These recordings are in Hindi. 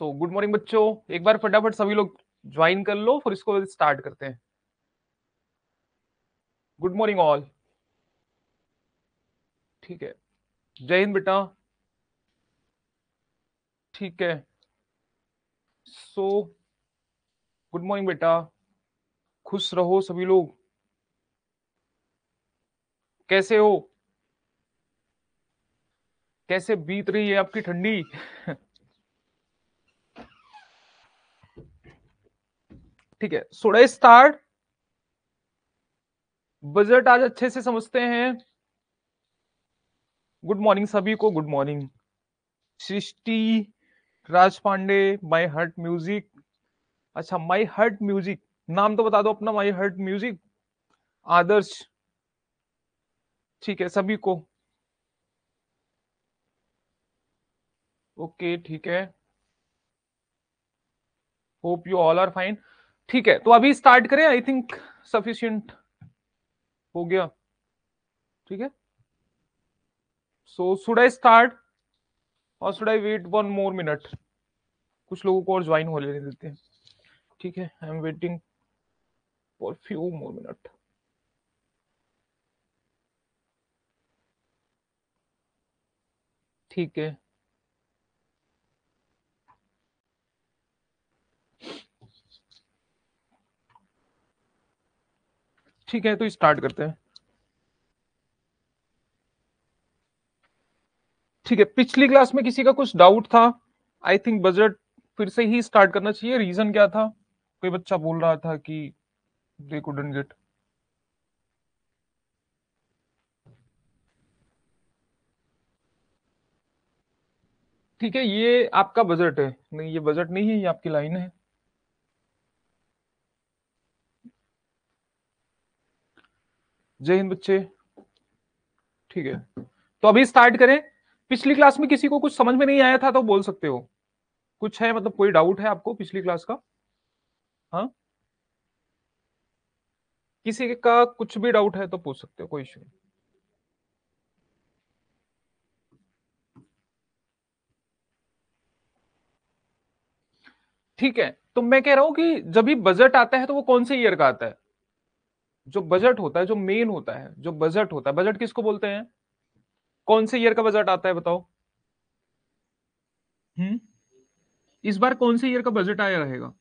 सो गुड मॉर्निंग बच्चों, एक बार फटाफट सभी लोग ज्वाइन कर लो, फिर इसको स्टार्ट करते हैं। Good morning all. ठीक है, जय हिंद बेटा। ठीक है, सो गुड मॉर्निंग बेटा। खुश रहो सभी लोग। कैसे हो? कैसे बीत रही है आपकी ठंडी? ठीक है, सुडे स्टार्ट। बजट आज अच्छे से समझते हैं। गुड मॉर्निंग सभी को, good morning. Srishti, Raj Pandey, my heart music. अच्छा, माई हर्ट म्यूजिक नाम तो बता दो अपना, माई हर्ट म्यूजिक। आदर्श, ठीक है सभी को। ओके ठीक है, hope you all are fine. ठीक है, तो अभी स्टार्ट करें। आई थिंक सफिशियंट हो गया। ठीक है, सो शुड आई स्टार्ट और should I wait 1 more minute? कुछ लोगों को और ज्वाइन हो लेने देते हैं। ठीक है, I am waiting for few more minute. ठीक है, ठीक है, तो स्टार्ट करते हैं। ठीक है, पिछली क्लास में किसी का कुछ डाउट था? आई थिंक बजट फिर से ही स्टार्ट करना चाहिए। रीजन क्या था? कोई बच्चा बोल रहा था कि दे कुडंट गेट। ठीक है, ये आपका बजट है। नहीं, ये बजट नहीं है, ये आपकी लाइन है। जय हिंद बच्चे। ठीक है, तो अभी स्टार्ट करें। पिछली क्लास में किसी को कुछ समझ में नहीं आया था तो बोल सकते हो। कुछ है, मतलब कोई डाउट है आपको पिछली क्लास का? हाँ, किसी का कुछ भी डाउट है तो पूछ सकते हो, कोई इश्यू नहीं। ठीक है, तो मैं कह रहा हूं कि जब भी बजट आता है तो वो कौन से ईयर का आता है? जो बजट होता है, जो मेन होता है, जो बजट होता है, बजट किसको बोलते हैं? कौन से ईयर का बजट आता है बताओ? हम्म, इस बार कौन से ईयर का बजट आया रहेगा?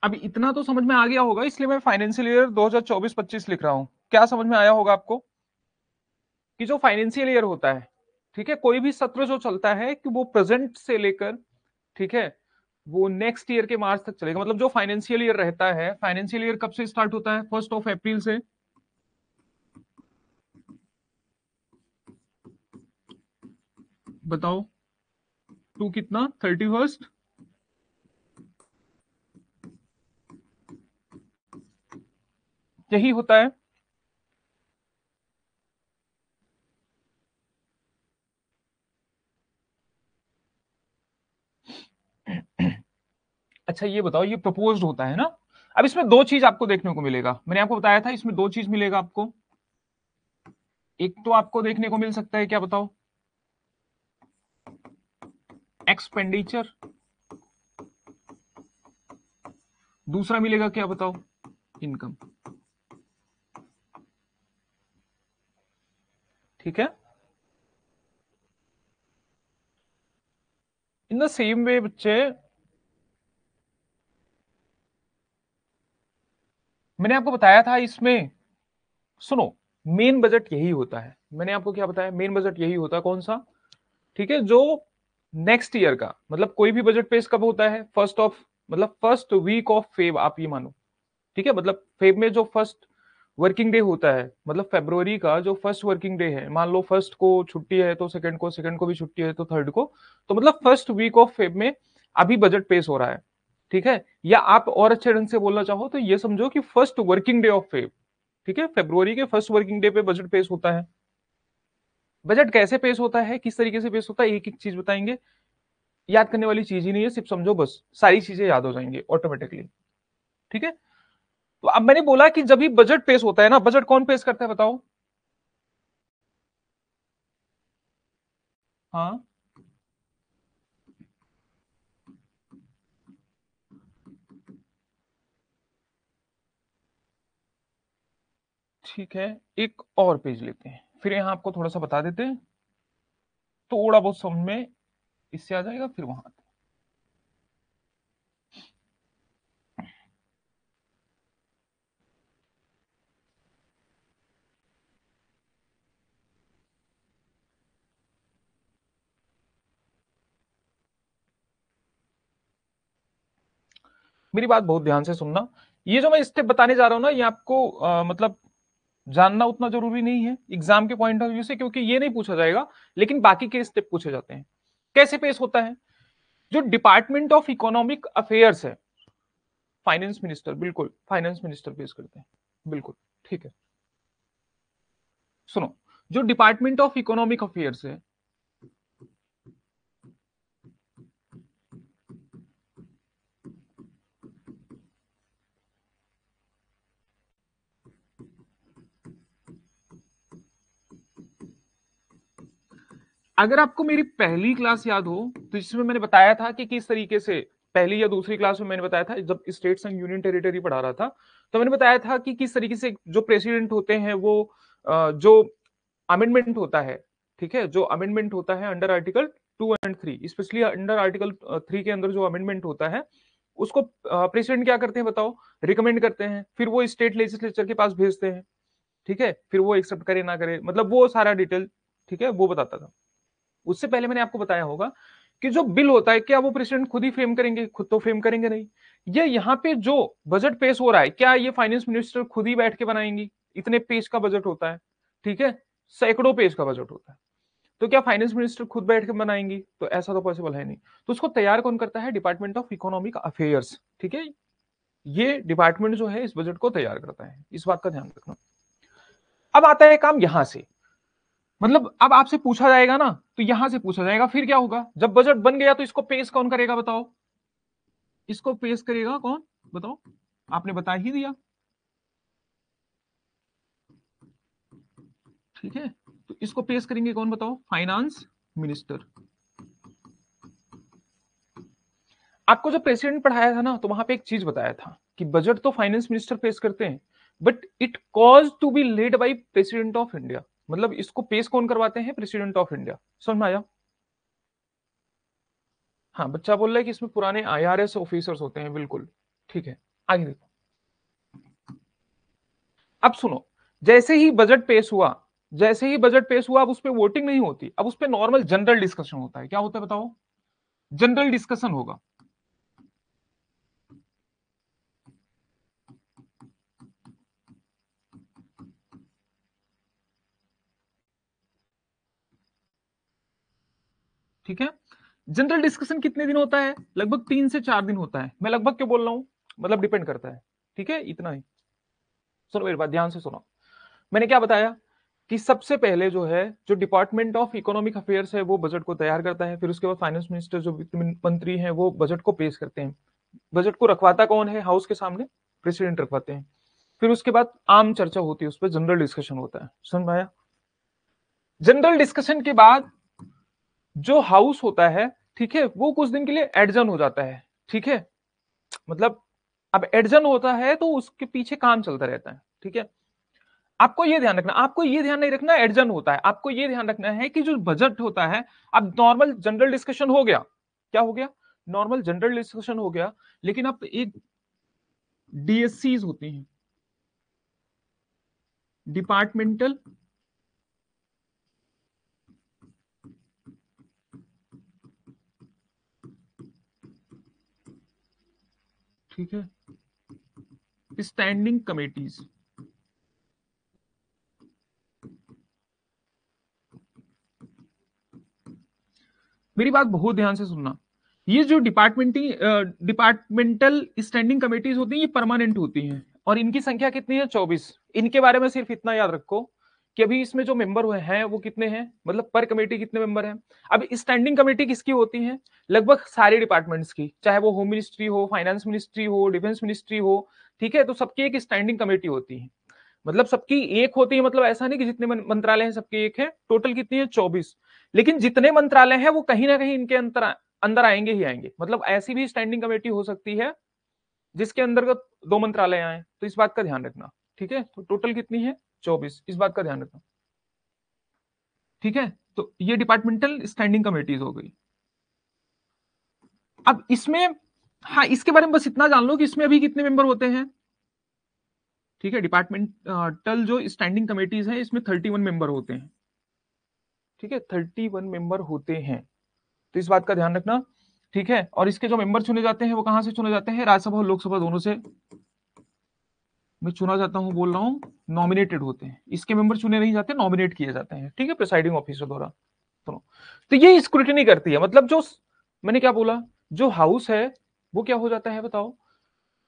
अभी इतना तो समझ में आ गया होगा, इसलिए मैं फाइनेंशियल ईयर 2024-25 लिख रहा हूं। क्या समझ में आया होगा आपको? कि जो फाइनेंशियल ईयर होता है, ठीक है, कोई भी सत्र जो चलता है कि वो प्रेजेंट से लेकर, ठीक है, वो नेक्स्ट ईयर के मार्च तक चलेगा। मतलब जो फाइनेंशियल ईयर रहता है, फाइनेंशियल ईयर कब से स्टार्ट होता है? 1 अप्रैल से। बताओ, टू कितना? 31। यही होता है। अच्छा ये बताओ, ये प्रपोज्ड होता है ना। अब इसमें दो चीज आपको देखने को मिलेगा, मैंने आपको बताया था इसमें दो चीज मिलेगा आपको। एक तो आपको देखने को मिल सकता है, क्या बताओ? एक्सपेंडिचर। दूसरा मिलेगा क्या बताओ? इनकम। ठीक है, इन द सेम वे बच्चे, मैंने आपको बताया था इसमें, सुनो, मेन बजट यही होता है। मैंने आपको क्या बताया? मेन बजट यही होता है। कौन सा? ठीक है, जो नेक्स्ट ईयर का, मतलब कोई भी बजट पेश कब होता है? मतलब फर्स्ट वीक ऑफ फेब, आप ये मानो। ठीक है, मतलब फेब में जो फर्स्ट वर्किंग डे होता है, मतलब फरवरी का जो फर्स्ट वर्किंग डे है, मान लो फर्स्ट को छुट्टी है तो सेकंड को, सेकंड को भी छुट्टी है तो थर्ड को, तो मतलब फर्स्ट वीक ऑफ फेब में अभी बजट पेश हो रहा है। ठीक है, या आप और अच्छे ढंग से बोलना चाहो तो ये समझो कि first working day of Feb. ठीक है, फरवरी के फर्स्ट वर्किंग डे पे बजट पेश होता है। बजट कैसे पेश होता है, किस तरीके से पेश होता है, एक एक चीज बताएंगे। याद करने वाली चीज ही नहीं है, सिर्फ समझो बस, सारी चीजें याद हो जाएंगी ऑटोमेटिकली। ठीक है, तो अब मैंने बोला कि जब भी बजट पेश होता है ना, बजट कौन पेश करता है बताओ? हाँ ठीक है, एक और पेज लेते हैं, फिर यहां आपको थोड़ा सा बता देते हैं, थोड़ा बहुत समझ में इससे आ जाएगा, फिर वहां आते हैं। मेरी बात बहुत ध्यान से सुनना। ये जो मैं स्टेप बताने जा रहा हूं ना, ये आपको मतलब जानना उतना जरूरी नहीं है एग्जाम के पॉइंट ऑफ व्यू से, क्योंकि ये नहीं पूछा जाएगा, लेकिन बाकी के स्टेप पूछे जाते हैं। कैसे पेश होता है? जो डिपार्टमेंट ऑफ इकोनॉमिक अफेयर्स है, फाइनेंस मिनिस्टर, बिल्कुल फाइनेंस मिनिस्टर पेश करते हैं, बिल्कुल ठीक है। सुनो, जो डिपार्टमेंट ऑफ इकोनॉमिक अफेयर्स है, अगर आपको मेरी पहली क्लास याद हो तो इसमें मैंने बताया था कि किस तरीके से, पहली या दूसरी क्लास में मैंने बताया था, जब स्टेट्स एंड यूनियन टेरिटरी पढ़ा रहा था, तो मैंने बताया था कि किस तरीके से जो प्रेसिडेंट होते हैं वो जो अमेंडमेंट होता है, ठीक है, जो अमेंडमेंट होता है अंडर आर्टिकल 2 और 3, स्पेशली अंडर आर्टिकल 3 के अंदर जो अमेंडमेंट होता है, उसको प्रेसिडेंट क्या करते हैं बताओ? रिकमेंड करते हैं, फिर वो स्टेट लेजिस्लेचर के पास भेजते हैं, ठीक है, फिर वो एक्सेप्ट करे ना करे, मतलब वो सारा डिटेल, ठीक है, वो बताता था। उससे पहले मैंने आपको बताया होगा कि जो बिल होता है, क्या वो प्रेसिडेंट खुद ही फ्रेम करेंगे? खुद तो फ्रेम करेंगे नहीं। ये यहाँ पे जो बजट पेश हो रहा है, क्या ये फाइनेंस मिनिस्टर खुद ही बैठ के बनाएंगी? इतने पेज का बजट होता है, ठीक है, सैकड़ों पेज का बजट होता है, तो क्या फाइनेंस मिनिस्टर खुद बैठ के बनाएंगी? तो ऐसा तो पॉसिबल है नहीं। तो उसको तैयार कौन करता है? डिपार्टमेंट ऑफ इकोनॉमिक अफेयर्स, ठीक है, ये डिपार्टमेंट जो है इस बजट को तैयार करता है, इस बात का ध्यान रखना। अब आता है काम यहां से, मतलब अब आपसे पूछा जाएगा ना, तो यहां से पूछा जाएगा, फिर क्या होगा जब बजट बन गया, तो इसको पेश कौन करेगा बताओ? इसको पेश करेगा कौन बताओ? आपने बता ही दिया, ठीक है, तो इसको पेश करेंगे कौन बताओ? Finance minister. आपको जब प्रेसिडेंट पढ़ाया था ना, तो वहां पे एक चीज बताया था कि बजट तो फाइनेंस मिनिस्टर पेश करते हैं, but it cause to be laid by president of India, मतलब इसको पेश कौन करवाते हैं? President of India. समझ में आया? हाँ, बच्चा बोल रहा है कि इसमें पुराने आईआरएस ऑफिसर्स होते हैं, बिल्कुल ठीक है। आगे देखो, अब सुनो, जैसे ही बजट पेश हुआ, जैसे ही बजट पेश हुआ, अब उस पर वोटिंग नहीं होती, अब उस पर नॉर्मल जनरल डिस्कशन होता है। क्या होता है बताओ? जनरल डिस्कशन होगा, ठीक है। जनरल डिस्कशन कितने दिन होता है? लगभग 3 से 4 दिन होता है। मैं लगभग क्यों बोल रहा हूं? मतलब डिपेंड करता है, ठीक है, इतना ही। सुनो मेरी बात ध्यान से सुनो, मैंने क्या बताया कि सबसे पहले जो है, जो डिपार्टमेंट ऑफ इकोनॉमिक अफेयर्स है, वो बजट को तैयार करता है, फिर उसके बाद फाइनेंस मिनिस्टर जो वित्त मंत्री हैं, वो बजट को पेश करते हैं। बजट को रखवाता कौन है हाउस के सामने? प्रेसिडेंट रखवाते हैं। फिर उसके बाद आम चर्चा होती है, उस पर जनरल डिस्कशन होता है। समझ में आया? जनरल डिस्कशन के बाद जो हाउस होता है, ठीक है, वो कुछ दिन के लिए एडजर्न हो जाता है, ठीक है, मतलब अब एडजर्न होता है तो उसके पीछे काम चलता रहता है, ठीक है। आपको ये ध्यान रखना, आपको ये ध्यान नहीं रखना एडजर्न होता है, आपको ये ध्यान रखना है कि जो बजट होता है, अब नॉर्मल जनरल डिस्कशन हो गया, क्या हो गया? नॉर्मल जनरल डिस्कशन हो गया, लेकिन अब एक डीएससीज होती हैं, डिपार्टमेंटल, ठीक है, स्टैंडिंग कमेटीज। मेरी बात बहुत ध्यान से सुनना, ये जो डिपार्टमेंटल स्टैंडिंग कमेटीज होती हैं, ये परमानेंट होती हैं, और इनकी संख्या कितनी है? 24। इनके बारे में सिर्फ इतना याद रखो कि अभी इसमें जो मेंबर हुए हैं वो कितने हैं, मतलब पर कमेटी कितने मेंबर हैं। अब स्टैंडिंग कमेटी किसकी होती है, लगभग सारे डिपार्टमेंट्स की, चाहे वो होम मिनिस्ट्री हो, फाइनेंस मिनिस्ट्री हो, डिफेंस मिनिस्ट्री हो, ठीक है, तो सबकी एक स्टैंडिंग कमेटी होती है। मतलब सबकी एक होती है, मतलब ऐसा नहीं कि जितने मंत्रालय हैं सबके एक है, टोटल कितनी है 24। लेकिन जितने मंत्रालय हैं वो कहीं ना कहीं इनके अंतर अंदर आएंगे ही आएंगे। मतलब ऐसी भी स्टैंडिंग कमेटी हो सकती है जिसके अंतर्गत 2 मंत्रालय आए, तो इस बात का ध्यान रखना। ठीक है, तो टोटल कितनी है 24, इस बात का ध्यान रखना। ठीक है, तो ये डिपार्टमेंटल स्टैंडिंग कमेटीज हो गई। अब इसमें, हाँ, इसके बारे में बस इतना जान लो कि इसमें अभी कितने मेंबर होते हैं। ठीक है, डिपार्टमेंटल जो स्टैंडिंग कमेटीज हैं इसमें 31 मेंबर होते हैं। ठीक है, 31 मेंबर होते हैं, तो इस बात का ध्यान रखना। ठीक है, और इसके जो मेंबर चुने जाते हैं वो कहां से चुने जाते हैं, राज्यसभा और लोकसभा दोनों से मैं चुना जाता हूं, बोल रहा हूं नॉमिनेटेड होते हैं। इसके मेंबर चुने नहीं जाते, नॉमिनेट किए जाते हैं। ठीक है, प्रिसाइडिंग ऑफिसर द्वारा। सुनो, तो ये स्क्रूटिनी करती है, मतलब जो मैंने क्या बोला, जो हाउस है वो क्या हो जाता है बताओ,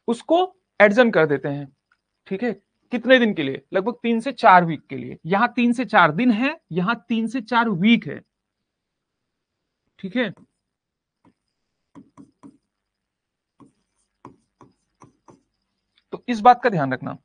उसको एडजन कर देते हैं। ठीक है, कितने दिन के लिए, लगभग 3 से 4 वीक के लिए। यहां 3 से 4 दिन है, यहां 3 से 4 वीक है। ठीक है, तो इस बात का ध्यान रखना।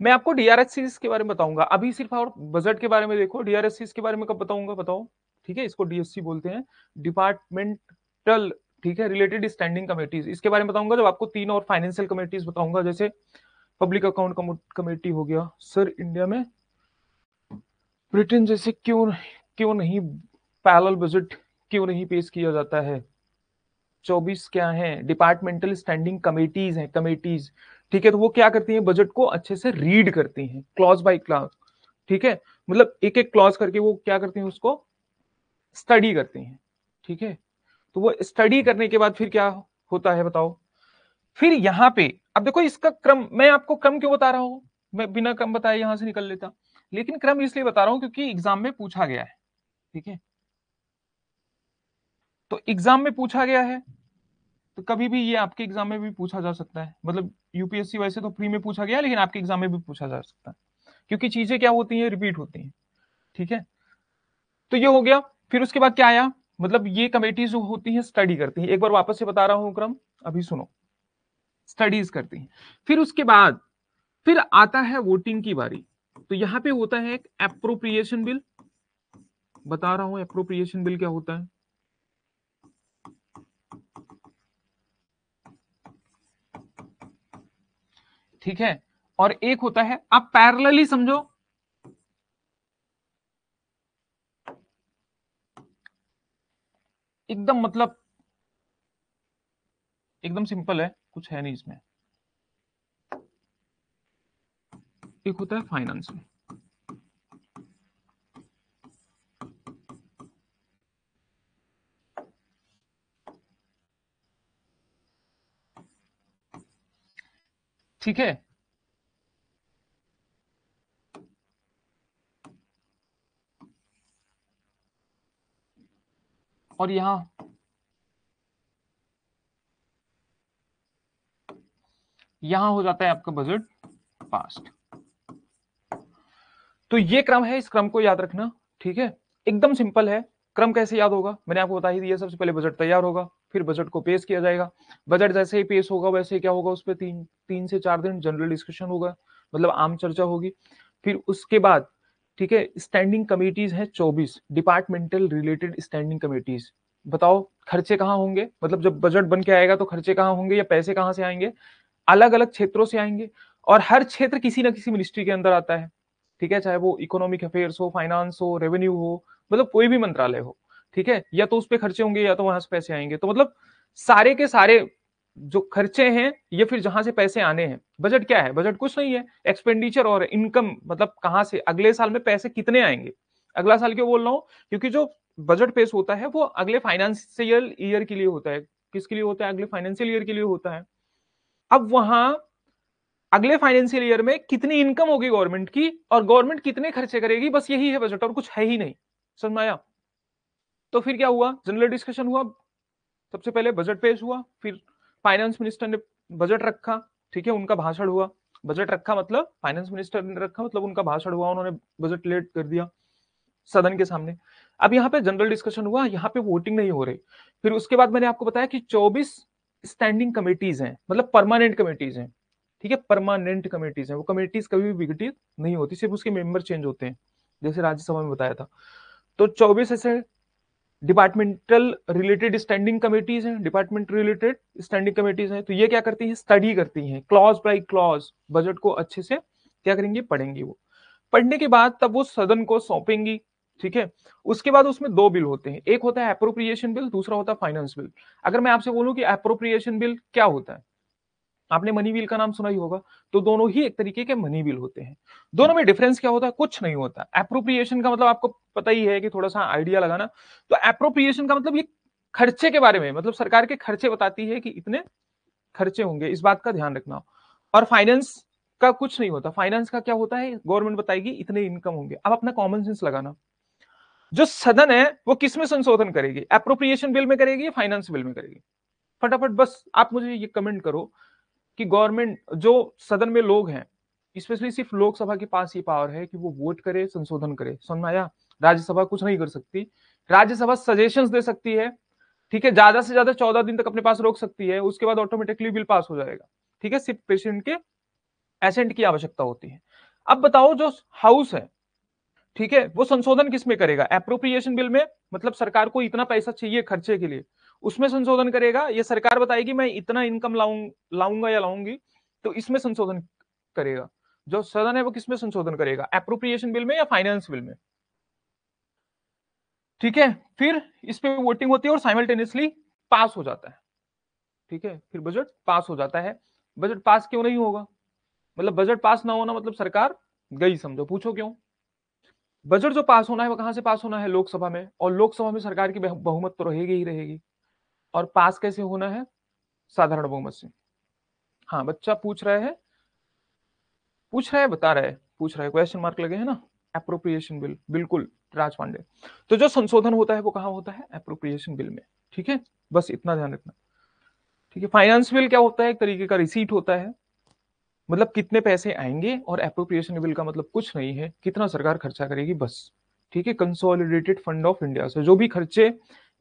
मैं आपको डीआरएससीज के बारे में बताऊंगा अभी सिर्फ, और बजट के बारे में देखो, डीआरएससीज के बारे में कब बताऊंगा बताओ। ठीक है, इसको डीएससी बोलते हैं, डिपार्टमेंटल, ठीक है, रिलेटेड स्टैंडिंग कमेटीज, इसके बारे में बताऊंगा जब आपको 3 और फाइनेंशियल कमेटीज बताऊंगा, जैसे पब्लिक अकाउंट कमेटी हो गया। सर इंडिया में ब्रिटेन जैसे क्यों क्यों नहीं पैरेलल बजट क्यों नहीं पेश किया जाता है। 24 क्या है, डिपार्टमेंटल स्टैंडिंग कमेटीज हैं, कमेटीज। ठीक है, तो वो क्या करती हैं, बजट को अच्छे से रीड करती हैं, क्लॉज बाय क्लॉज। ठीक है, मतलब एक एक क्लॉज करके वो क्या करती हैं, उसको स्टडी करती हैं। ठीक है, तो वो स्टडी करने के बाद फिर क्या होता है बताओ। फिर यहां पे अब देखो इसका क्रम, मैं आपको क्रम क्यों बता रहा हूं, मैं बिना क्रम बताए यहां से निकल लेता, लेकिन क्रम इसलिए बता रहा हूं क्योंकि एग्जाम में पूछा गया है। ठीक है, तो एग्जाम में पूछा गया है, तो कभी भी ये आपके एग्जाम में भी पूछा जा सकता है। मतलब यूपीएससी वैसे तो प्री में पूछा गया, लेकिन आपके एग्जाम में भी पूछा जा सकता है, क्योंकि चीजें क्या होती हैं, रिपीट होती हैं। ठीक है, तो ये हो गया। फिर उसके बाद क्या आया, मतलब ये कमेटीज जो होती हैं स्टडी करती हैं, एक बार वापस से बता रहा हूं क्रम, अभी सुनो, स्टडीज करती हैं। फिर उसके बाद फिर आता है वोटिंग की बारी। तो यहां पे होता है एक एप्रोप्रिएशन बिल, बता रहा हूं एप्रोप्रिएशन बिल क्या होता है। ठीक है, और एक होता है, आप पैरेलली समझो, एकदम मतलब एकदम सिंपल है, कुछ है नहीं इसमें। एक होता है फाइनेंस में। ठीक है, और यहां हो जाता है आपका बजट पास्ट। तो ये क्रम है, इस क्रम को याद रखना। ठीक है, एकदम सिंपल है। क्रम कैसे याद होगा, मैंने आपको बता ही दिया, सबसे पहले बजट तैयार होगा, फिर बजट को पेश किया जाएगा। बजट जैसे ही पेश होगा वैसे ही क्या होगा, उस पर 3 से 4 दिन जनरल डिस्कशन होगा, मतलब आम चर्चा होगी। फिर उसके बाद, ठीक है, स्टैंडिंग कमेटीज हैं 24, डिपार्टमेंटल रिलेटेड स्टैंडिंग कमेटीज। बताओ खर्चे कहाँ होंगे, मतलब जब बजट बन के आएगा तो खर्चे कहाँ होंगे या पैसे कहाँ से आएंगे, अलग अलग क्षेत्रों से आएंगे। और हर क्षेत्र किसी ना किसी मिनिस्ट्री के अंदर आता है। ठीक है, चाहे वो इकोनॉमिक अफेयर्स हो, फाइनेंस हो, रेवेन्यू हो, मतलब कोई भी मंत्रालय हो। ठीक है, या तो उस पर खर्चे होंगे या तो वहां से पैसे आएंगे, तो मतलब सारे के सारे जो खर्चे हैं ये फिर जहां से पैसे आने हैं। बजट क्या है, बजट कुछ नहीं है, एक्सपेंडिचर और इनकम, मतलब कहां से अगले साल में पैसे कितने आएंगे। अगला साल क्यों बोल रहा हूं, क्योंकि जो बजट पेश होता है वो अगले फाइनेंशियल ईयर के लिए होता है। किसके लिए होता है, अगले फाइनेंशियल ईयर के लिए होता है। अब वहां अगले फाइनेंशियल ईयर में कितनी इनकम होगी गवर्नमेंट की और गवर्नमेंट कितने खर्चे करेगी, बस यही है बजट, और कुछ है ही नहीं। समझ में आया? तो फिर क्या हुआ, जनरल डिस्कशन हुआ, सबसे पहले बजट पेश हुआ, फिर फाइनेंस मिनिस्टर ने बजट रखा, ठीक है, उनका भाषण हुआ। बजट रखा मतलब फाइनेंस मिनिस्टर ने रखा मतलब उनका भाषण हुआ, उन्होंने बजट लेट कर दिया सदन के सामने। अब यहाँ पे जनरल डिस्कशन हुआ, यहाँ पे वोटिंग नहीं हो रही। फिर उसके बाद मैंने आपको बताया कि 24 स्टैंडिंग कमेटीज हैं, मतलब परमानेंट कमेटीज हैं, ठीक है, परमानेंट कमेटीज हैं। वो कमेटीज कभी भी विघटित नहीं होती, सिर्फ उसके मेंबर चेंज होते हैं, जैसे राज्यसभा में बताया था। तो 24 ऐसे डिपार्टमेंटल रिलेटेड स्टैंडिंग कमेटीज हैं, डिपार्टमेंट रिलेटेड स्टैंडिंग कमेटीज हैं। तो ये क्या करती हैं, स्टडी करती हैं, क्लॉज बाय क्लॉज बजट को अच्छे से क्या करेंगे, पढ़ेंगे। वो पढ़ने के बाद तब वो सदन को सौंपेंगी, ठीक है। उसके बाद उसमें दो बिल होते हैं, एक होता है एप्रोप्रिएशन बिल, दूसरा होता है फाइनेंस बिल। अगर मैं आपसे बोलूं कि एप्रोप्रिएशन बिल क्या होता है, आपने मनी बिल का नाम सुना ही होगा। तो दोनों ही एक तरीके के मनी बिल होते हैं। दोनों में डिफरेंस क्या होता है, कुछ नहीं होता। एप्रोप्रिएशन का मतलब आपको पता ही है कि थोड़ा सा आइडिया लगाना। तो एप्रोप्रिएशन का मतलब ये खर्चे के बारे में, मतलब सरकार के खर्चे बताती है कि इतने खर्चे होंगे, इस बात का ध्यान रखना। और फाइनेंस का कुछ नहीं होता। फाइनेंस का क्या होता है, गवर्नमेंट बताएगी इतने इनकम होंगे। अब अपना कॉमन सेंस लगाना, जो सदन है वो किस में संशोधन करेगी, एप्रोप्रिएशन बिल में करेगी या फाइनेंस बिल में करेगी? फटाफट बस आप मुझे ये कमेंट करो कि गवर्नमेंट, जो सदन में लोग हैं, स्पेशली सिर्फ लोकसभा के पास ये पावर है कि वो वोट करे, संशोधन करे। समझ में आया? राज्यसभा कुछ नहीं कर सकती। राज्यसभा सजेशंस दे सकती है, ठीक है, ज्यादा से ज्यादा 14 दिन तक अपने पास रोक सकती है, उसके बाद ऑटोमेटिकली बिल पास हो जाएगा, ठीक है। सिर्फ प्रेसिडेंट के एसेंट की आवश्यकता होती है। अब बताओ, जो हाउस है, ठीक है, वो संशोधन किस में करेगा, एप्रोप्रिएशन बिल में, मतलब सरकार को इतना पैसा चाहिए खर्चे के लिए, उसमें संशोधन करेगा, ये सरकार बताएगी मैं इतना इनकम लाऊंगा या लाऊंगी, तो इसमें संशोधन करेगा। जो सदन है वो किसमें संशोधन करेगा, एप्रोप्रिएशन बिल में या फाइनेंस बिल में? ठीक है, फिर इस पे वोटिंग होती है और साइमल्टेनियसली पास हो जाता है, ठीक है, फिर बजट पास हो जाता है। बजट पास क्यों नहीं होगा, मतलब बजट पास ना होना मतलब सरकार गई, समझो। पूछो क्यों? बजट जो पास होना है वो कहां से पास होना है, लोकसभा में, और लोकसभा में सरकार की बहुमत तो रहेगी ही रहेगी। और पास कैसे होना है, साधारण बहुमत से। हाँ, बच्चा पूछ रहा है बता रहा है, पूछ रहा है, क्वेश्चन मार्क लगे हैं ना। एप्रोप्रिएशन बिल, बिल्कुल राज पांडे। तो जो संशोधन होता है वो कहां होता है, एप्रोप्रिएशन बिल में, ठीक है, बस इतना ध्यान रखना, ठीक है। फाइनेंस बिल क्या होता है, एक तरीके का रिसीट होता है, मतलब कितने पैसे आएंगे, और एप्रोप्रिएशन बिल का मतलब कुछ नहीं है, कितना सरकार खर्चा करेगी, बस, ठीक है। कंसोलिडेटेड फंड ऑफ इंडिया से जो भी खर्चे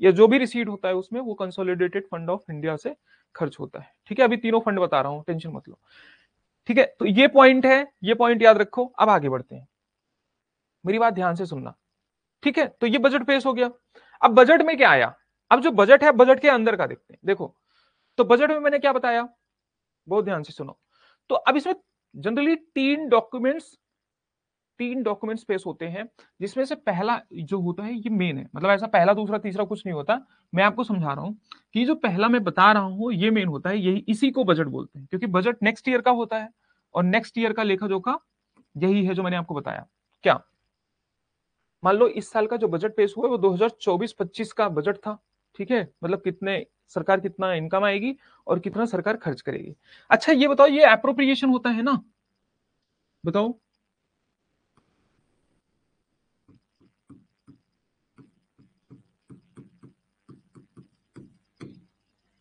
या जो भी रिसीट होता है उसमें, वो कंसोलिडेटेड फंड ऑफ इंडिया से खर्च होता है, ठीक है। अभी तीनों फंड बता रहा हूं, टेंशन मत लो, ठीक है। तो ये पॉइंट है, ये पॉइंट याद रखो। अब आगे बढ़ते हैं, मेरी बात ध्यान से सुनना, ठीक है। तो ये बजट पेश हो गया। अब बजट में क्या आया, अब जो बजट है, बजट के अंदर का देखते हैं। देखो, तो बजट में मैंने क्या बताया, बहुत ध्यान से सुनो। तो अब इसमें जनरली तीन डॉक्यूमेंट्स पेश होते हैं, जिसमें से पहला जो होता है ये मेन है, मतलब ऐसा पहला दूसरा तीसरा कुछ नहीं होता। मैं आपको समझा रहा हूं कि जो पहला मैं बता रहा हूं ये मेन होता है, यही इसी को बजट बोलते हैं, क्योंकि बजट नेक्स्ट ईयर का होता है, और नेक्स्ट ईयर का लेखा जोखा यही है जो मैंने आपको बताया। क्या, मान लो इस साल का जो बजट पेश हुआ है वो 2024-25 का बजट था, ठीक है, मतलब कितने सरकार कितना इनकम आएगी और कितना सरकार खर्च करेगी। अच्छा ये बताओ, ये एप्रोप्रिएशन होता है ना, बताओ।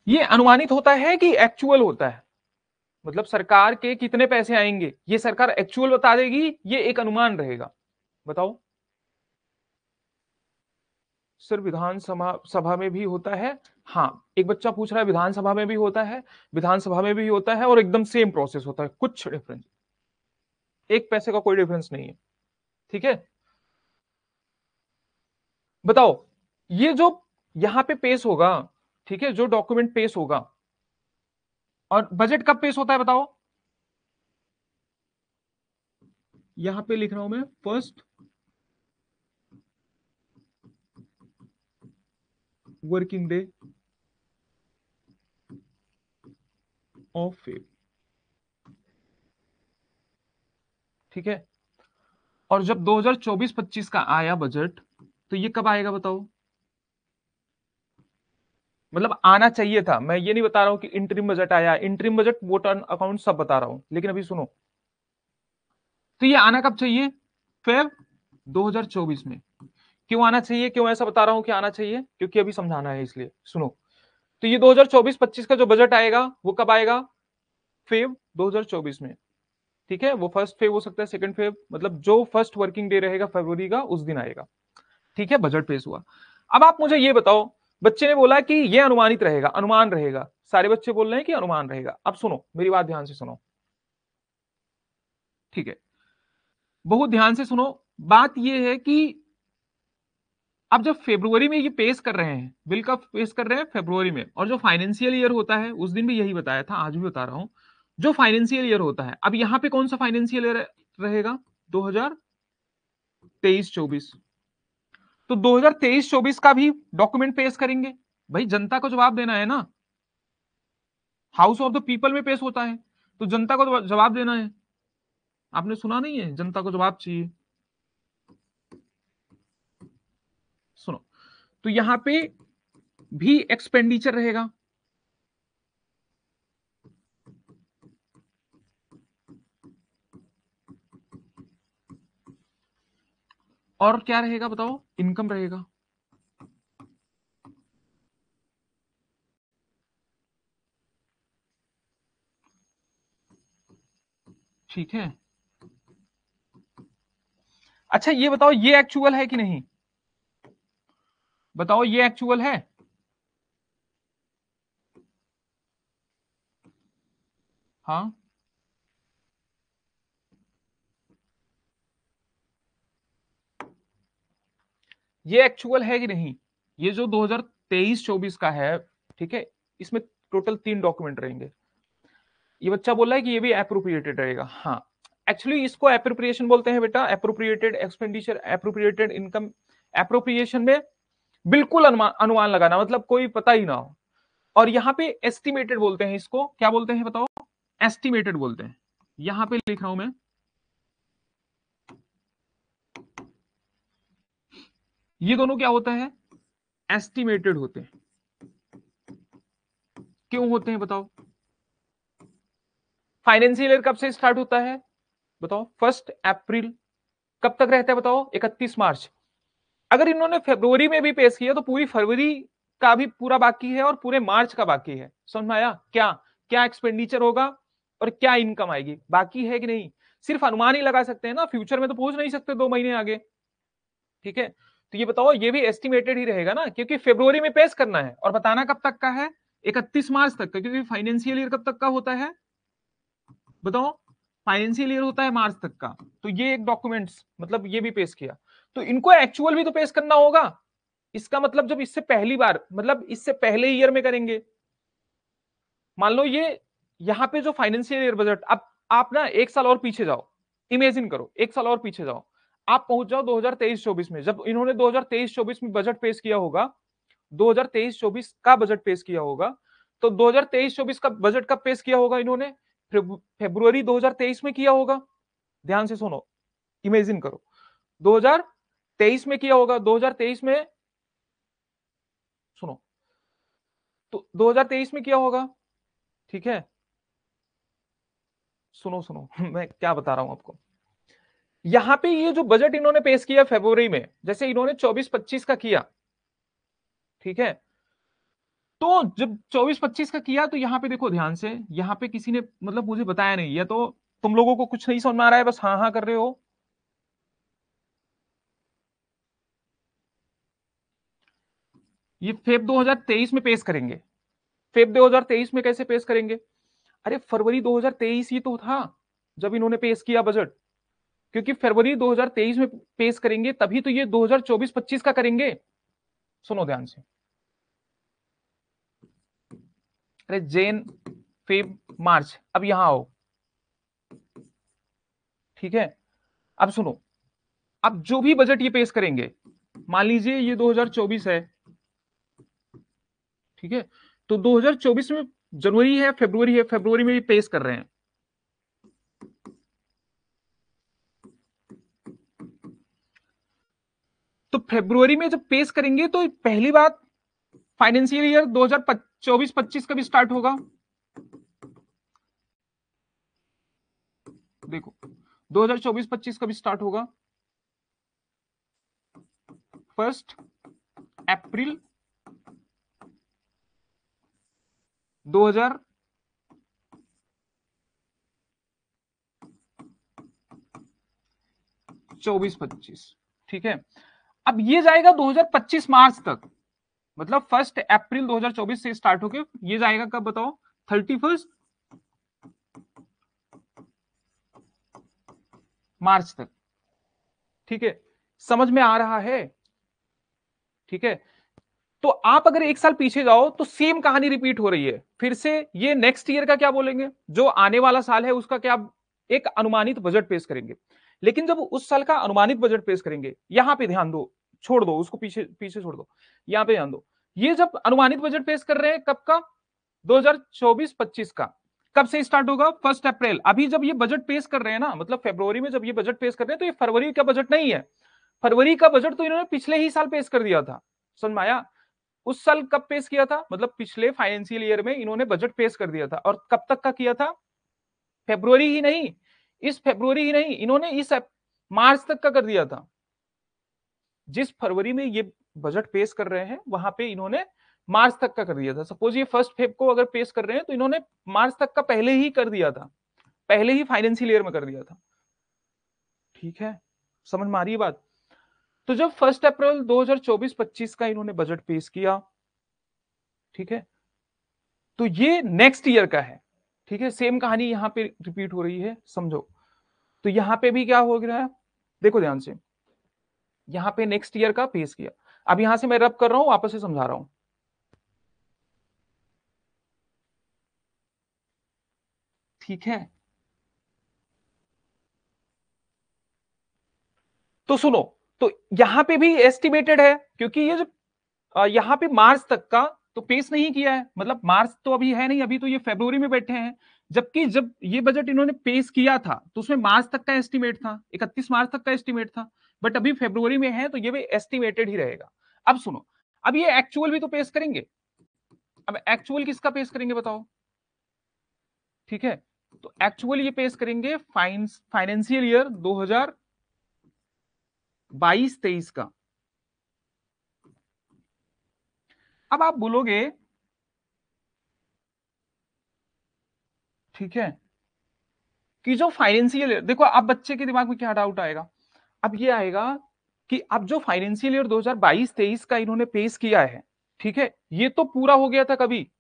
ये अनुमानित होता है कि एक्चुअल होता है, मतलब सरकार के कितने पैसे आएंगे ये सरकार एक्चुअल बता देगी, ये एक अनुमान रहेगा, बताओ। सिर्फ विधानसभा सभा में भी होता है? हाँ, एक बच्चा पूछ रहा है विधानसभा में भी होता है, विधानसभा में भी होता है, और एकदम सेम प्रोसेस होता है, कुछ डिफरेंस, एक पैसे का कोई डिफरेंस नहीं है, ठीक है। बताओ, ये जो यहां पे पेश होगा, ठीक है, जो डॉक्यूमेंट पेश होगा, और बजट कब पेश होता है बताओ। यहां पे लिख रहा हूं मैं, first working day of Feb, ठीक है। और जब 2024-25 का आया बजट, तो ये कब आएगा बताओ, मतलब आना चाहिए था। मैं ये नहीं बता रहा हूं कि इंटरिम बजट आया, interim budget vote on account सब बता रहा हूं, लेकिन अभी सुनो। तो ये आना कब चाहिए, फेब 2024 में, क्यों आना चाहिए, क्यों ऐसा बता रहा हूं कि आना चाहिए, क्योंकि अभी समझाना है इसलिए सुनो। तो ये 2024-25 का जो बजट आएगा वो कब आएगा, फेब 2024 में। ठीक है, वो फर्स्ट फेब हो सकता है, सेकंड फेब, मतलब जो फर्स्ट वर्किंग डे रहेगा फरवरी का उस दिन आएगा। ठीक है, बजट पेश हुआ। अब आप मुझे ये बताओ, बच्चे ने बोला कि ये अनुमानित रहेगा, अनुमान रहेगा, सारे बच्चे बोल रहे हैं कि अनुमान रहेगा। अब सुनो मेरी बात ध्यान से सुनो, ठीक है, बहुत ध्यान से सुनो। बात ये है कि अब जब फेब्रुवरी में ये पेश कर रहे हैं, बिल का पेश कर रहे हैं फेब्रुवरी में, और जो फाइनेंशियल ईयर होता है उस दिन भी यही बताया था, आज भी बता रहा हूं, जो फाइनेंशियल ईयर होता है, अब यहां पे कौन सा फाइनेंशियल ईयर रहेगा, 2023-24। तो 2023-24 का भी डॉक्यूमेंट पेश करेंगे, भाई जनता को जवाब देना है ना, हाउस ऑफ द पीपल में पेश होता है, तो जनता को जवाब देना है। आपने सुना नहीं है, जनता को जवाब चाहिए। सुनो, तो यहां पे भी एक्सपेंडिचर रहेगा, और क्या रहेगा बताओ, इनकम रहेगा। ठीक है, अच्छा ये बताओ ये एक्चुअल है कि नहीं, बताओ ये एक्चुअल है। हाँ, ये एक्चुअल है कि नहीं, ये जो 2023-24 का है, ठीक है, इसमें टोटल 3 डॉक्यूमेंट रहेंगे। ये बच्चा बोल रहा है कि ये भी अप्रोप्रिएटेड रहेगा, हाँ, एक्चुअली इसको एप्रोप्रिएशन बोलते हैं बेटा, appropriated expenditure, appropriated income. Appropriation में बिल्कुल अनुमान लगाना, मतलब कोई पता ही ना हो, और यहाँ पे एस्टिमेटेड बोलते हैं इसको, क्या बोलते हैं बताओ, एस्टिमेटेड बोलते हैं। यहां पे लिख रहा हूं मैं, ये दोनों क्या होता है, एस्टिमेटेड होते हैं। क्यों होते हैं बताओ, फाइनेंशियल ईयर कब से स्टार्ट होता है बताओ, 1 अप्रैल, कब तक रहता है बताओ, 31 मार्च। अगर इन्होंने फरवरी में भी पेश किया तो पूरी फरवरी का भी पूरा बाकी है और पूरे मार्च का बाकी है, समझ में आया, क्या क्या एक्सपेंडिचर होगा और क्या इनकम आएगी, बाकी है कि नहीं। सिर्फ अनुमान ही लगा सकते हैं ना, फ्यूचर में तो पहुंच नहीं सकते 2 महीने आगे। ठीक है, तो ये बताओ ये भी एस्टिमेटेड ही रहेगा ना, क्योंकि फेब्रुवरी में पेश करना है और बताना कब तक का है, 31 मार्च तक का, क्योंकि फाइनेंशियल ईयर कब तक का होता है बताओ, फाइनेंशियल ईयर होता है मार्च तक का। तो ये एक डॉक्यूमेंट्स, मतलब ये भी पेश किया, तो इनको एक्चुअल भी तो पेश करना होगा। इसका मतलब जब इससे पहली बार, मतलब इससे पहले ईयर में करेंगे, मान लो ये यहाँ पे जो फाइनेंशियल ईयर बजट, अब आप ना एक साल और पीछे जाओ, इमेजिन करो एक साल और पीछे जाओ, आप पहुंच जाओ 2023-24 में, जब इन्होंने 2023-24 में बजट पेश किया होगा, 2023-24 का बजट पेश किया होगा, तो 2023-24 का बजट कब पेश किया होगा इन्होंने, फेब्रुवरी 2023 में किया होगा। ध्यान से सुनो, इमेजिन करो, 2023 में किया होगा, 2023 में, सुनो, तो 2023 में किया होगा। ठीक है, सुनो सुनो मैं क्या बता रहा हूं आपको, यहां पे ये जो बजट इन्होंने पेश किया फरवरी में, जैसे इन्होंने 24-25 का किया, ठीक है, तो जब 24-25 का किया तो यहाँ पे देखो ध्यान से, यहाँ पे किसी ने मतलब मुझे बताया नहीं, या तो तुम लोगों को कुछ नहीं समझ में आ रहा है, बस हाँ हाँ कर रहे हो। ये फेब 2023 में पेश करेंगे, फेब 2023 में कैसे पेश करेंगे, अरे फरवरी 2023 ही तो था जब इन्होंने पेश किया बजट, क्योंकि फरवरी 2023 में पेश करेंगे तभी तो ये 2024-25 का करेंगे। सुनो ध्यान से, अरे जैन फेब मार्च, अब यहां आओ, ठीक है, अब सुनो, अब जो भी बजट ये पेश करेंगे, मान लीजिए ये 2024 है, ठीक है, तो 2024 में जनवरी है, फरवरी में ये पेश कर रहे हैं, तो फरवरी में जब पेश करेंगे तो पहली बात, फाइनेंशियल ईयर 2024-25 का भी स्टार्ट होगा, देखो 2024-25 का भी स्टार्ट होगा, 1 अप्रैल 2024-25, ठीक है। अब ये जाएगा 2025 मार्च तक, मतलब 1 अप्रैल 2024 से स्टार्ट होके ये जाएगा कब बताओ, 31 मार्च तक, ठीक है। समझ में आ रहा है, ठीक है। तो आप अगर एक साल पीछे जाओ तो सेम कहानी रिपीट हो रही है फिर से। ये नेक्स्ट ईयर का क्या बोलेंगे, जो आने वाला साल है उसका क्या, एक अनुमानित बजट पेश करेंगे। लेकिन जब उस साल का अनुमानित बजट पेश करेंगे, यहां पे ध्यान दो, छोड़ दो उसको, पीछे पीछे छोड़ दो, यहां पे ध्यान दो। ये जब अनुमानित बजट पेश कर रहे हैं कब का, 2024-25 का। कब से स्टार्ट होगा, 1 अप्रैल। अभी जब ये बजट पेश कर रहे हैं ना, मतलब फरवरी में जब ये बजट पेश कर रहे हैं, तो ये फरवरी का बजट नहीं है। फरवरी का बजट तो इन्होंने पिछले ही साल पेश कर दिया था, समझ में आया। उस साल कब पेश किया था, मतलब पिछले फाइनेंशियल ईयर में इन्होंने बजट पेश कर दिया था, और कब तक का किया था, फेब्रुवरी ही नहीं, इस फेब्रुवरी ही नहीं, इन्होंने इस मार्च तक का कर दिया था। जिस फरवरी में ये बजट पेश कर रहे हैं वहां पे इन्होंने मार्च तक का कर दिया था। सपोज ये 1 फेब को अगर पेश कर रहे हैं तो इन्होंने मार्च तक का पहले ही कर दिया था, पहले ही फाइनेंशियल ईयर में कर दिया था, ठीक है। समझ में आ रही है बात। तो जब 1 अप्रैल 2024-25 का इन्होंने बजट पेश किया, ठीक है, तो ये नेक्स्ट ईयर का है, ठीक है। सेम कहानी यहां पे रिपीट हो रही है, समझो। तो यहां पे भी क्या हो रहा है, देखो ध्यान से, यहां पे नेक्स्ट ईयर का पेश किया। अब यहां से मैं रब कर रहा हूं, वापस से समझा रहा हूं, ठीक है। तो सुनो, तो यहां पे भी एस्टिमेटेड है, क्योंकि ये जो यहां पे मार्च तक का तो पेश नहीं किया है, मतलब मार्च तो अभी है नहीं, अभी तो ये फरवरी में बैठे हैं। जबकि जब ये बजट इन्होंने पेश किया था तो उसमें मार्च तक का एस्टिमेट था, 31 मार्च तक का एस्टिमेट था। बट अभी फरवरी में है तो ये भी एस्टिमेटेड ही रहेगा। अब सुनो, अब ये एक्चुअल भी तो पेश करेंगे। अब एक्चुअल किसका पेश करेंगे बताओ, ठीक है। तो एक्चुअल ये पेश करेंगे फाइनेंशियल ईयर 2022-23 का। अब आप बोलोगे, ठीक है, कि जो फाइनेंशियल ईयर, देखो अब बच्चे के दिमाग में क्या डाउट आएगा, अब ये आएगा कि अब जो फाइनेंशियल ईयर 2022-23 का इन्होंने पेश किया है, ठीक है, ये तो पूरा हो गया था कभी,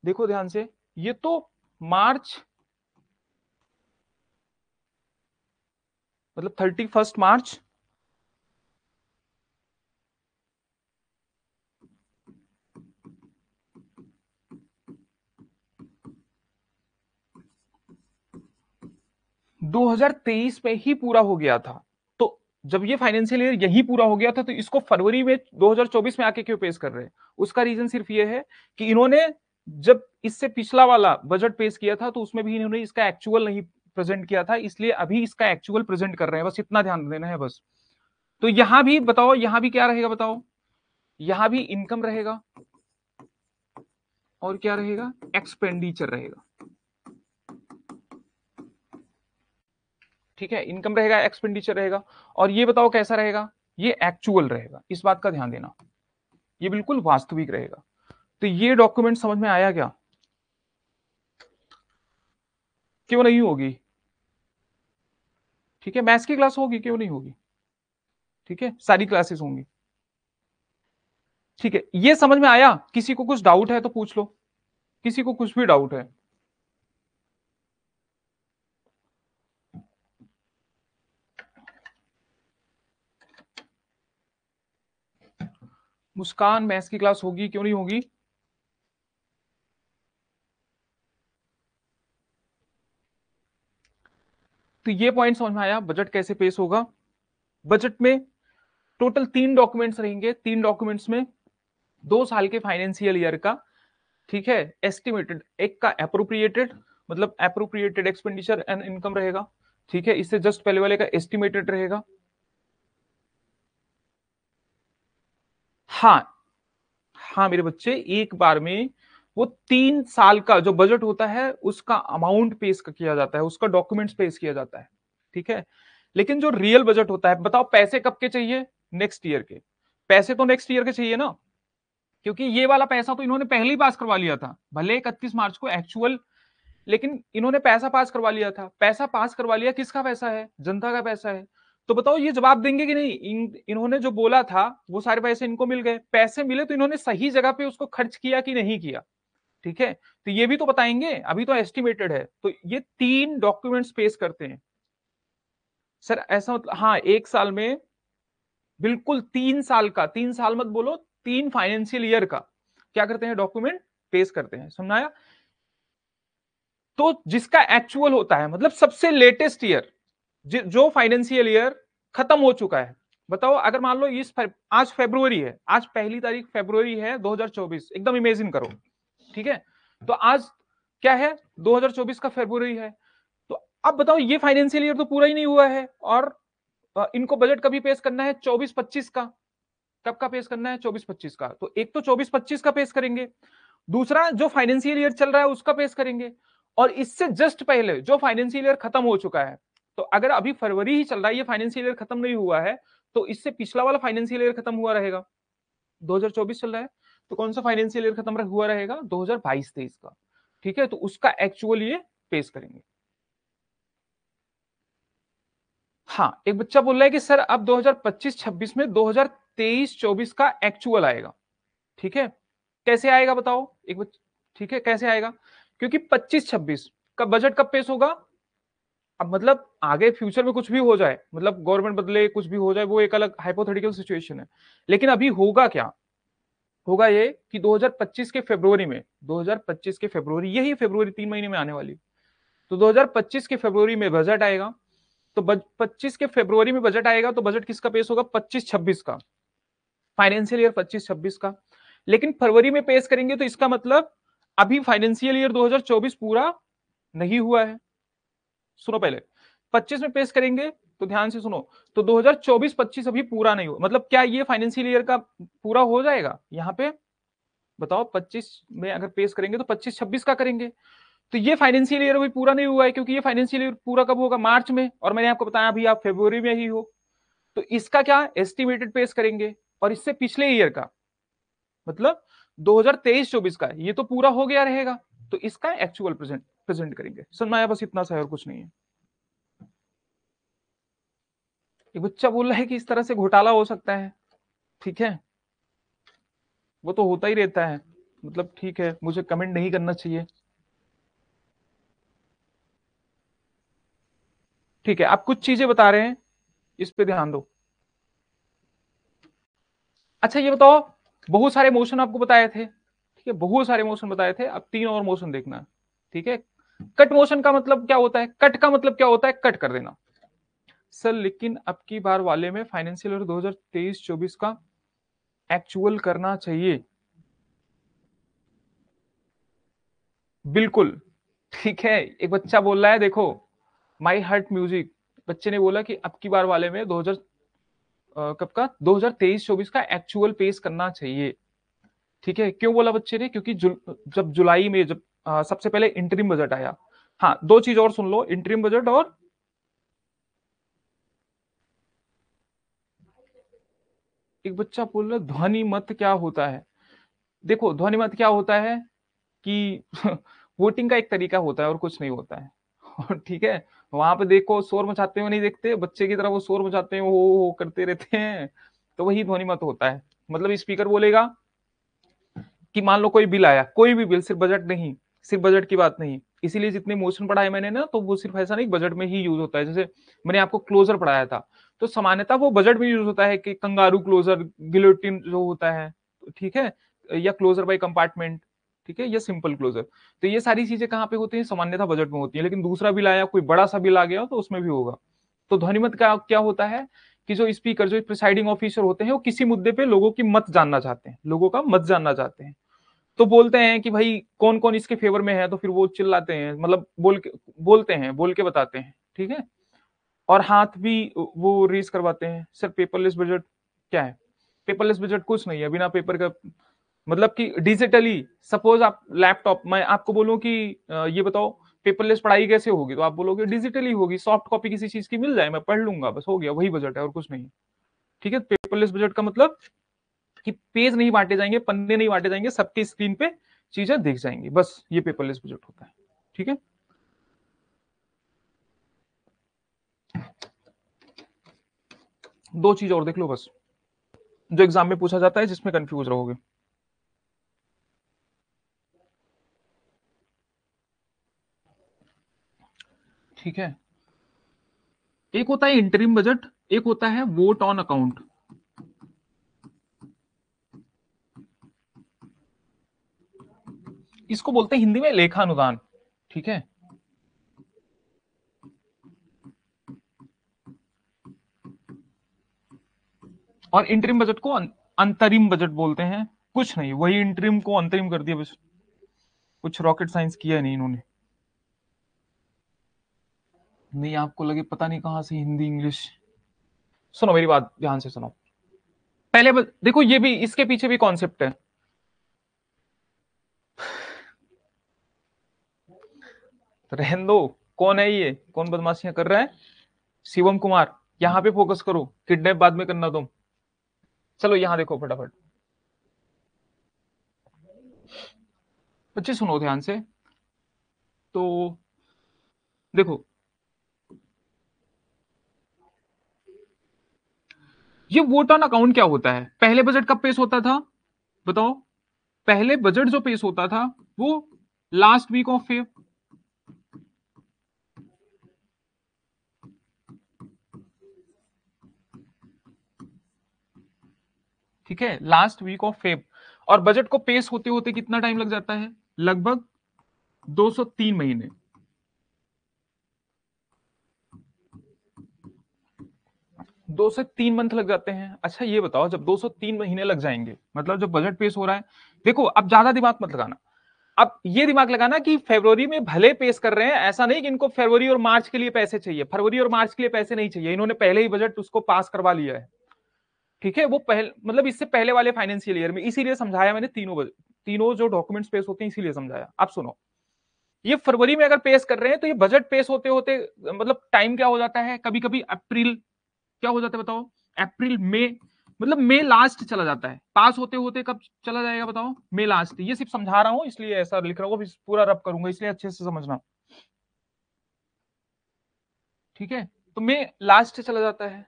देखो ध्यान से, ये तो मार्च, मतलब 31 मार्च 2023 में ही पूरा हो गया था। तो जब ये फाइनेंशियल ईयर यही पूरा हो गया था तो इसको फरवरी में 2024 में आके क्यों पेश कर रहे हैं। उसका रीजन सिर्फ ये है कि इन्होंने जब इससे पिछला वाला बजट पेश किया था तो उसमें भी इन्होंने इसका एक्चुअल नहीं प्रेजेंट किया था, इसलिए अभी इसका एक्चुअल प्रेजेंट कर रहे हैं, बस इतना ध्यान देना है बस। तो यहां भी बताओ, यहां भी क्या रहेगा बताओ, यहां भी इनकम रहेगा और क्या रहेगा, एक्सपेंडिचर रहेगा, ठीक है। इनकम रहेगा, एक्सपेंडिचर रहेगा, और ये बताओ कैसा रहेगा, ये एक्चुअल रहेगा, इस बात का ध्यान देना, ये बिल्कुल वास्तविक रहेगा। तो ये डॉक्यूमेंट समझ में आया क्या, क्यों नहीं होगी, ठीक है। मैथ्स की क्लास होगी, क्यों नहीं होगी, ठीक है, सारी क्लासेस होंगी, ठीक है। ये समझ में आया, किसी को कुछ डाउट है तो पूछ लो, किसी को कुछ भी डाउट है। मुस्कान, मैथ्स की क्लास होगी, क्यों नहीं होगी, तो ये पॉइंट समझ में आया, बजट कैसे पेश होगा। बजट में टोटल 3 डॉक्यूमेंट्स रहेंगे, 3 डॉक्यूमेंट्स में 2 साल के फाइनेंशियल ईयर का, ठीक है, एस्टिमेटेड, एक का अप्रोप्रिएटेड, मतलब अप्रोप्रिएटेड एक्सपेंडिचर एंड इनकम रहेगा, ठीक है। इससे जस्ट पहले वाले का एस्टिमेटेड रहेगा। हाँ, हाँ मेरे बच्चे, एक बार में वो 3 साल का जो बजट होता है उसका अमाउंट पेश किया जाता है, उसका डॉक्यूमेंट्स पेश किया जाता है, ठीक है। लेकिन जो रियल बजट होता है, बताओ पैसे कब के चाहिए? नेक्स्ट ईयर के। पैसे तो नेक्स्ट ईयर के चाहिए ना, क्योंकि ये वाला पैसा तो इन्होंने पहले ही पास करवा लिया था, भले 31 मार्च को एक्चुअल, लेकिन इन्होंने पैसा पास करवा लिया था। पैसा पास करवा लिया, किसका पैसा है? जनता का पैसा है। तो बताओ ये जवाब देंगे कि नहीं? इन्होंने जो बोला था वो सारे पैसे इनको मिल गए, पैसे मिले तो इन्होंने सही जगह पे उसको खर्च किया कि नहीं किया? ठीक है, तो ये भी तो बताएंगे, अभी तो एस्टिमेटेड है। तो ये 3 डॉक्यूमेंट्स पेश करते हैं सर, ऐसा मतलब हाँ, एक साल में, बिल्कुल 3 साल का, 3 साल मत बोलो, 3 फाइनेंशियल ईयर का क्या करते हैं? डॉक्यूमेंट पेश करते हैं। समझाया? तो जिसका एक्चुअल होता है, मतलब सबसे लेटेस्ट ईयर, जो फाइनेंशियल ईयर खत्म हो चुका है। बताओ अगर मान लो आज फरवरी है, आज पहली तारीख फरवरी है 2024, एकदम इमेजिन करो, ठीक है। तो आज क्या है? 2024 का फरवरी है। तो अब बताओ ये फाइनेंशियल ईयर तो पूरा ही नहीं हुआ है, और इनको बजट कभी पेश करना है? 24-25 का। कब का पेश करना है? 24-25 का। तो एक तो 24-25 का पेश करेंगे, दूसरा जो फाइनेंशियल ईयर चल रहा है उसका पेश करेंगे, और इससे जस्ट पहले जो फाइनेंशियल ईयर खत्म हो चुका है। तो अगर अभी फरवरी ही चल रहा है, ये फाइनेंशियल ईयर खत्म नहीं हुआ है, तो इससे पिछला वाला फाइनेंशियल ईयर खत्म हुआ रहेगा। 2024 चल रहा है, तो कौन सा फाइनेंशियल ईयर खत्म हुआ रहेगा? 2022-23 का। ठीक है, तो उसका एक्चुअल ये पेश करेंगे। हाँ, एक बच्चा बोल रहा है कि सर अब 2025-26 में 2023-24 का एक्चुअल आएगा। ठीक है, कैसे आएगा बताओ एक बच्चा? ठीक है, कैसे आएगा? क्योंकि 25-26 का बजट कब पेश होगा? अब मतलब आगे फ्यूचर में कुछ भी हो जाए, मतलब गवर्नमेंट बदले, कुछ भी हो जाए, वो एक अलग हाइपोथेटिकल सिचुएशन है। लेकिन अभी होगा क्या? होगा ये कि 2025 के फरवरी में, 2025 के फरवरी, यही फरवरी 3 महीने में आने वाली, तो 2025 के फरवरी में बजट आएगा। तो 25 के फरवरी में बजट आएगा, तो बजट किसका पेश होगा? 25-26 का, फाइनेंशियल ईयर 25-26 का। लेकिन फरवरी में पेश करेंगे, तो इसका मतलब अभी फाइनेंशियल ईयर 2024 पूरा नहीं हुआ है। सुनो पहले, 25 में पेश करेंगे तो ध्यान से सुनो, तो 2024-25 अभी पूरा नहीं हुआ, मतलब क्या ये फाइनेंशियल ईयर का पूरा हो जाएगा यहाँ पे? बताओ 25 में अगर पेश करेंगे तो 25-26 का करेंगे, तो ये फाइनेंशियल ईयर अभी पूरा नहीं हुआ है, क्योंकि ये फाइनेंशियल ईयर पूरा कब होगा? मार्च में, और मैंने आपको बताया अभी आप फरवरी में ही हो। तो इसका क्या एस्टिमेटेड पेश करेंगे, और इससे पिछले ईयर का, मतलब 2023-24 का, ये तो पूरा हो गया रहेगा, तो इसका एक्चुअल प्रेजेंट प्रेजेंट करेंगे। समझ में आया? बस इतना सा है और कुछ नहीं है। एक बच्चा बोल रहा है कि इस तरह से घोटाला हो सकता है। ठीक है, वो तो होता ही रहता है, मतलब ठीक है, मुझे कमेंट नहीं करना चाहिए। ठीक है, आप कुछ चीजें बता रहे हैं, इस पे ध्यान दो। अच्छा ये बताओ, बहुत सारे मोशन आपको बताए थे, ठीक है, बहुत सारे मोशन बताए थे, अब 3 और मोशन देखना। ठीक है, कट मोशन का मतलब क्या होता है? कट का मतलब क्या होता है? कट कर देना। सर लेकिन अब की बार वाले में फाइनेंशियल ईयर 2023-24 का एक्चुअल करना चाहिए। बिल्कुल, ठीक है। एक बच्चा बोल रहा है, देखो माई हार्ट म्यूजिक, बच्चे ने बोला कि अब की बार वाले में 2000 कब का 2023-24 का एक्चुअल पेश करना चाहिए। ठीक है, क्यों बोला बच्चे ने? क्योंकि जब जुलाई में, जब सबसे पहले इंटरिम बजट आया। हाँ, दो चीज और सुन लो, इंटरिम बजट और एक बच्चा बोल रहा ध्वनि मत क्या होता है? देखो ध्वनि मत क्या होता है कि वोटिंग का एक तरीका होता है और कुछ नहीं होता है। और ठीक है, वहां पे देखो शोर मचाते हुए नहीं देखते बच्चे की तरह, वो शोर मचाते हैं, वो करते रहते हैं, तो वही ध्वनि मत होता है। मतलब स्पीकर बोलेगा कि मान लो कोई बिल आया, कोई भी बिल, सिर्फ बजट नहीं, सिर्फ बजट की बात नहीं, इसीलिए जितने मोशन पढ़ाए मैंने ना, तो वो सिर्फ ऐसा नहीं बजट में ही यूज होता है। जैसे मैंने आपको क्लोजर पढ़ाया था, तो सामान्यतः वो बजट में यूज होता है कि कंगारू क्लोजर, गिलोटिन जो होता है, ठीक है, या क्लोजर बाय कंपार्टमेंट, ठीक है, या सिंपल क्लोजर। तो ये सारी चीजें कहाँ पे होती है? सामान्यतः बजट में होती है। लेकिन दूसरा बिल आया, कोई बड़ा सा बिल आ गया, तो उसमें भी होगा। तो ध्वनिमत का क्या होता है कि जो स्पीकर, जो प्रिसाइडिंग ऑफिसर होते हैं, वो किसी मुद्दे पे लोगों की मत जानना चाहते हैं, लोगों का मत जानना चाहते हैं, तो बोलते हैं कि भाई कौन कौन इसके फेवर में है, तो फिर वो चिल्लाते हैं, मतलब बोलते हैं, बोल के बताते हैं। ठीक है, और हाथ भी वो रेस करवाते हैं। सर पेपरलेस बजट क्या है? पेपरलेस बजट कुछ नहीं है, बिना पेपर का, मतलब कि डिजिटली, सपोज आप लैपटॉप, मैं आपको बोलूं कि ये बताओ पेपरलेस पढ़ाई कैसे होगी, तो आप बोलोगे डिजिटली होगी, सॉफ्ट कॉपी किसी चीज की मिल जाए मैं पढ़ लूंगा, बस हो गया, वही बजट है और कुछ नहीं। ठीक है, पेपरलेस बजट का मतलब कि पेज नहीं बांटे जाएंगे, पन्ने नहीं बांटे जाएंगे, सबकी स्क्रीन पे चीजें दिख जाएंगी, बस ये पेपरलेस बजट होता है। ठीक है, दो चीज और देख लो बस, जो एग्जाम में पूछा जाता है जिसमें कंफ्यूज रहोगे। ठीक है, एक होता है इंटरिम बजट, एक होता है वोट ऑन अकाउंट। इसको बोलते हैं हिंदी में लेखानुदान। ठीक है, और इंटरिम बजट को अंतरिम बजट बोलते हैं। कुछ नहीं, वही इंटरिम को अंतरिम कर दिया बस, कुछ रॉकेट साइंस किया नहीं इन्होंने। नहीं आपको लगे पता नहीं कहां से हिंदी इंग्लिश, सुनो मेरी बात ध्यान से सुनो। पहले देखो, ये भी इसके पीछे भी कॉन्सेप्ट है। तो रहने दो, कौन है ये, कौन बदमाशियां कर रहा है? शिवम कुमार। यहां पे फोकस करो, किडनैप बाद में करना तुम। चलो यहां देखो फटाफट, बच्चे सुनो ध्यान से। तो देखो, ये वोट ऑन अकाउंट क्या होता है? पहले बजट कब पेश होता था बताओ? पहले बजट जो पेश होता था वो लास्ट वीक ऑफ फेब। ठीक है, लास्ट वीक ऑफ फेब। और बजट को पेश होते होते कितना टाइम लग जाता है? लगभग 203 महीने। 2 से 3 मंथ लग जाते हैं। अच्छा ये बताओ, जब 203 महीने लग जाएंगे, मतलब जब बजट पेश हो रहा है, देखो अब ज्यादा दिमाग मत लगाना। अब ये दिमाग लगाना कि फरवरी में भले पेश कर रहे हैं, ऐसा नहीं कि इनको फरवरी और मार्च के लिए पैसे चाहिए, फरवरी और मार्च के लिए पैसे नहीं चाहिए, इन्होंने पहले ही बजट उसको पास करवा लिया है। ठीक है, वो पहले मतलब इससे पहले वाले फाइनेंशियल ईयर में, इसीलिए समझाया मैंने तीनों जो डॉक्यूमेंट्स पेश होते हैं इसीलिए समझाया। अब सुनो, ये फरवरी में अगर पेश कर रहे हैं तो ये बजट पेश होते होते मतलब टाइम क्या हो जाता है, कभी कभी अप्रैल, क्या हो जाता है बताओ? अप्रैल मई, मतलब मई लास्ट चला जाता है, पास होते होते कब चला जाएगा बताओ? मई लास्ट। ये सिर्फ समझा रहा हूं इसलिए ऐसा लिख रहा हूं, पूरा रब करूंगा इसलिए अच्छे से समझना। ठीक है, तो मई लास्ट चला जाता है।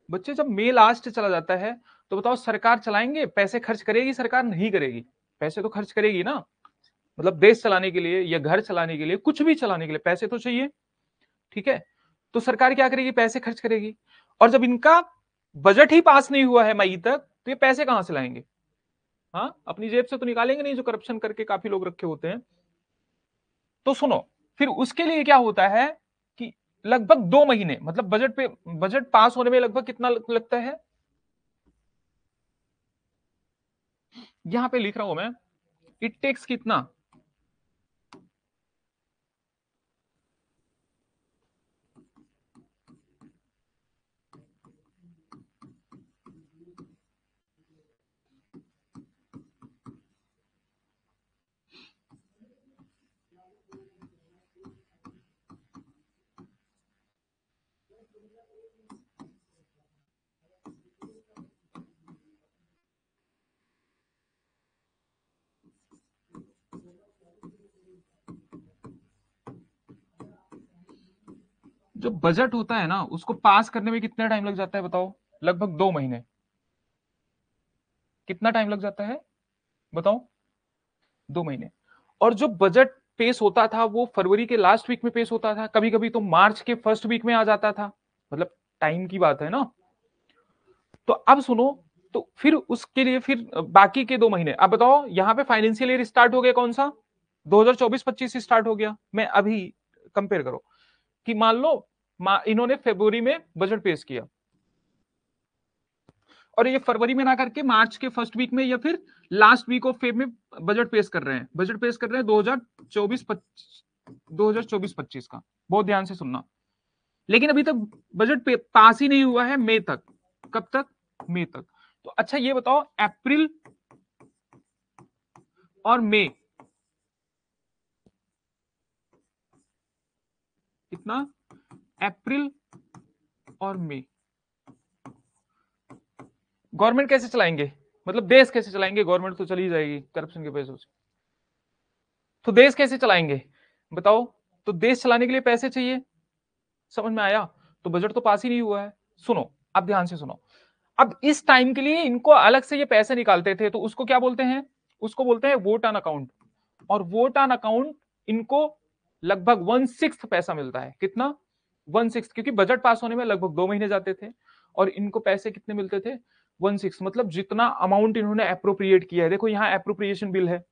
बच्चे जब मई लास्ट चला जाता है तो बताओ सरकार चलाएंगे, पैसे खर्च करेगी सरकार? नहीं करेगी। पैसे तो खर्च करेगी ना, मतलब देश चलाने के लिए या घर चलाने के लिए, कुछ भी चलाने के लिए पैसे तो चाहिए। ठीक है, तो सरकार क्या करेगी? पैसे खर्च करेगी। और जब इनका बजट ही पास नहीं हुआ है मई तक, तो ये पैसे कहां से लाएंगे? हाँ, अपनी जेब से तो निकालेंगे नहीं, जो करप्शन करके काफी लोग रखे होते हैं। तो सुनो, फिर उसके लिए क्या होता है कि लगभग 2 महीने, मतलब बजट पास होने में लगभग कितना लगता है? यहां पे लिख रहा हूं मैं, इट टेक्स कितना? जो बजट होता है ना, उसको पास करने में कितना टाइम लग जाता है बताओ? लगभग 2 महीने। कितना टाइम लग जाता है बताओ? 2 महीने। और जो बजट पेश होता था वो फरवरी के लास्ट वीक में पेश होता था, कभी कभी तो मार्च के फर्स्ट वीक में आ जाता था, मतलब टाइम की बात है ना। तो अब सुनो, तो फिर उसके लिए फिर बाकी के 2 महीने, अब बताओ यहां पे फाइनेंशियल ईयर स्टार्ट हो गया कौन सा? 2024-25 से स्टार्ट हो गया। मैं अभी कंपेयर करो कि मान लो इन्होंने फरवरी में बजट पेश किया, और ये फरवरी में ना करके मार्च के फर्स्ट वीक में या फिर लास्ट वीक ऑफ फेब में बजट पेश कर रहे हैं, बजट पेश कर रहे हैं 2024-25 का। बहुत ध्यान से सुनना। लेकिन अभी तक बजट पास ही नहीं हुआ है मई तक। कब तक? मई तक। तो अच्छा ये बताओ, अप्रैल और मई, कितना, अप्रैल और मई। गवर्नमेंट कैसे चलाएंगे, मतलब देश कैसे चलाएंगे, गवर्नमेंट तो चली जाएगी करप्शन के पैसों से, तो देश कैसे चलाएंगे बताओ। तो देश चलाने के लिए पैसे चाहिए, समझ में आया। तो बजट तो पास ही नहीं हुआ है। सुनो, अब ध्यान से सुनो। अब इस टाइम के लिए इनको अलग से ये पैसे निकालते थे, तो उसको क्या बोलते हैं, उसको बोलते हैं वोट ऑन अकाउंट। और वोट ऑन अकाउंट इनको लगभग 1/6 पैसा मिलता है। कितना, 1/6, क्योंकि बजट पास होने में लगभग 2 महीने जाते थे और इनको पैसे कितने मिलते थे, 1/6। मतलब जितना अमाउंट इन्होंने अप्रोप्रिएट किया है, देखो यहाँ अप्रोप्रिएशन बिल है,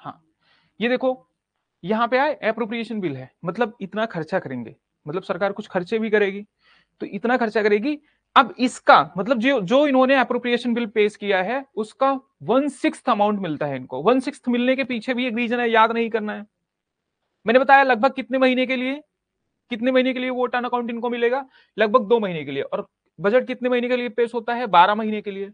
हाँ ये देखो यहाँ पे आए एप्रोप्रिएशन बिल है, मतलब इतना खर्चा करेंगे, मतलब सरकार कुछ खर्चे भी करेगी, तो इतना खर्चा करेगी। अब इसका मतलब जो जो इन्होंने एप्रोप्रिएशन बिल पेश किया है उसका 1/6 अमाउंट मिलता है इनको। 1/6 मिलने के पीछे भी एक रीजन है, याद नहीं करना है। मैंने बताया लगभग कितने महीने के लिए, कितने महीने के लिए वोट ऑन अकाउंट इनको मिलेगा, लगभग 2 महीने के लिए। और बजट कितने महीने के लिए पेश होता है, 12 महीने के लिए।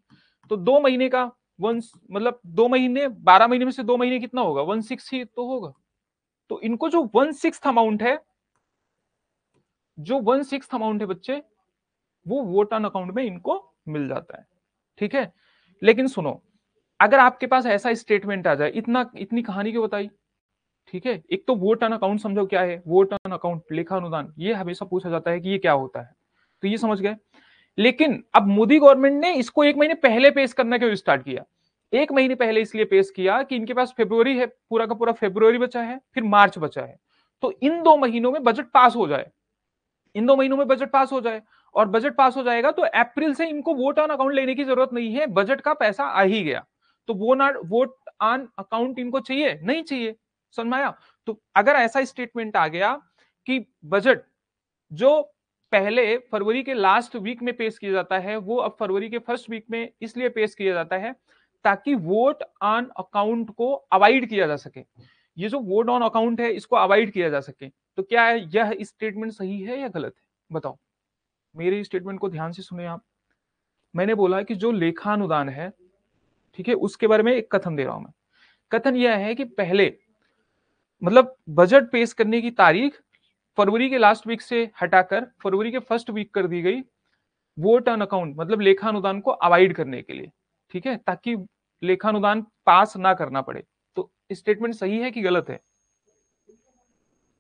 तो 2 महीने का वन, मतलब 2 महीने, 12 महीने में से 2 महीने कितना होगा, 1/6 ही तो होगा। तो इनको जो 1/6 अमाउंट है, जो 1/6 अमाउंट है बच्चे, वो वोट ऑन अकाउंट में इनको मिल जाता है। ठीक है, लेकिन सुनो, अगर आपके पास ऐसा स्टेटमेंट आ जाए, इतना इतनी कहानी क्यों बताई, ठीक है। एक तो वोट ऑन अकाउंट समझो क्या है, वोट ऑन अकाउंट लेखा अनुदान, ये हमेशा पूछा जाता है कि ये क्या होता है, तो ये समझ गए। लेकिन अब मोदी गवर्नमेंट ने इसको 1 महीने पहले पेश करना क्यों स्टार्ट किया, 1 महीने पहले इसलिए पेश किया कि इनके पास फेब्रुवरी है, पूरा का पूरा फेब्रुवरी बचा है, फिर मार्च बचा है, तो इन 2 महीनों में बजट पास हो जाए, इन 2 महीनों में बजट पास हो जाए। और बजट पास हो जाएगा तो अप्रैल से इनको वोट ऑन अकाउंट लेने की जरूरत नहीं है, बजट का पैसा आ ही गया, तो वो ना वोट ऑन अकाउंट इनको चाहिए नहीं चाहिए, समझ में आया। तो अगर ऐसा स्टेटमेंट आ गया कि बजट जो पहले फरवरी के लास्ट वीक में पेश किया जाता है, वो अब फरवरी के फर्स्ट वीक में इसलिए पेश किया जाता है ताकि वोट ऑन अकाउंट को अवॉइड किया जा सके, ये जो वोट ऑन अकाउंट है इसको अवॉइड किया जा सके। तो क्या है, यह स्टेटमेंट सही है या गलत है बताओ, मेरे स्टेटमेंट को ध्यान से सुने आप। मैंने बोला कि जो लेखानुदान है, ठीक है, उसके बारे में एक कथन दे रहा हूं मैं। कथन यह है कि पहले मतलब बजट पेश करने की तारीख फरवरी के लास्ट वीक से हटाकर फरवरी के फर्स्ट वीक कर दी गई, वोट ऑन अकाउंट मतलब लेखानुदान को अवॉइड करने के लिए, ठीक है, ताकि लेखानुदान पास ना करना पड़े। तो स्टेटमेंट सही है कि गलत है,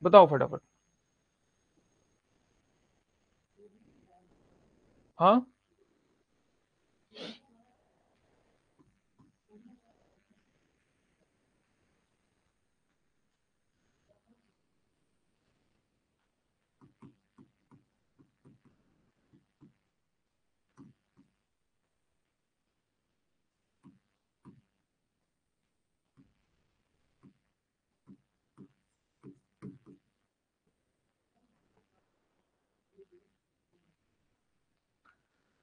बताओ फटाफट। हाँ,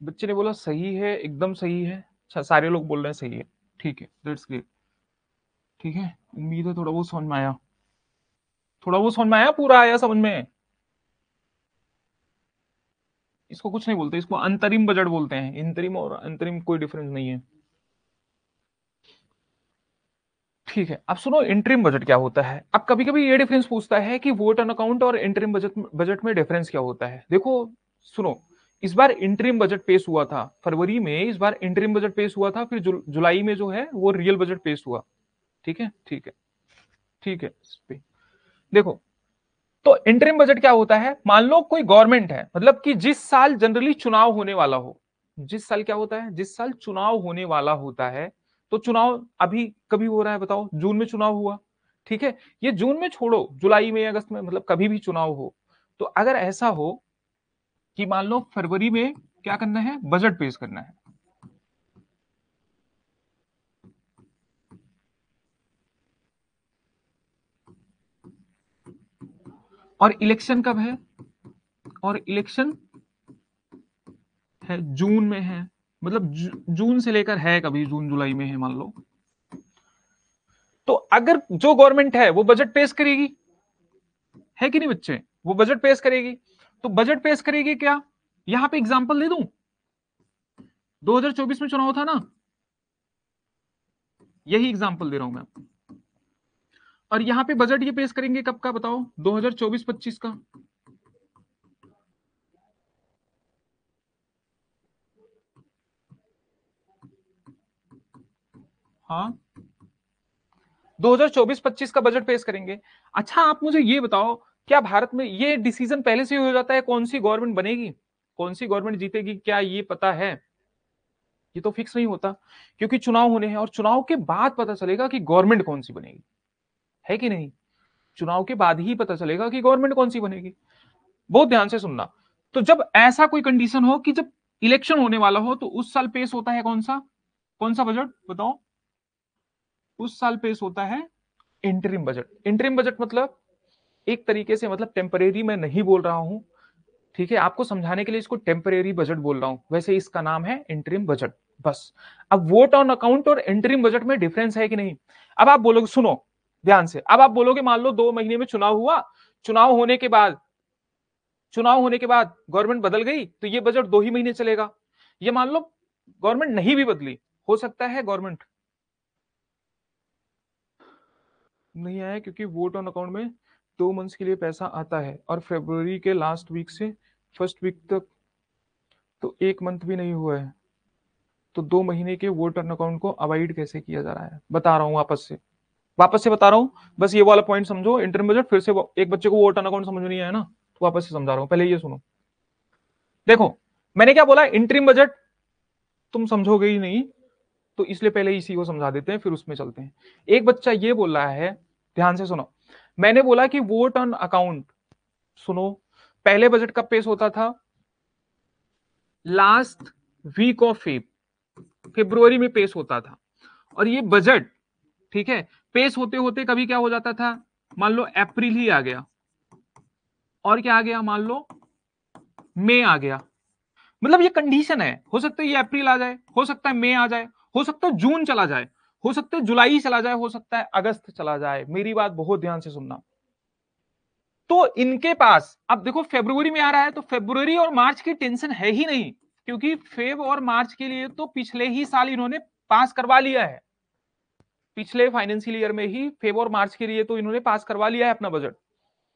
बच्चे ने बोला सही है, एकदम सही है। अच्छा, सारे लोग बोल रहे हैं सही है, ठीक है, दैट्स ग्रेट। ठीक है, उम्मीद है थोड़ा बहुत समझ में आया, थोड़ा बहुत समझ में आया, पूरा आया समझ में। इसको कुछ नहीं बोलते, इसको अंतरिम बजट बोलते हैं, इंतरिम और अंतरिम कोई डिफरेंस नहीं है। ठीक है, अब सुनो इंटरिम बजट क्या होता है। अब कभी कभी ये डिफरेंस पूछता है कि वोट ऑन अकाउंट और इंटरिम बजट बजट में डिफरेंस क्या होता है। देखो सुनो, इस बार इंटरिम बजट पेश हुआ था फरवरी में, इस बार इंटरिम बजट पेश हुआ था, फिर जुलाई में जो है वो रियल बजट पेश हुआ। ठीक है, ठीक है, ठीक है। देखो, तो इंटरिम बजट क्या होता है, मान लो कोई गवर्नमेंट है, मतलब कि जिस साल जनरली चुनाव होने वाला हो, जिस साल क्या होता है, जिस साल चुनाव होने वाला होता है, तो चुनाव अभी कभी हो रहा है बताओ, जून में चुनाव हुआ, ठीक है, ये जून में छोड़ो, जुलाई में अगस्त में, मतलब कभी भी चुनाव हो, तो अगर ऐसा हो कि मान लो फरवरी में क्या करना है, बजट पेश करना है, और इलेक्शन कब है, और इलेक्शन है जून में है, मतलब जून से लेकर है कभी जून जुलाई में है मान लो, तो अगर जो गवर्नमेंट है वो बजट पेश करेगी, है कि नहीं बच्चे, वो बजट पेश करेगी, तो बजट पेश करेगी क्या, यहां पे एग्जांपल दे दूं, 2024 में चुनाव था ना, यही एग्जांपल दे रहा हूं मैं आपको। और यहाँ पे बजट ये पेश करेंगे कब का बताओ, 2024-25 का। हाँ, 2024-25 का बजट पेश करेंगे। अच्छा आप मुझे ये बताओ, क्या भारत में ये डिसीजन पहले से ही हो जाता है कौन सी गवर्नमेंट बनेगी, कौन सी गवर्नमेंट जीतेगी, क्या ये पता है? ये तो फिक्स नहीं होता, क्योंकि चुनाव होने हैं और चुनाव के बाद पता चलेगा कि गवर्नमेंट कौन सी बनेगी, है कि नहीं? चुनाव के बाद ही पता चलेगा कि गवर्नमेंट कौन सी बनेगी। बहुत ध्यान से सुनना। तो जब ऐसा कोई कंडीशन हो कि जब इलेक्शन होने वाला हो, तो उस साल पेश होता है कौन सा बजट बताओ? उस साल पेश होता है इंटरिम बजट। इंटरिम बजट मतलब एक तरीके से, मतलब टेम्परेरी मैं नहीं बोल रहा हूं, ठीक है, आपको समझाने के लिए इसको टेम्परेरी बजट बोल रहा हूं, वैसे इसका नाम है इंटरिम बजट, बस। अब वोट ऑन अकाउंट और इंटरिम बजट में डिफरेंस है कि नहीं? अब आप बोलोगे, सुनो ध्यान से, अब आप बोलोगे मान लो 2 महीने में चुनाव हुआ, चुनाव होने के बाद गवर्नमेंट बदल गई, तो ये बजट 2 ही महीने चलेगा। ये मान लो गवर्नमेंट नहीं भी बदली, हो सकता है गवर्नमेंट नहीं आया, क्योंकि वोट ऑन अकाउंट में 2 मंथ्स के लिए पैसा आता है, और फरवरी के लास्ट वीक से फर्स्ट वीक तक तो 1 मंथ भी नहीं हुआ है। तो 2 महीने के वोट ऑन अकाउंट को अवॉइड कैसे किया जा रहा है, बता रहा हूं वापस से बता रहा हूं। बस ये वाला पॉइंट समझो, इंटरम बजट, फिर से एक बच्चे को वोट ऑन अकाउंट समझ नहीं आया ना, तो वापस से समझा रहा हूं, पहले ये सुनो। देखो मैंने क्या बोला, इंटरिम बजट तुम समझोगे ही नहीं, तो इसलिए पहले इसी को समझा देते हैं, फिर उसमें चलते हैं। एक बच्चा ये बोल रहा है, ध्यान से सुनो, मैंने बोला कि वोट ऑन अकाउंट, सुनो, पहले बजट कब पेश होता था? लास्ट वीक ऑफ फेब्रुवरी में पेश होता था। और ये बजट, ठीक है, पेश होते होते कभी क्या हो जाता था, मान लो अप्रैल ही आ गया, और क्या आ गया, मान लो मई आ गया। मतलब ये कंडीशन है, हो सकता है ये अप्रैल आ जाए, हो सकता है मई आ जाए, हो सकता है जून चला जाए, हो सकता है जुलाई चला जाए, हो सकता है अगस्त चला जाए। मेरी बात बहुत ध्यान से सुनना। तो इनके पास अब देखो फरवरी में आ रहा है, तो फरवरी और मार्च की टेंशन है ही नहीं, क्योंकि फेब और मार्च के लिए तो पिछले ही साल इन्होंने पास करवा लिया है, पिछले फाइनेंशियल ईयर में ही फेब और मार्च के लिए तो इन्होंने पास करवा लिया है अपना बजट।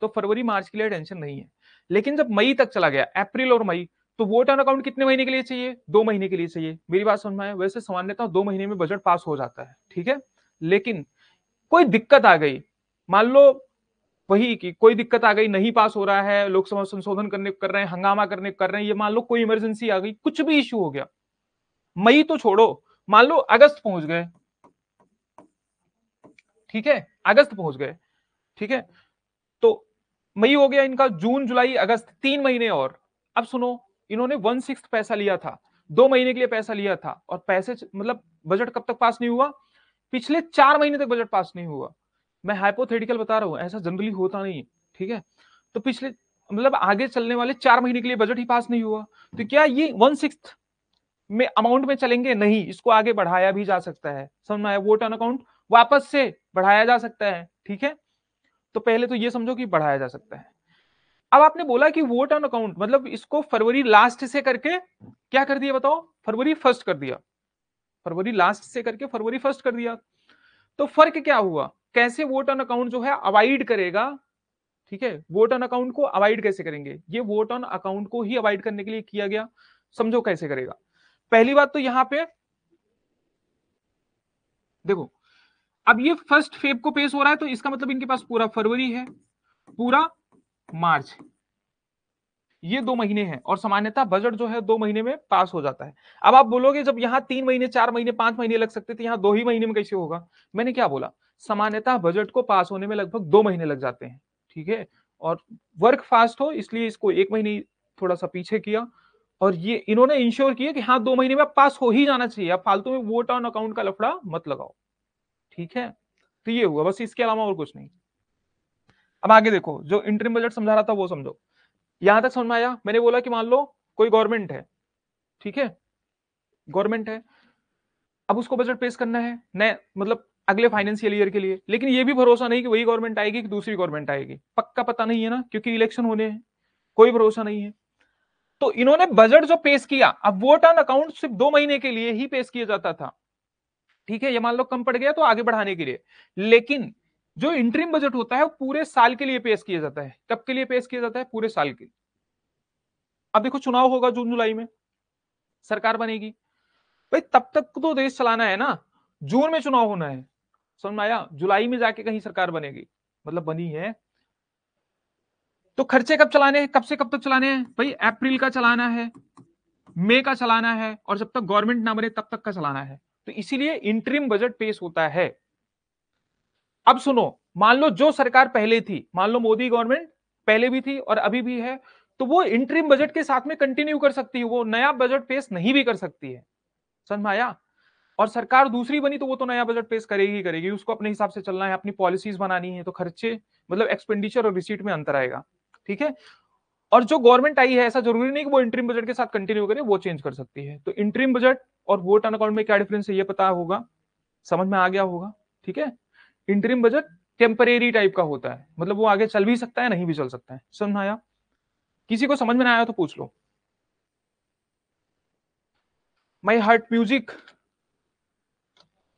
तो फरवरी मार्च के लिए टेंशन नहीं है। लेकिन जब मई तक चला गया, अप्रैल और मई, तो वोट ऑन अकाउंट कितने महीने के लिए चाहिए? 2 महीने के लिए चाहिए। मेरी बात समझ में आया? वैसे सामान्यतः 2 महीने में बजट पास हो जाता है, ठीक है। लेकिन कोई दिक्कत आ गई, मान लो वही कि कोई दिक्कत आ गई, नहीं पास हो रहा है, लोकसभा संशोधन करने कर रहे हैं, हंगामा करने कर रहे हैं, ये मान लो कोई इमरजेंसी आ गई, कुछ भी इश्यू हो गया, मई तो छोड़ो, मान लो अगस्त पहुंच गए, ठीक है, अगस्त पहुंच गए, ठीक है, तो मई हो गया इनका, जून जुलाई अगस्त 3 महीने और। अब सुनो, इन्होंने 1/6 पैसा लिया था, 2 महीने के लिए पैसा लिया था, और पैसे मतलब बजट कब तक पास नहीं हुआ? पिछले 4 महीने तक बजट पास नहीं हुआ। मैं हाइपोथेटिकल बता रहा हूं, ऐसा जनरली होता नहीं, ठीक है। तो पिछले मतलब आगे चलने वाले 4 महीने के लिए बजट ही पास नहीं हुआ, तो क्या ये 1/6 में अमाउंट में चलेंगे? नहीं, इसको आगे बढ़ाया भी जा सकता है, समझ में आया? वोट ऑन अकाउंट वापस से बढ़ाया जा सकता है, ठीक है। तो पहले तो ये समझो कि बढ़ाया जा सकता है। अब आपने बोला कि वोट ऑन अकाउंट मतलब इसको फरवरी लास्ट से करके क्या कर दिया बताओ, फरवरी फर्स्ट कर दिया, फरवरी लास्ट से करके फरवरी फर्स्ट कर दिया। तो फर्क क्या हुआ, कैसे वोट ऑन अकाउंट जो है अवॉइड करेगा, ठीक है, वोट ऑन अकाउंट को अवॉइड कैसे करेंगे? ये वोट ऑन अकाउंट को ही अवॉइड करने के लिए किया गया। समझो कैसे करेगा। पहली बात तो यहां पे देखो, अब ये फर्स्ट फेब को पेश हो रहा है, तो इसका मतलब इनके पास पूरा फरवरी है, पूरा मार्च, ये 2 महीने हैं, और सामान्यतः बजट जो है 2 महीने में पास हो जाता है। अब आप बोलोगे जब यहाँ 3 महीने 4 महीने 5 महीने लग सकते थे, यहाँ 2 ही महीने में कैसे होगा? मैंने क्या बोला, सामान्यतः बजट को पास होने में लगभग 2 महीने लग जाते हैं, ठीक है। और वर्क फास्ट हो इसलिए इसको 1 महीने थोड़ा सा पीछे किया, और ये इन्होंने इंश्योर किया कि हाँ 2 महीने में पास हो ही जाना चाहिए, अब फालतू में वोट ऑन अकाउंट का लफड़ा मत लगाओ, ठीक है। तो ये हुआ बस, इसके अलावा और कुछ नहीं। अब आगे देखो, जो इंटरिम बजट समझा रहा था वो समझो, यहां तक समझ में आया? मैंने बोला कि मान लो कोई गवर्नमेंट है, ठीक है, गवर्नमेंट है, अब उसको बजट पेश करना है नए मतलब अगले फाइनेंशियल ईयर के लिए, लेकिन ये भी भरोसा नहीं कि वही गवर्नमेंट आएगी कि दूसरी गवर्नमेंट आएगी, पक्का पता नहीं है ना, क्योंकि इलेक्शन होने हैं, कोई भरोसा नहीं है। तो इन्होंने बजट जो पेश किया, अब वोट ऑन अकाउंट सिर्फ 2 महीने के लिए ही पेश किया जाता था, ठीक है, ये मान लो कम पड़ गया तो आगे बढ़ाने के लिए, लेकिन जो इंटरिम बजट होता है वो पूरे साल के लिए पेश किया जाता है। कब के लिए पेश किया जाता है? पूरे साल के लिए। अब देखो चुनाव होगा जून जुलाई में, सरकार बनेगी, भाई तब तक तो देश चलाना है ना। जून में चुनाव होना है, समझ में आया? जुलाई में जाके कहीं सरकार बनेगी, मतलब बनी है। तो खर्चे कब चलाने हैं, कब से कब तक चलाने हैं भाई? अप्रैल का चलाना है, मई का चलाना है, और जब तक गवर्नमेंट ना बने तब तक का चलाना है। तो इसीलिए इंटरिम बजट पेश होता है। अब सुनो, मान लो जो सरकार पहले थी, मान लो मोदी गवर्नमेंट पहले भी थी और अभी भी है, तो वो इंटरिम बजट के साथ में कंटिन्यू कर सकती है, वो नया बजट पेश नहीं भी कर सकती है। समझ में आया? और सरकार दूसरी बनी तो वो तो नया बजट पेश करेगी ही करेगी, उसको अपने हिसाब से चलना है, अपनी पॉलिसीज बनानी है, तो खर्चे मतलब एक्सपेंडिचर और रिसीट में अंतर आएगा। ठीक है। और जो गवर्नमेंट आई है, ऐसा जरूरी नहीं कि वो इंटरिम बजट के साथ कंटिन्यू करे, वो चेंज कर सकती है। तो इंटरिम बजट और वोट ऑन अकाउंट में क्या डिफरेंस है ये पता होगा, समझ में आ गया होगा। ठीक है। इंटरिम बजट टेम्परेरी टाइप का होता है, मतलब वो आगे चल भी सकता है, नहीं भी चल सकता है। समझ में आया? किसी को समझ में ना आया तो पूछ लो। माई हार्ट म्यूजिक,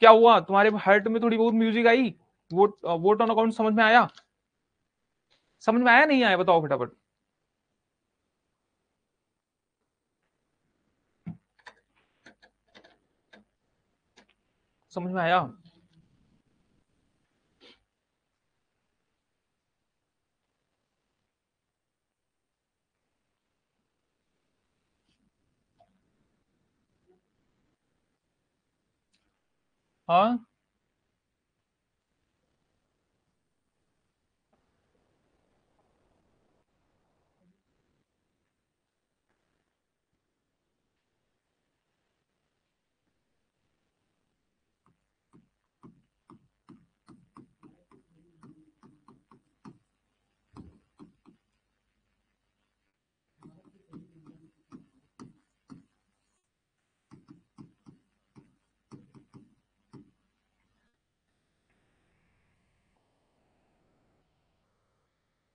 क्या हुआ तुम्हारे हार्ट में? थोड़ी बहुत music I? Vote on account समझ में आया? समझ में आया नहीं आया बताओ फटाफट। समझ में आया? हाँ।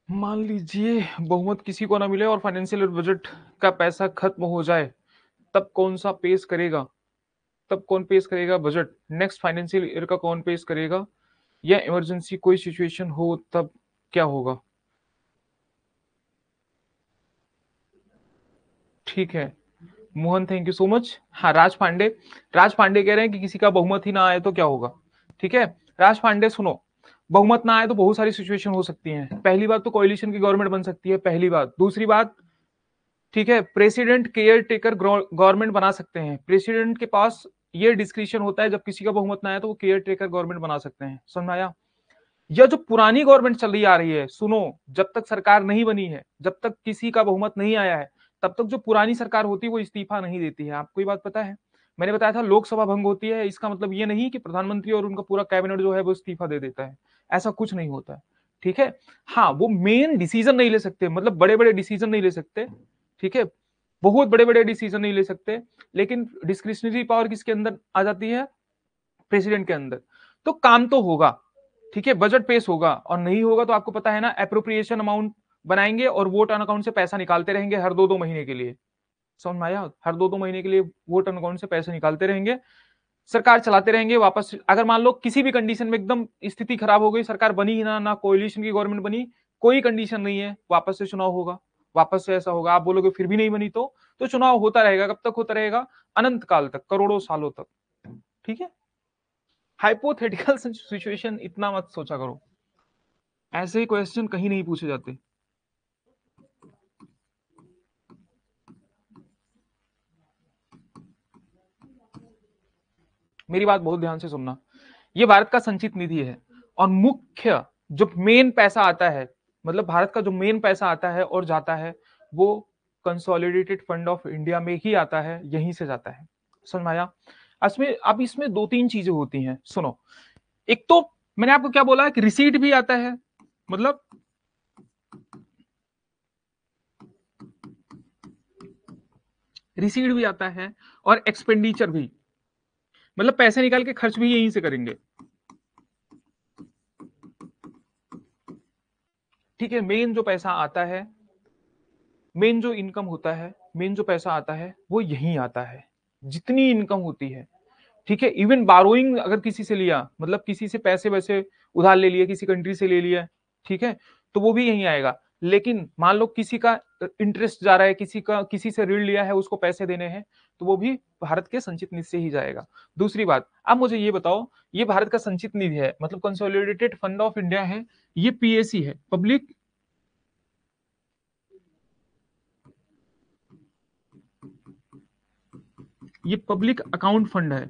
मान लीजिए बहुमत किसी को ना मिले और फाइनेंशियल बजट का पैसा खत्म हो जाए, तब कौन सा पेश करेगा? तब कौन पेश करेगा बजट? नेक्स्ट फाइनेंशियल ईयर का कौन पेश करेगा? या इमरजेंसी कोई सिचुएशन हो तब क्या होगा? ठीक है Mohan, thank you so much. हाँ राज पांडे, राज पांडे कह रहे हैं कि किसी का बहुमत ही ना आए तो क्या होगा। ठीक है राज पांडे सुनो, बहुमत ना आए तो बहुत सारी सिचुएशन हो सकती हैं। पहली बात तो कोalition की गवर्नमेंट बन सकती है, पहली बात। दूसरी बात, ठीक है, प्रेसिडेंट केयर टेकर गवर्नमेंट बना सकते हैं। प्रेसिडेंट के पास ये डिस्क्रिप्शन होता है, जब किसी का बहुमत ना आए तो वो केयर टेकर गवर्नमेंट बना सकते हैं। समझ में आया? या जो पुरानी गवर्नमेंट चल रही आ रही है, सुनो, जब तक सरकार नहीं बनी है, जब तक किसी का बहुमत नहीं आया है, तब तक जो पुरानी सरकार होती है वो इस्तीफा नहीं देती है। आपको ये बात पता है? मैंने बताया था लोकसभा भंग होती है, इसका मतलब ये नहीं कि प्रधानमंत्री और उनका पूरा कैबिनेट जो है वो इस्तीफा दे देता है, ऐसा कुछ नहीं होता है। ठीक है। हाँ वो मेन डिसीजन नहीं ले सकते, मतलब बड़े बड़े डिसीजन नहीं ले सकते। ठीक है, बहुत बड़े बड़े डिसीजन नहीं ले सकते, लेकिन डिस्क्रिशनरी पावर किसके अंदर आ जाती है? प्रेसिडेंट के अंदर। तो काम तो होगा, ठीक है, बजट पेश होगा। और नहीं होगा तो आपको पता है ना, अप्रोप्रिएशन अमाउंट बनाएंगे और वोट ऑन अकाउंट से पैसा निकालते रहेंगे हर 2-2 महीने के लिए। समझ में आया? हर 2-2 महीने के लिए वोट ऑन अकाउंट से पैसे निकालते रहेंगे, सरकार चलाते रहेंगे वापस। अगर मान लो किसी भी कंडीशन में एकदम स्थिति खराब हो गई, सरकार बनी ही ना, ना कोalition की गवर्नमेंट बनी, कोई कंडीशन नहीं है, वापस से चुनाव होगा। वापस से ऐसा होगा, आप बोलोगे फिर भी नहीं बनी तो चुनाव होता रहेगा। कब तक होता रहेगा? अनंत काल तक, करोड़ों सालों तक। ठीक है। हाइपोथेटिकल सिचुएशन इतना मत सोचा करो, ऐसे ही क्वेश्चन कहीं नहीं पूछे जाते। मेरी बात बहुत ध्यान से सुनना। ये भारत का संचित निधि है, और मुख्य जो मेन पैसा आता है, मतलब भारत का जो मेन पैसा आता है और जाता है, वो कंसोलिडेटेड फंड ऑफ इंडिया में ही आता है, यहीं से जाता है। समझ में आया? इसमें अब इसमें 2-3 चीजें होती हैं, सुनो। एक तो मैंने आपको क्या बोला कि रिसीट भी आता है, मतलब रिसीट भी आता है, और एक्सपेंडिचर भी, मतलब पैसे निकाल के खर्च भी यहीं से करेंगे। ठीक है, मेन जो पैसा आता है, मेन जो इनकम होता है, मेन जो पैसा आता है वो यहीं आता है, जितनी इनकम होती है। ठीक है, इवन बारोइंग अगर किसी से लिया, मतलब किसी से पैसे वैसे उधार ले लिए, किसी कंट्री से ले लिया, ठीक है, तो वो भी यहीं आएगा। लेकिन मान लो किसी का इंटरेस्ट जा रहा है, किसी से ऋण लिया है, उसको पैसे देने हैं, तो वो भी भारत के संचित निधि से ही जाएगा। दूसरी बात, अब मुझे ये बताओ, ये भारत का संचित निधि है, मतलब कंसोलिडेटेड फंड ऑफ इंडिया है, ये पीएसी है, पब्लिक ये पब्लिक अकाउंट फंड है,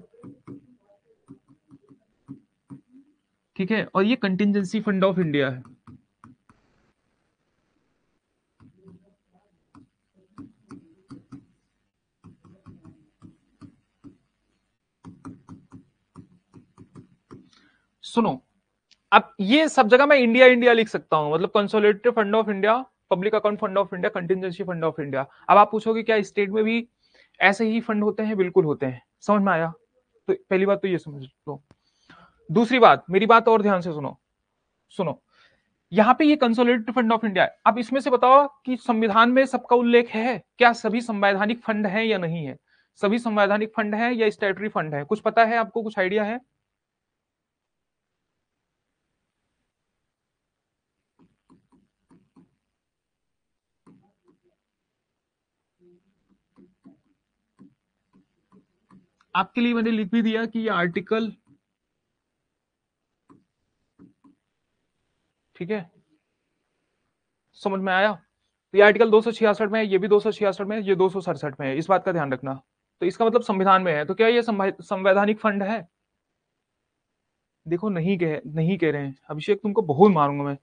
ठीक है, और ये कंटिजेंसी फंड ऑफ इंडिया है। सुनो, अब ये सब जगह मैं इंडिया इंडिया लिख सकता हूं, मतलब consolidated fund of India, public account fund of India, contingency fund of India. अब आप पूछोगे क्या स्टेट में भी ऐसे ही फंड होते हैं? बिल्कुल होते हैं। समझ में आया? तो पहली बात तो ये समझ लो। दूसरी बात, मेरी बात और ध्यान से सुनो। सुनो, यहाँ पे ये कंसोलिडेटेड फंड ऑफ इंडिया है। अब इसमें से बताओ कि संविधान में सबका उल्लेख है क्या? सभी संवैधानिक फंड है या नहीं है? सभी संवैधानिक फंड है या स्टैट्यूटरी फंड है? कुछ पता है आपको? कुछ आइडिया है? आपके लिए मैंने लिख भी दिया कि ये आर्टिकल, ठीक है, समझ में आया? तो ये आर्टिकल 266 में है, ये भी 266 में है, ये 267 में है, इस बात का ध्यान रखना। तो इसका मतलब संविधान में है। तो क्या ये संवैधानिक फंड है? देखो, नहीं कह रहे हैं। अभिषेक, तुमको बहुत मारूंगा मैं।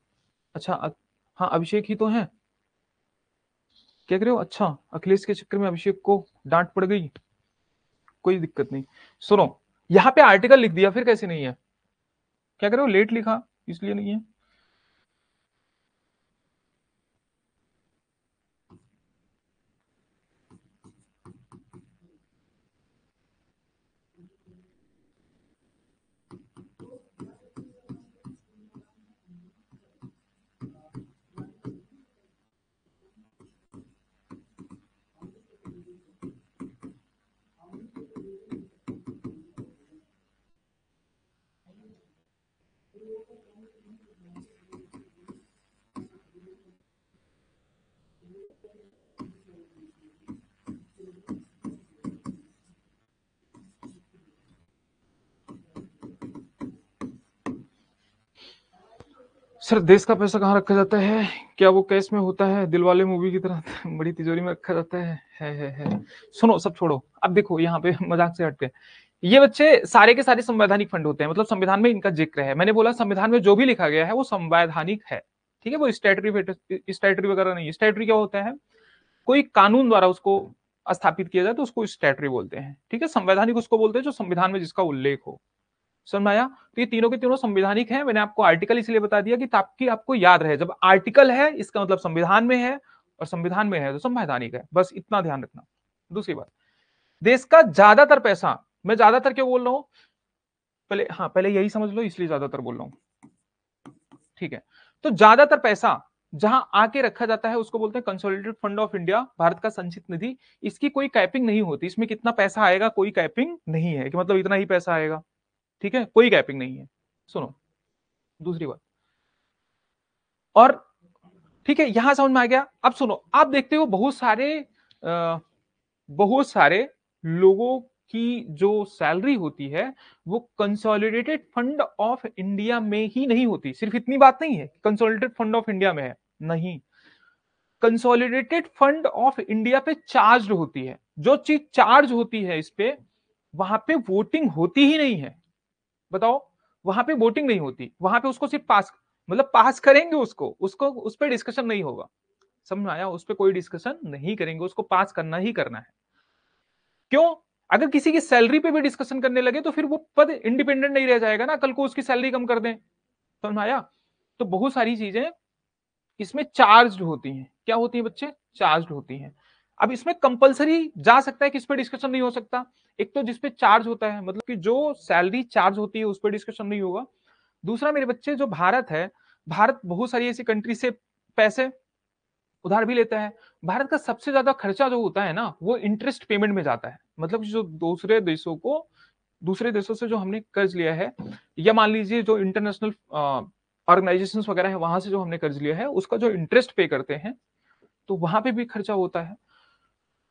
अच्छा हाँ, अभिषेक ही तो है। क्या कह रहे हो? अच्छा, अखिलेश के चक्कर में अभिषेक को डांट पड़ गई, कोई दिक्कत नहीं। सुनो, यहाँ पे आर्टिकल लिख दिया, फिर कैसे नहीं है? क्या कह रहे हो? लेट लिखा इसलिए नहीं है। सर, देश का पैसा कहाँ रखा जाता है? क्या वो कैश में होता है, दिलवाले मूवी की तरह बड़ी तिजोरी में रखा जाता है। सुनो, सब छोड़ो। अब देखो, यहाँ पे मजाक से हटके, ये बच्चे सारे के सारे संवैधानिक फंड होते हैं, मतलब संविधान में इनका जिक्र है। मैंने बोला संविधान में जो भी लिखा गया है वो संवैधानिक है, ठीक है, वो स्टैट्यूटरी वगैरह नहीं। स्टैट्यूटरी क्या होता है? कोई कानून द्वारा उसको स्थापित किया जाए तो उसको स्टैट्यूटरी बोलते हैं, ठीक है। संवैधानिक उसको बोलते हैं जो संविधान में जिसका उल्लेख हो। समझ में आया? तो ये तीनों के तीनों संवैधानिक हैं। मैंने आपको आर्टिकल इसलिए बता दिया कि ताकि आपको याद रहे, जब आर्टिकल है इसका मतलब संविधान में है, और संविधान में है तो संवैधानिक है, बस इतना ध्यान रखना। दूसरी बात, देश का ज्यादातर पैसा, मैं ज्यादातर क्यों बोल रहा हूं, पहले यही समझ लो, इसलिए ज्यादातर बोल रहा हूं, ठीक है। तो ज्यादातर पैसा जहां आके रखा जाता है उसको बोलते हैं consolidated fund of India, Bharat का संचित निधि। इसकी कोई कैपिंग नहीं होती, इसमें कितना पैसा आएगा कोई कैपिंग नहीं है कि मतलब इतना ही पैसा आएगा, ठीक है, कोई कैपिंग नहीं है। सुनो, दूसरी बात, और ठीक है, यहां समझ में आ गया। अब सुनो, आप देखते हो बहुत सारे लोगों की जो सैलरी होती है वो कंसोलिडेटेड फंड ऑफ इंडिया में ही नहीं होती। सिर्फ इतनी बात नहीं है कंसोलिडेटेड फंड ऑफ इंडिया में है, नहीं, कंसोलिडेटेड फंड ऑफ इंडिया पे चार्ज होती है। जो चीज चार्ज होती है इस पे, वहां पे वोटिंग होती ही नहीं है। बताओ, वहां पे वोटिंग नहीं होती, वहां पे उसको सिर्फ पास, मतलब पास करेंगे उसको उस पर डिस्कशन नहीं होगा। समझ में आया? उस पर कोई डिस्कशन नहीं करेंगे, उसको पास करना ही करना है। क्यों? अगर किसी की सैलरी पे भी डिस्कशन करने लगे तो फिर वो पद इंडिपेंडेंट नहीं रह जाएगा ना, कल को उसकी सैलरी कम कर दें। समझ में आया? तो बहुत सारी चीजें इसमें चार्ज होती हैं। क्या होती है बच्चे? चार्ज होती हैं। अब इसमें कंपलसरी जा सकता है, किस पे डिस्कशन नहीं हो सकता? एक तो जिसपे चार्ज होता है, मतलब कि जो सैलरी चार्ज होती है उस पर डिस्कशन नहीं होगा। दूसरा मेरे बच्चे, जो भारत है, भारत बहुत सारी ऐसी कंट्री से पैसे उधार भी लेता है। भारत का सबसे ज्यादा खर्चा जो होता है ना, वो इंटरेस्ट पेमेंट में जाता है, मतलब जो दूसरे देशों को दूसरे देशों से जो हमने कर्ज लिया है, या मान लीजिए जो इंटरनेशनल ऑर्गेनाइजेशंस वगैरह है वहां से जो हमने कर्ज लिया है, उसका जो इंटरेस्ट पे करते हैं, तो वहां पे भी खर्चा होता है।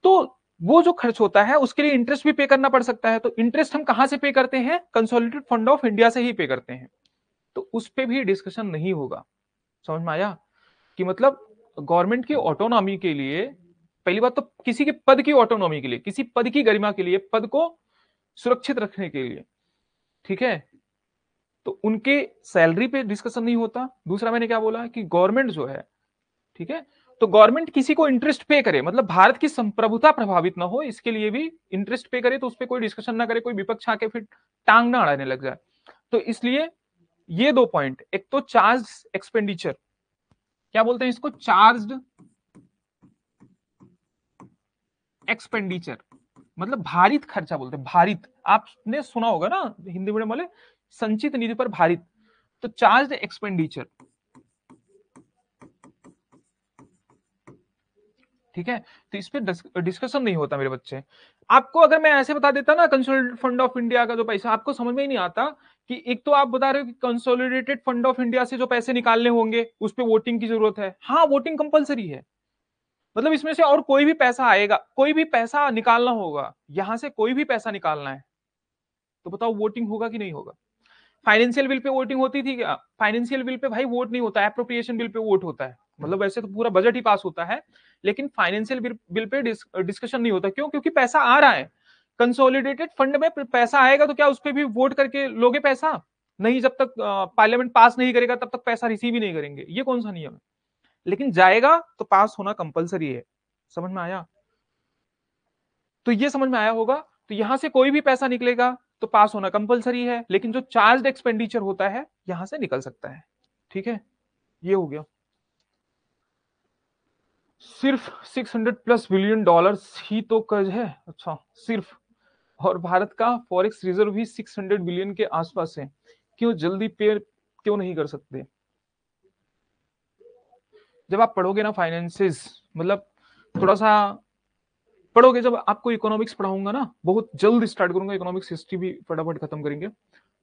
तो वो जो खर्च होता है उसके लिए इंटरेस्ट भी पे करना पड़ सकता है। तो इंटरेस्ट हम कहां से पे करते हैं? कंसोलिडेटेड फंड ऑफ इंडिया से ही पे करते हैं। तो उस पे भी डिस्कशन नहीं होगा। समझ में आया? कि मतलब गवर्नमेंट की ऑटोनॉमी के लिए, पहली बात तो किसी के पद की ऑटोनॉमी के लिए, किसी पद की गरिमा के लिए, पद को सुरक्षित रखने के लिए, ठीक है, तो उनके सैलरी पे डिस्कशन नहीं होता। दूसरा मैंने क्या बोला कि गवर्नमेंट जो है, ठीक है, तो गवर्नमेंट किसी को इंटरेस्ट पे करे, मतलब भारत की संप्रभुता प्रभावित ना हो, इसके लिए भी इंटरेस्ट पे करे, तो उस पर कोई डिस्कशन ना करे, कोई विपक्ष आके फिर टांग ना अड़ाने लग जाए। तो इसलिए ये दो पॉइंट, एक तो चार्ज एक्सपेंडिचर, क्या बोलते हैं इसको? चार्ज एक्सपेंडिचर, मतलब भारित खर्चा बोलते हैं। भारित आपने सुना होगा ना हिंदी मीडियम वाले, संचित निधि पर भारित, तो चार्ज एक्सपेंडिचर, ठीक है। तो इस पे डिस्कशन नहीं होता मेरे बच्चे। आपको अगर मैं ऐसे बता देता ना कंसोलिडेटेड फंड ऑफ इंडिया का जो पैसा, आपको समझ में ही नहीं आता कि एक तो आप बता रहे हो कि कंसोलिडेटेड फंड ऑफ इंडिया से जो पैसे निकालने होंगे उस पे वोटिंग की जरूरत है। हाँ, वोटिंग कंपलसरी है, मतलब इसमें से और कोई भी पैसा आएगा, कोई भी पैसा निकालना होगा, यहां से कोई भी पैसा निकालना है, तो बताओ वोटिंग होगा कि नहीं होगा? फाइनेंशियल बिल पे वोटिंग होती थी क्या? फाइनेंशियल बिल पे भाई वोट नहीं होता है, एप्रोप्रिएशन बिल पे वोट होता है। मतलब वैसे तो पूरा बजट ही पास होता है, लेकिन फाइनेंशियल बिल पे डिस्कशन नहीं होता। क्यों? क्योंकि पैसा आ रहा है। कंसोलिडेटेड फंड में पैसा आएगा तो क्या उस पर भी वोट करके लोगे पैसा? नहीं, जब तक पार्लियामेंट पास नहीं करेगा तब तक पैसा रिसीव ही नहीं करेंगे। ये कौन सा नियम है? लेकिन जाएगा तो पास होना कंपलसरी है। समझ में आया? तो ये समझ में आया होगा। तो यहां से कोई भी पैसा निकलेगा तो पास होना कंपलसरी है, लेकिन जो चार्ज एक्सपेंडिचर होता है यहां से निकल सकता है। ठीक है, ये हो गया। सिर्फ 600+ बिलियन डॉलर ही तो कर्ज है? अच्छा, सिर्फ। और भारत का फॉरेक्स रिजर्व भी 600 बिलियन के आसपास है। क्यों जल्दी पे क्यों नहीं कर सकते? जब आप पढ़ोगे ना फाइनेंसेस, मतलब थोड़ा सा पढ़ोगे, जब आपको इकोनॉमिक्स पढ़ाऊंगा ना, बहुत जल्द स्टार्ट करूंगा इकोनॉमिक्स, हिस्ट्री भी फटाफट खत्म करेंगे,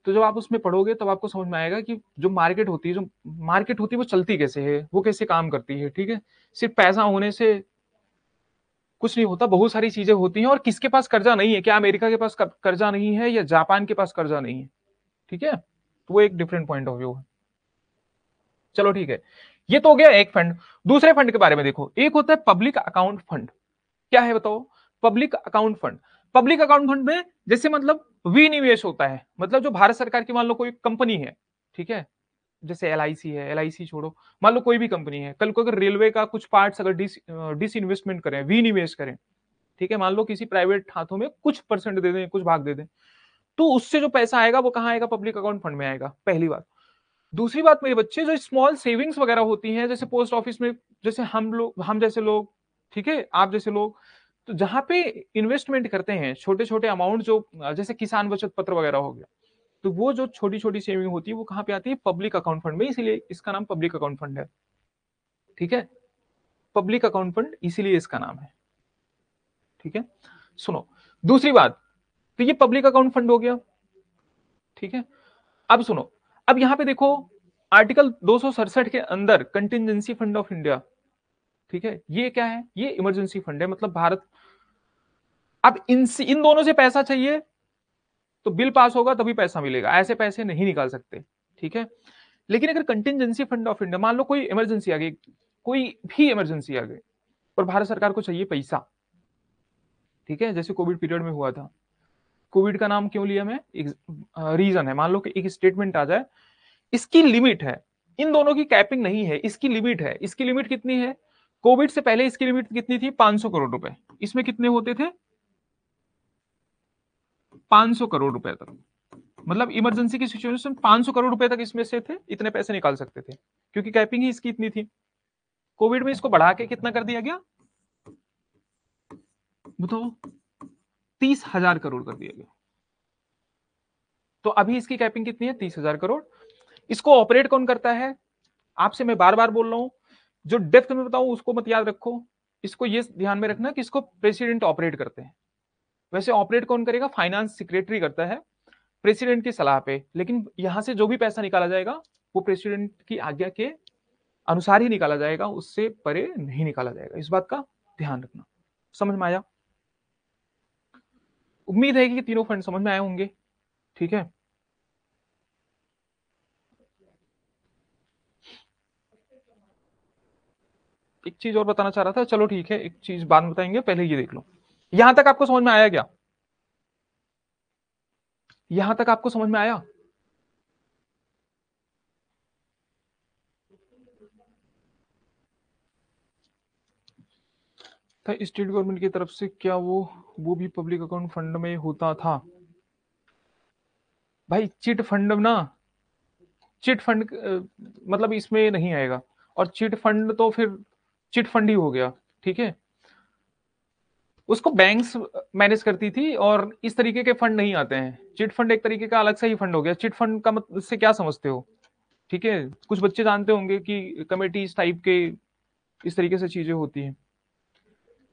तो जब आप उसमें पढ़ोगे तब आपको समझ में आएगा कि जो मार्केट होती है, जो मार्केट होती है वो चलती कैसे है, वो कैसे काम करती है। ठीक है, सिर्फ पैसा होने से कुछ नहीं होता, बहुत सारी चीजें होती हैं। और किसके पास कर्जा नहीं है? क्या अमेरिका के पास कर्जा नहीं है या जापान के पास कर्जा नहीं है? ठीक है, तो वो एक डिफरेंट पॉइंट ऑफ व्यू है। चलो ठीक है, ये तो हो गया एक फंड। दूसरे फंड के बारे में देखो, एक होता है पब्लिक अकाउंट फंड। क्या है बताओ? Public account fund. Public account fund में जैसे मतलब विनिवेश होता है, मतलब जो भारत सरकार की मान लो कोई कंपनी है, ठीक है, जैसे एलआईसी है, एलआईसी छोड़ो, मान लो कोई भी कंपनी है, कल को अगर रेलवे का कुछ पार्ट्स अगर डिस इन्वेस्टमेंट करें, विनिवेश करें, ठीक है, मान लो किसी प्राइवेट हाथों में कुछ परसेंट दे दें, कुछ भाग दे दें, तो उससे जो पैसा आएगा वो कहां आएगा? पब्लिक अकाउंट फंड में आएगा, पहली बात। दूसरी बात मेरे बच्चे, जो स्मॉल सेविंग्स वगैरह होती हैं, जैसे पोस्ट ऑफिस में, जैसे हम लोग, हम जैसे लोग, ठीक है, आप जैसे लोग, तो जहां पे इन्वेस्टमेंट करते हैं छोटे छोटे अमाउंट, जो जैसे किसान बचत पत्र वगैरह हो गया, तो वो जो छोटी छोटी सेविंग होती है वो कहाँ पे आती है? पब्लिक अकाउंट फंड में, इसीलिए इसका नाम पब्लिक अकाउंट फंड है। ठीक है, पब्लिक अकाउंट फंड इसीलिए इसका नाम है। ठीक है, सुनो दूसरी बात, तो ये पब्लिक अकाउंट फंड हो गया। ठीक है, अब सुनो, अब यहां पे देखो, आर्टिकल 267 के अंदर कंटिजेंसी फंड ऑफ इंडिया, ठीक है, ये क्या है? ये इमरजेंसी फंड है, मतलब भारत, अब इन दोनों से पैसा चाहिए तो बिल पास होगा तभी पैसा मिलेगा, ऐसे पैसे नहीं निकाल सकते। ठीक है, लेकिन अगर कंटिजेंसी फंड ऑफ इंडिया, मान लो कोई इमरजेंसी आ गई, कोई भी इमरजेंसी आ गई और भारत सरकार को चाहिए पैसा, ठीक है, जैसे कोविड पीरियड में हुआ था। कोविड का नाम क्यों लिया मैं? एक रीजन है, मान लो कि एक स्टेटमेंट आ जाए, इसकी लिमिट है, इन दोनों की कैपिंग नहीं है, इसकी लिमिट है। इसकी लिमिट कितनी है? कोविड से पहले इसकी लिमिट कितनी थी? 500 करोड़ रुपए। इसमें कितने होते थे? 500 करोड़ रुपए तक, मतलब इमरजेंसी की सिचुएशन 500 करोड़ रुपए तक इसमें से थे, इतने पैसे निकाल सकते थे, क्योंकि कैपिंग ही इसकी इतनी थी। कोविड में इसको बढ़ा के कितना कर दिया गया बताओ? 30,000 करोड़ कर दिया गया। तो अभी इसकी कैपिंग कितनी है? 30,000 करोड़। इसको ऑपरेट कौन करता है? आपसे मैं बार बार बोल रहा हूं, जो डेप्थ में बताऊं उसको मत याद रखो, इसको ये ध्यान में रखना कि इसको प्रेसिडेंट ऑपरेट करते हैं। वैसे ऑपरेट कौन करेगा? फाइनेंस सेक्रेटरी करता है। प्रेसिडेंट की सलाह पे, लेकिन यहां से जो भी पैसा निकाला जाएगा वो प्रेसिडेंट की आज्ञा के अनुसार ही निकाला जाएगा, उससे परे नहीं निकाला जाएगा। इस बात का ध्यान रखना। समझ में आया? उम्मीद है कि तीनों फंड समझ में आए होंगे। ठीक है, एक चीज और बताना चाह रहा था, चलो ठीक है, एक चीज बाद में बताएंगे, पहले ये देख लो। यहां तक आपको समझ में आया क्या? यहां तक आपको समझ में आया? था स्टेट गवर्नमेंट की तरफ से क्या वो भी पब्लिक अकाउंट फंड में होता था? भाई चिट फंड ना, चिट फंड मतलब इसमें नहीं आएगा, और चिट फंड तो फिर चिट फंड ही हो गया। ठीक है, उसको बैंक्स मैनेज करती थी, और इस तरीके के फंड नहीं आते हैं। चिट फंड एक तरीके का अलग से ही फंड हो गया। चिट फंड का मतलब से क्या समझते हो? ठीक है, कुछ बच्चे जानते होंगे कि कमेटी इस टाइप के, इस तरीके से चीजें होती हैं।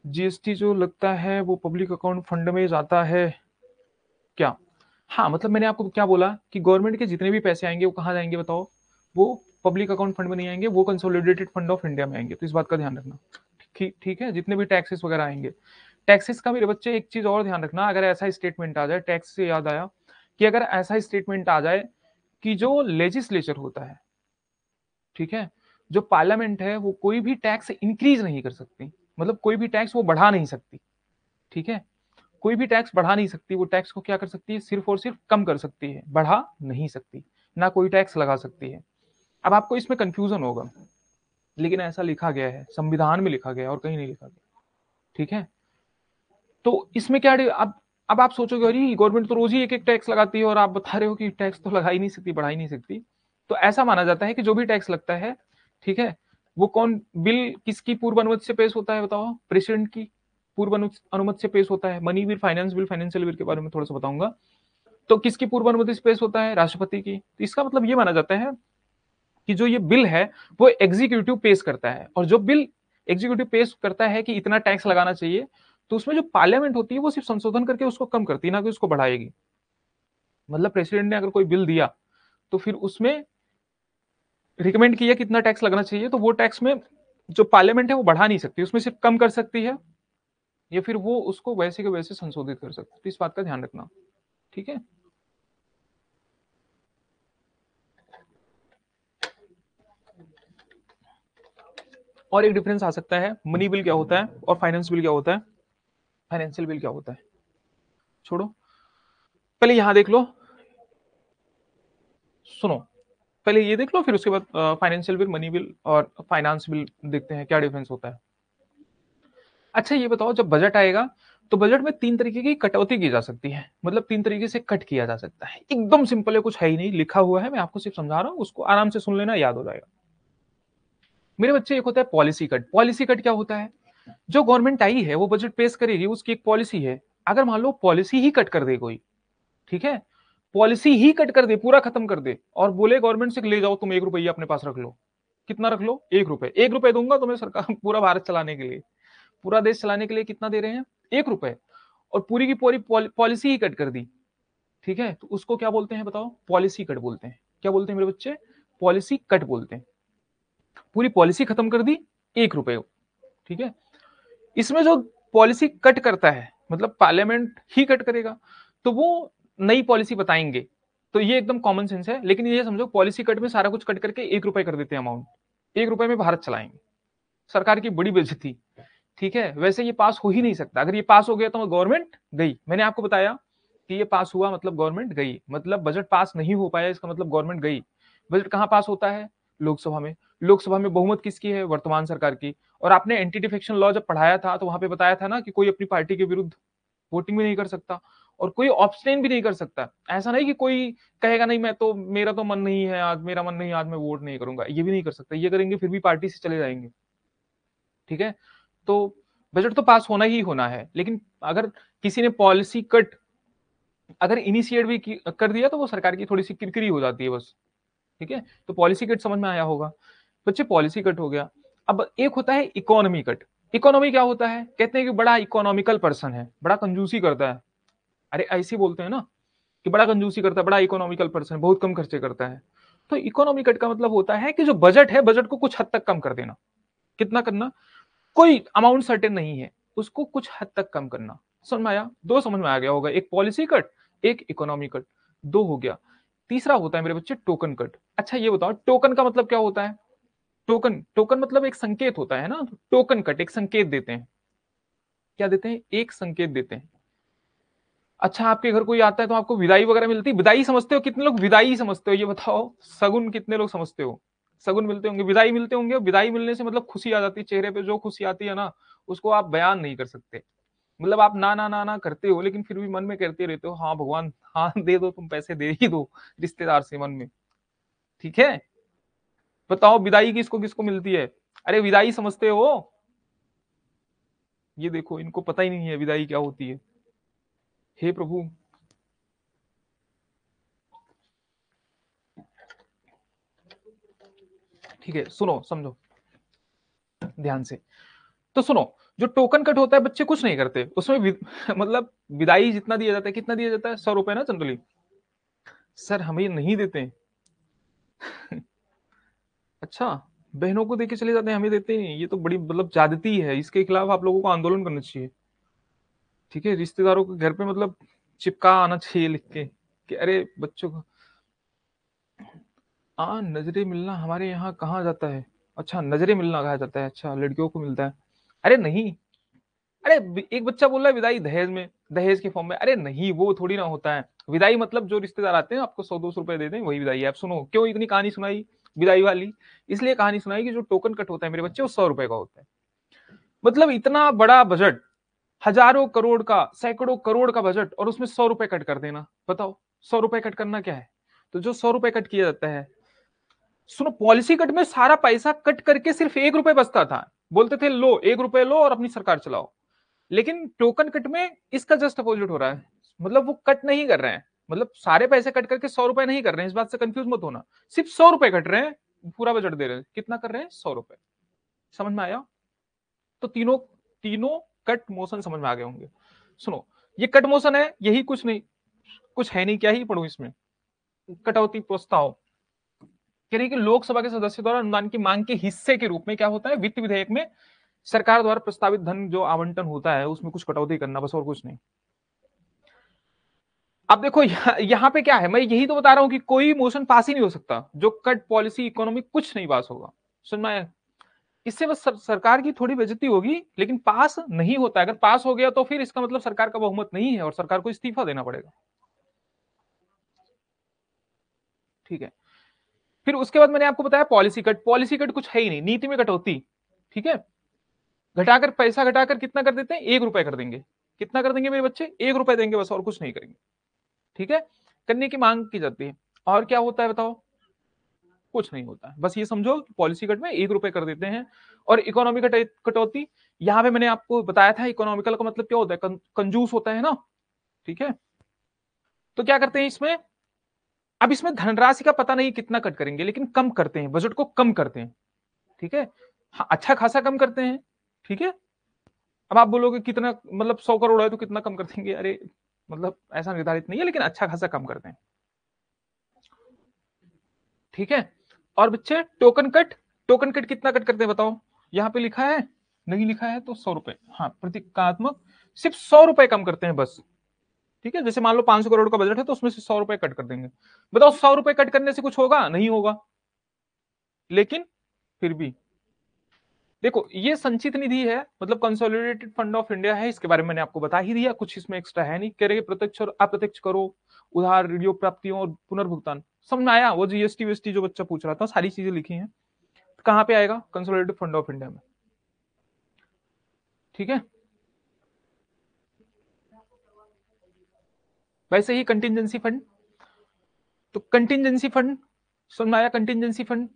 जीएसटी जो लगता है वो पब्लिक अकाउंट फंड में जाता है क्या? हाँ, मतलब मैंने आपको क्या बोला कि गवर्नमेंट के जितने भी पैसे आएंगे वो कहाँ जाएंगे बताओ? वो पब्लिक अकाउंट फंड में नहीं आएंगे, वो कंसोलिडेटेड फंड ऑफ इंडिया में आएंगे। तो इस बात का ध्यान रखना। ठीक ठीक है, जितने भी टैक्सेस वगैरह आएंगे। टैक्सेस का मेरे बच्चे एक चीज और ध्यान रखना, अगर ऐसा स्टेटमेंट आ जाए, टैक्स से याद आया कि अगर ऐसा स्टेटमेंट आ जाए कि जो लेजिस्लेचर होता है, ठीक है, जो पार्लियामेंट है, वो कोई भी टैक्स इंक्रीज नहीं कर सकती, मतलब कोई भी टैक्स वो बढ़ा नहीं सकती। ठीक है, कोई भी टैक्स बढ़ा नहीं सकती, वो टैक्स को क्या कर सकती है? सिर्फ और सिर्फ कम कर सकती है, बढ़ा नहीं सकती। ना कोई टैक्स लगा सकती है। अब आपको इसमें कंफ्यूजन होगा, लेकिन ऐसा लिखा गया है, संविधान में लिखा गया है, और कहीं नहीं लिखा गया। ठीक है, तो इसमें क्या अब आप सोचोगे अरे गवर्नमेंट तो रोज ही एक एक टैक्स लगाती है, और आप बता रहे हो कि टैक्स तो लगा ही नहीं सकती, बढ़ा ही नहीं सकती। तो ऐसा माना जाता है कि जो भी टैक्स लगता है, ठीक है, वो कौन बिल किसकी पूर्व अनुमति से पेश होता है बताओ? प्रेसिडेंट की पूर्व अनुमति से पेश होता है। Money bill, finance bill, financial bill के बारे में थोड़ा सा बताऊंगा। तो किसकी पूर्व अनुमति से पेश होता है? राष्ट्रपति की। तो इसका मतलब ये माना जाता है कि जो ये बिल है वो एग्जीक्यूटिव पेश करता है, और जो बिल एग्जीक्यूटिव पेश करता है कि इतना टैक्स लगाना चाहिए, तो उसमें जो पार्लियामेंट होती है वो सिर्फ संशोधन करके उसको कम करती है, ना कि उसको बढ़ाएगी। मतलब प्रेसिडेंट ने अगर कोई बिल दिया, तो फिर उसमें रिकमेंड किया कितना टैक्स लगना चाहिए, तो वो टैक्स में जो पार्लियामेंट है वो बढ़ा नहीं सकती, उसमें सिर्फ कम कर सकती है, या फिर वो उसको वैसे के वैसे संशोधित कर सकती है। तो इस बात का ध्यान रखना। ठीक है, और एक डिफरेंस आ सकता है, मनी बिल क्या होता है और फाइनेंस बिल क्या होता है, फाइनेंशियल बिल क्या होता है, छोड़ो, पहले यहां देख लो, सुनो, पहले ये देख लो, फिर उसके बाद फाइनेंशियल बिल, मनी बिल और फाइनेंस बिल देखते हैं क्या डिफरेंस होता है। अच्छा ये बताओ, जब बजट आएगा तो बजट में तीन तरीके की कटौती की जा सकती है, मतलब तीन तरीके से कट किया जा सकता है। एकदम सिंपल है, कुछ है ही नहीं, लिखा हुआ है, मैं आपको सिर्फ समझा रहा हूं, उसको आराम से सुन लेना, याद हो जाएगा। मेरे बच्चे, एक होता है पॉलिसी कट। पॉलिसी कट क्या होता है? जो गवर्नमेंट आई है वो बजट पेश करेगी, उसकी एक पॉलिसी है। अगर मान लो पॉलिसी ही कट कर दे कोई, ठीक है, पॉलिसी ही कट कर दे, पूरा खत्म कर दे, और बोले गवर्नमेंट से ले जाओ तुम 1 रुपया अपने पास रख लो। कितना रख लो? 1 रुपए। 1 रुपए दूंगा तुम्हें सरकार, पूरा भारत चलाने के लिए, पूरा देश चलाने के लिए कितना दे रहे हैं? 1 रुपए। और पूरी की पूरी पॉलिसी ही कट कर दी, ठीक है, तो उसको क्या बोलते हैं बताओ? पॉलिसी कट बोलते हैं। क्या बोलते हैं मेरे बच्चे? पॉलिसी कट बोलते हैं। पूरी पॉलिसी खत्म कर दी, 1 रुपए। ठीक है, इसमें जो पॉलिसी कट करता है, मतलब पार्लियामेंट ही कट करेगा, तो वो नई पॉलिसी बताएंगे। तो ये एकदम कॉमन सेंस है, लेकिन ये समझो पॉलिसी कट में सारा कुछ कट करके 1 रुपए कर देते हैं अमाउंट। 1 रुपए में भारत चलाएंगे, सरकार की बड़ी बेइज्जती। ठीक है, वैसे ये पास हो ही नहीं सकता। अगर ये पास हो गया तो गवर्नमेंट गई। मैंने आपको बताया कि ये पास हुआ मतलब गवर्नमेंट गई, मतलब बजट पास नहीं हो पाया इसका मतलब गवर्नमेंट गई। बजट कहां पास होता है? लोकसभा में। लोकसभा में बहुमत किसकी है? वर्तमान सरकार की। और आपने एंटी डिफेक्शन लॉ जब पढ़ाया था तो वहां पे बताया था ना कि कोई अपनी पार्टी के विरुद्ध वोटिंग भी नहीं कर सकता, और कोई ऑब्स्टेन भी नहीं कर सकता। ऐसा नहीं कि कोई कहेगा नहीं मैं तो, मेरा तो मन नहीं है आज, मेरा मन नहीं आज, मैं वोट नहीं करूंगा, ये भी नहीं कर सकता। ये करेंगे फिर भी पार्टी से चले जाएंगे। ठीक है, तो बजट तो पास होना ही होना है, लेकिन अगर किसी ने पॉलिसी कट अगर इनिशिएट भी कर दिया तो वो सरकार की थोड़ी सी किरकिरी हो जाती है बस। ठीक है, तो पॉलिसी कट समझ में आया होगा बच्चे? पॉलिसी कट हो गया। अब एक होता है इकोनॉमी कट। इकोनॉमी क्या होता है? कहते हैं कि बड़ा इकोनॉमिकल पर्सन है, बड़ा कंजूसी करता है। अरे ऐसे बोलते हैं ना कि बड़ा कंजूसी करता है, बड़ा इकोनॉमिकल पर्सन, बहुत कम खर्चे करता है। तो इकोनॉमी कट का मतलब होता है कि जो बजट है, बजट को कुछ हद तक कम कर देना। कितना करना, कोई अमाउंट सर्टेन नहीं है, उसको कुछ हद तक कम करना। समझ में आया? दो समझ में आ गया होगा, एक पॉलिसी कट, एक इकोनॉमी कट, दो हो गया। तीसरा होता है मेरे बच्चे टोकन कट। अच्छा ये बताओ टोकन का मतलब क्या होता है? टोकन, टोकन मतलब एक संकेत होता है ना। टोकन कट एक संकेत देते हैं। क्या देते हैं? एक संकेत देते हैं। अच्छा आपके घर कोई आता है तो आपको विदाई वगैरह मिलती है, विदाई समझते हो? कितने लोग विदाई समझते हो ये बताओ? सगुन कितने लोग समझते हो? सगुन मिलते होंगे, विदाई मिलते होंगे। विदाई मिलने से मतलब खुशी आ जाती है चेहरे पे, जो खुशी आती है ना उसको आप बयान नहीं कर सकते। मतलब आप ना ना ना ना करते हो, लेकिन फिर भी मन में कहते रहते हो हाँ भगवान हाँ दे दो, तुम पैसे दे ही दो रिश्तेदार से मन में। ठीक है, बताओ विदाई किसको किसको मिलती है? अरे विदाई समझते हो? ये देखो इनको पता ही नहीं है विदाई क्या होती है। हे प्रभु। ठीक है सुनो समझो ध्यान से। तो सुनो, जो टोकन कट होता है बच्चे कुछ नहीं करते उसमें मतलब विदाई जितना दिया जाता है, कितना दिया जाता है? 100 रुपए ना जनरली। सर हमें नहीं देते हैं। अच्छा, बहनों को देके चले जाते हैं, हमें देते ही नहीं। ये तो बड़ी मतलब ज्यादती है, इसके खिलाफ आप लोगों को आंदोलन करना चाहिए। ठीक है, रिश्तेदारों के घर पे मतलब चिपका आना चाहिए लिख के कि अरे बच्चों को नजरे मिलना हमारे यहाँ कहाँ जाता है? अच्छा नजरे मिलना कहा जाता है, अच्छा लड़कियों को मिलता है। अरे नहीं, अरे एक बच्चा बोल रहा है विदाई दहेज में, दहेज के फॉर्म में। अरे नहीं, वो थोड़ी ना होता है विदाई। मतलब जो रिश्तेदार आते हैं आपको 100-200 रुपए देते हैं वही विदाई है। आप सुनो क्यों इतनी कहानी सुनाई विदाई वाली? इसलिए कहानी सुनाई कि जो टोकन कट होता है मेरे बच्चे वो 100 रुपए का होता है। मतलब इतना बड़ा बजट, हजारों करोड़ का, सैकड़ों करोड़ का बजट, और उसमें 100 रुपए कट कर देना। बताओ 100 रुपए कट करना क्या है? तो जो 100 रुपए कट किया जाता है, सुनो पॉलिसी कट में सारा पैसा कट करके सिर्फ 1 रुपए बचता था। बोलते थे लो 1 रुपए लो और अपनी सरकार चलाओ। लेकिन टोकन कट में इसका जस्ट अपोजिट हो रहा है। मतलब वो कट नहीं कर रहे हैं, मतलब सारे पैसे कट करके 100 रुपए नहीं कर रहे हैं, इस बात से कंफ्यूज मत होना। सिर्फ 100 रुपए कट रहे हैं, पूरा बजट दे रहे हैं। कितना कर रहे हैं? 100 रुपए। समझ में आया? तो तीनों तीनों कट मोशन समझ में आ गए होंगे। सुनो, ये कट मोशन है, यही कुछ नहीं, कुछ है नहीं, क्या ही पढ़ू इसमें। कटौती प्रस्ताव कह रही है कि लोकसभा के सदस्य द्वारा अनुदान की मांग के हिस्से के रूप में क्या होता है, वित्त विधेयक में सरकार द्वारा प्रस्तावित धन जो आवंटन होता है उसमें कुछ कटौती करना, बस और कुछ नहीं। अब देखो यहाँ पे क्या है, मैं यही तो बता रहा हूं कि कोई मोशन पास ही नहीं हो सकता जो कट पॉलिसी इकोनॉमी कुछ नहीं पास होगा। सुन में आया? इससे बस सरकार की थोड़ी बेइज्जती होगी, लेकिन पास नहीं होता। अगर पास हो गया तो फिर इसका मतलब सरकार का बहुमत नहीं है और सरकार को इस्तीफा देना पड़ेगा। ठीक है, फिर उसके बाद मैंने आपको बताया पॉलिसी कट। पॉलिसी कट कुछ है ही नहीं, नीति में कटौती। ठीक है, घटाकर पैसा घटाकर कितना कर देते हैं? 1 रुपए कर देंगे। कितना कर देंगे मेरे बच्चे? 1 रुपए देंगे बस, और कुछ नहीं करेंगे। ठीक है, करने की मांग की जाती है। और क्या होता है बताओ? कुछ नहीं होता है। बस ये समझो पॉलिसी कट में 1 रुपए कर देते हैं। और इकोनॉमी कटौती, यहां पे मैंने आपको बताया था इकोनॉमिकल का मतलब क्या होता है, कंजूस होता है ना। ठीक है, तो क्या करते हैं इसमें? अब इसमें धनराशि का पता नहीं कितना कट करेंगे, लेकिन कम करते हैं, बजट को कम करते हैं। ठीक है, हाँ अच्छा खासा कम करते हैं। ठीक है, अब आप बोलोगे कितना, मतलब 100 करोड़ है तो कितना कम कर देंगे? अरे मतलब ऐसा निर्धारित नहीं है, लेकिन अच्छा खासा कम करते हैं। ठीक है, और बच्चे टोकन कट, टोकन कट कितना कट करते हैं बताओ? यहाँ पे लिखा है? नहीं लिखा है तो 100 रुपए। हाँ, प्रतीकात्मक, सिर्फ 100 रुपए कम करते हैं बस। ठीक है, जैसे मान लो 500 करोड़ का बजट है तो उसमें से 100 रुपए कट कर देंगे। बताओ 100 रुपए कट करने से कुछ होगा? नहीं होगा। लेकिन फिर भी देखो, ये संचित निधि है, मतलब कंसोलिडेटेड फंड ऑफ इंडिया है, इसके बारे में मैंने आपको बता ही दिया, कुछ इसमें एक्स्ट्रा है नहीं। कह रहे प्रत्यक्ष और अप्रत्यक्ष करो, उधार, ऋण प्राप्तियों और पुनर्भुगतान। समझ में आया? वो जीएसटी वीएसटी जो बच्चा पूछ रहा था, सारी चीजें लिखी हैं। कहाँ पे आएगा? कंसोलिडेटेड फंड ऑफ इंडिया में। ठीक है, वैसे ही कंटिजेंसी फंड, तो कंटिजेंसी फंड समझ में आया? कंटिजेंसी फंड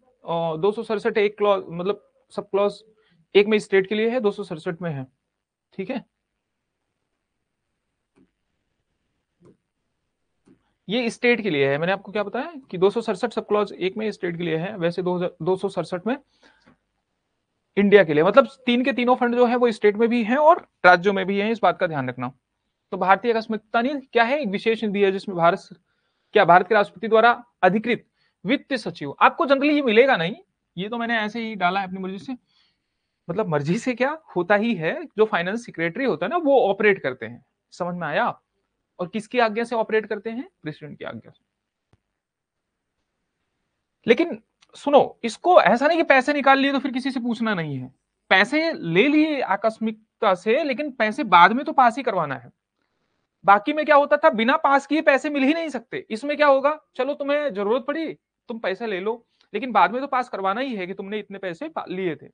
267 एक क्लॉज, मतलब सब क्लॉज एक में स्टेट के लिए है, 267 में है। ठीक है, ये स्टेट के लिए है। मैंने आपको क्या बताया कि 267 सब क्लॉज एक में स्टेट के लिए है, वैसे 267 में इंडिया के लिए। मतलब तीन के तीनों फंड जो है वो स्टेट में भी हैं और राज्यों में भी हैं, इस बात का ध्यान रखना। तो भारतीय आकस्मिकता निधि क्या है? एक विशेष निधि है जिसमें भारत के राष्ट्रपति द्वारा अधिकृत वित्त सचिव, आपको जनरली ये मिलेगा नहीं, ये तो मैंने ऐसे ही डाला है अपनी मर्जी से, मतलब मर्जी से क्या होता ही है, जो फाइनेंस सेक्रेटरी होता है ना वो ऑपरेट करते हैं, समझ में आया? और किसकी आज्ञा से ऑपरेट करते हैं? प्रेसिडेंट की आज्ञा से। लेकिन सुनो, इसको ऐसा नहीं कि पैसे निकाल लिए तो फिर किसी से पूछना नहीं है, पैसे ले लिए आकस्मिकता से, लेकिन पैसे बाद में तो पास ही करवाना है। बाकी में क्या होता था, बिना पास किए पैसे मिल ही नहीं सकते। इसमें क्या होगा, चलो तुम्हें जरूरत पड़ी तुम पैसे ले लो, लेकिन बाद में तो पास करवाना ही है कि तुमने इतने पैसे लिए थे।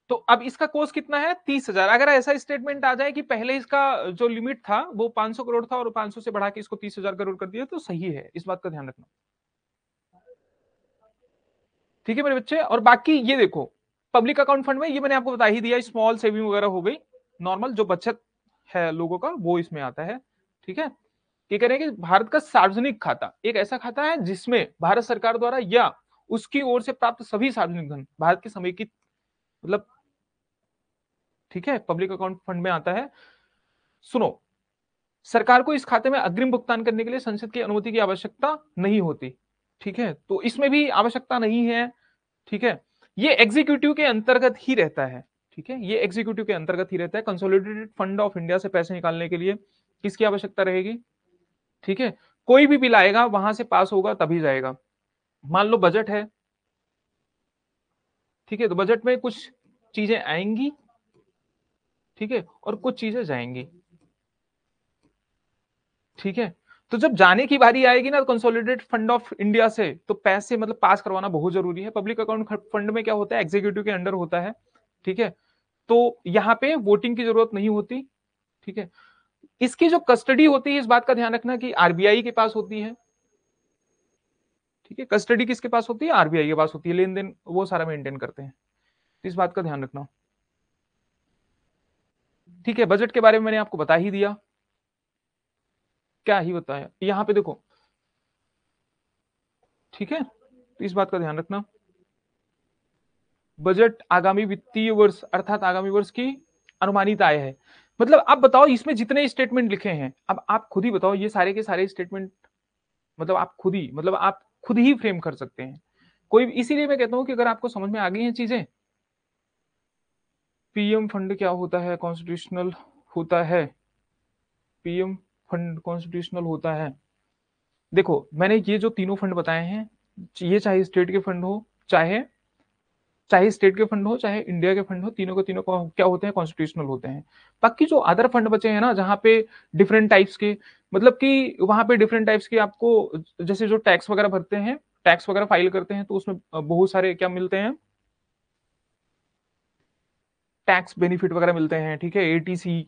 तो अब इसका कोर्स कितना है? 30,000। अगर ऐसा स्टेटमेंट आ जाए कि पहले इसका जो लिमिट था वो 500 करोड़ था और 500 से बढ़ा के इसको 30,000 करोड़ कर दिया तो सही है, इस बात का ध्यान रखना। ठीक है मेरे बच्चे। और बाकी ये देखो, पब्लिक अकाउंट फंड में ये मैंने आपको बता ही दिया, स्मॉल सेविंग वगैरह हो गई, नॉर्मल जो बचत है लोगों का वो इसमें आता है। ठीक है, ये कह रहे हैं कि भारत का सार्वजनिक खाता एक ऐसा खाता है जिसमें भारत सरकार द्वारा या उसकी ओर से प्राप्त सभी सार्वजनिक धन भारत की समेकित, मतलब ठीक है, पब्लिक अकाउंट फंड में आता है। सुनो, सरकार को इस खाते में अग्रिम भुगतान करने के लिए संसद की अनुमति की आवश्यकता नहीं होती। ठीक है, तो इसमें भी आवश्यकता नहीं है। ठीक है, ये एग्जीक्यूटिव के अंतर्गत ही रहता है। ठीक है, ये एग्जीक्यूटिव के अंतर्गत ही रहता है। कंसोलिडेटेड फंड ऑफ इंडिया से पैसे निकालने के लिए किसकी आवश्यकता रहेगी? ठीक है, कोई भी बिल आएगा वहां से पास होगा तभी जाएगा। मान लो बजट है, ठीक है, तो बजट में कुछ चीजें आएंगी, ठीक है, और कुछ चीजें जाएंगी। ठीक है, तो जब जाने की बारी आएगी ना कंसोलिडेटेड फंड ऑफ इंडिया से, तो पैसे मतलब पास करवाना बहुत जरूरी है। पब्लिक अकाउंट फंड में क्या होता है, एग्जीक्यूटिव के अंडर होता है। ठीक है, तो यहां पे वोटिंग की जरूरत नहीं होती। ठीक है, इसकी जो कस्टडी होती है इस बात का ध्यान रखना कि आरबीआई के पास होती है। ठीक है, कस्टडी किसके पास होती है? आरबीआई के पास होती है, लेन देन वो सारा मेंटेन करते हैं, तो इस बात का ध्यान रखना। ठीक है, बजट के बारे में मैंने आपको बता ही दिया, क्या ही बताया, यहां पे देखो। ठीक है, तो इस बात का ध्यान रखना। बजट आगामी वित्तीय वर्ष अर्थात आगामी वर्ष की अनुमानित आय है। मतलब आप बताओ इसमें जितने स्टेटमेंट लिखे हैं, अब आप खुद ही बताओ ये सारे के सारे स्टेटमेंट, मतलब आप खुद ही फ्रेम कर सकते हैं कोई, इसीलिए मैं कहता हूं कि अगर आपको समझ में आ गई हैं चीजें, पीएम फंड क्या होता है, कॉन्स्टिट्यूशनल होता है, पीएम फंड कॉन्स्टिट्यूशनल होता है। देखो मैंने ये जो तीनों फंड बताए हैं, ये चाहे स्टेट के फंड हो, चाहे चाहे स्टेट के फंड हो, चाहे इंडिया के फंड हो, तीनों के तीनों क्या होते हैं? कॉन्स्टिट्यूशनल होते हैं। बाकी जो अदर फंड बचे हैं ना, जहाँ पे डिफरेंट टाइप्स के, मतलब कि वहां पे डिफरेंट टाइप्स के आपको, जैसे जो टैक्स वगैरह भरते हैं, टैक्स वगैरह फाइल करते हैं, तो उसमें बहुत सारे क्या मिलते हैं, टैक्स बेनिफिट वगैरह मिलते हैं। ठीक है, एटीसी,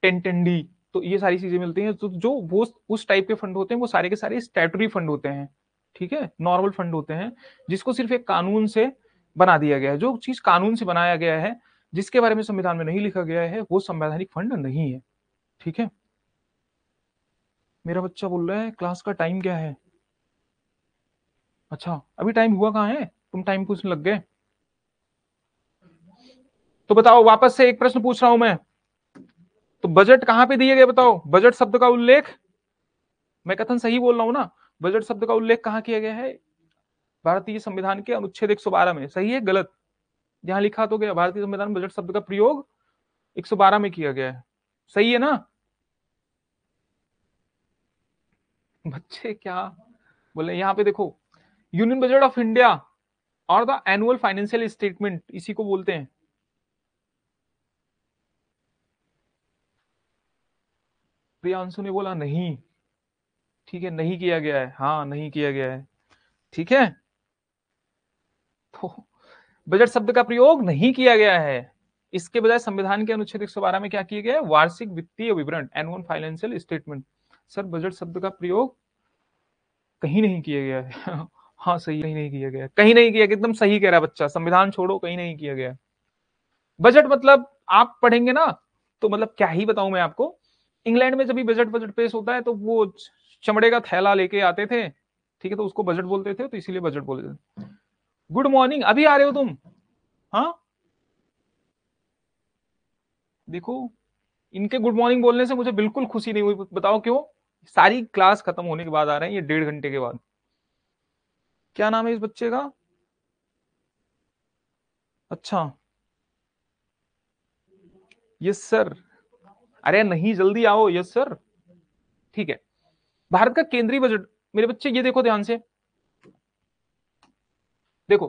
1010D, तो ये सारी चीजें मिलती हैं। तो जो वो उस टाइप के फंड होते हैं वो सारे के सारे स्टैट्यूटरी फंड होते हैं। ठीक है, नॉर्मल फंड होते हैं जिसको सिर्फ एक कानून से बना दिया गया है। जो चीज कानून से बनाया गया है, जिसके बारे में संविधान में नहीं लिखा गया है, वो संवैधानिक फंड नहीं है। ठीक है, मेरा बच्चा बोल रहा है क्लास का टाइम क्या है? अच्छा, अभी टाइम हुआ कहाँ है, तुम टाइम पूछने लग गए। तो बताओ, वापस से एक प्रश्न पूछ रहा हूं मैं, तो बजट कहां पे दिए गए बताओ? बजट शब्द का उल्लेख, मैं कथन सही बोल रहा हूं ना? बजट शब्द का उल्लेख कहां किया गया है? भारतीय संविधान के अनुच्छेद 112 में। सही है गलत? यहां लिखा तो गया भारतीय संविधान में बजट शब्द का प्रयोग 112 में किया गया है। सही है ना बच्चे? क्या बोले यहाँ पे देखो, यूनियन बजट ऑफ इंडिया और द एनुअल फाइनेंशियल स्टेटमेंट, इसी को बोलते हैं। प्रियांशु ने बोला नहीं। ठीक है, नहीं किया गया है, हाँ नहीं किया गया है। ठीक है, तो बजट शब्द का प्रयोग नहीं किया गया है, इसके बजाय संविधान के अनुच्छेद 112 में क्या किया गया है? वार्षिक वित्तीय विवरण, annual financial statement. Sir budget शब्द का प्रयोग कहीं नहीं किया गया है हाँ सही, कहीं नहीं किया गया, कहीं नहीं किया, एकदम सही कह रहा है बच्चा, संविधान छोड़ो, कहीं नहीं किया गया। बजट मतलब आप पढ़ेंगे ना, तो मतलब क्या ही बताऊं मैं आपको। इंग्लैंड में जब भी बजट बजट पेश होता है तो वो चमड़े का थैला लेके आते थे, ठीक है, तो उसको बजट बोलते थे, तो इसीलिए बजट बोलते थे। गुड मॉर्निंग, अभी आ रहे हो तुम? हाँ देखो, इनके गुड मॉर्निंग बोलने से मुझे बिल्कुल खुशी नहीं हुई, बताओ क्यों? सारी क्लास खत्म होने के बाद आ रहे हैं, ये 1.5 घंटे के बाद। क्या नाम है इस बच्चे का? अच्छा, यस सर। अरे नहीं, जल्दी आओ, यस सर। ठीक है, भारत का केंद्रीय बजट, मेरे बच्चे ये देखो ध्यान से, देखो,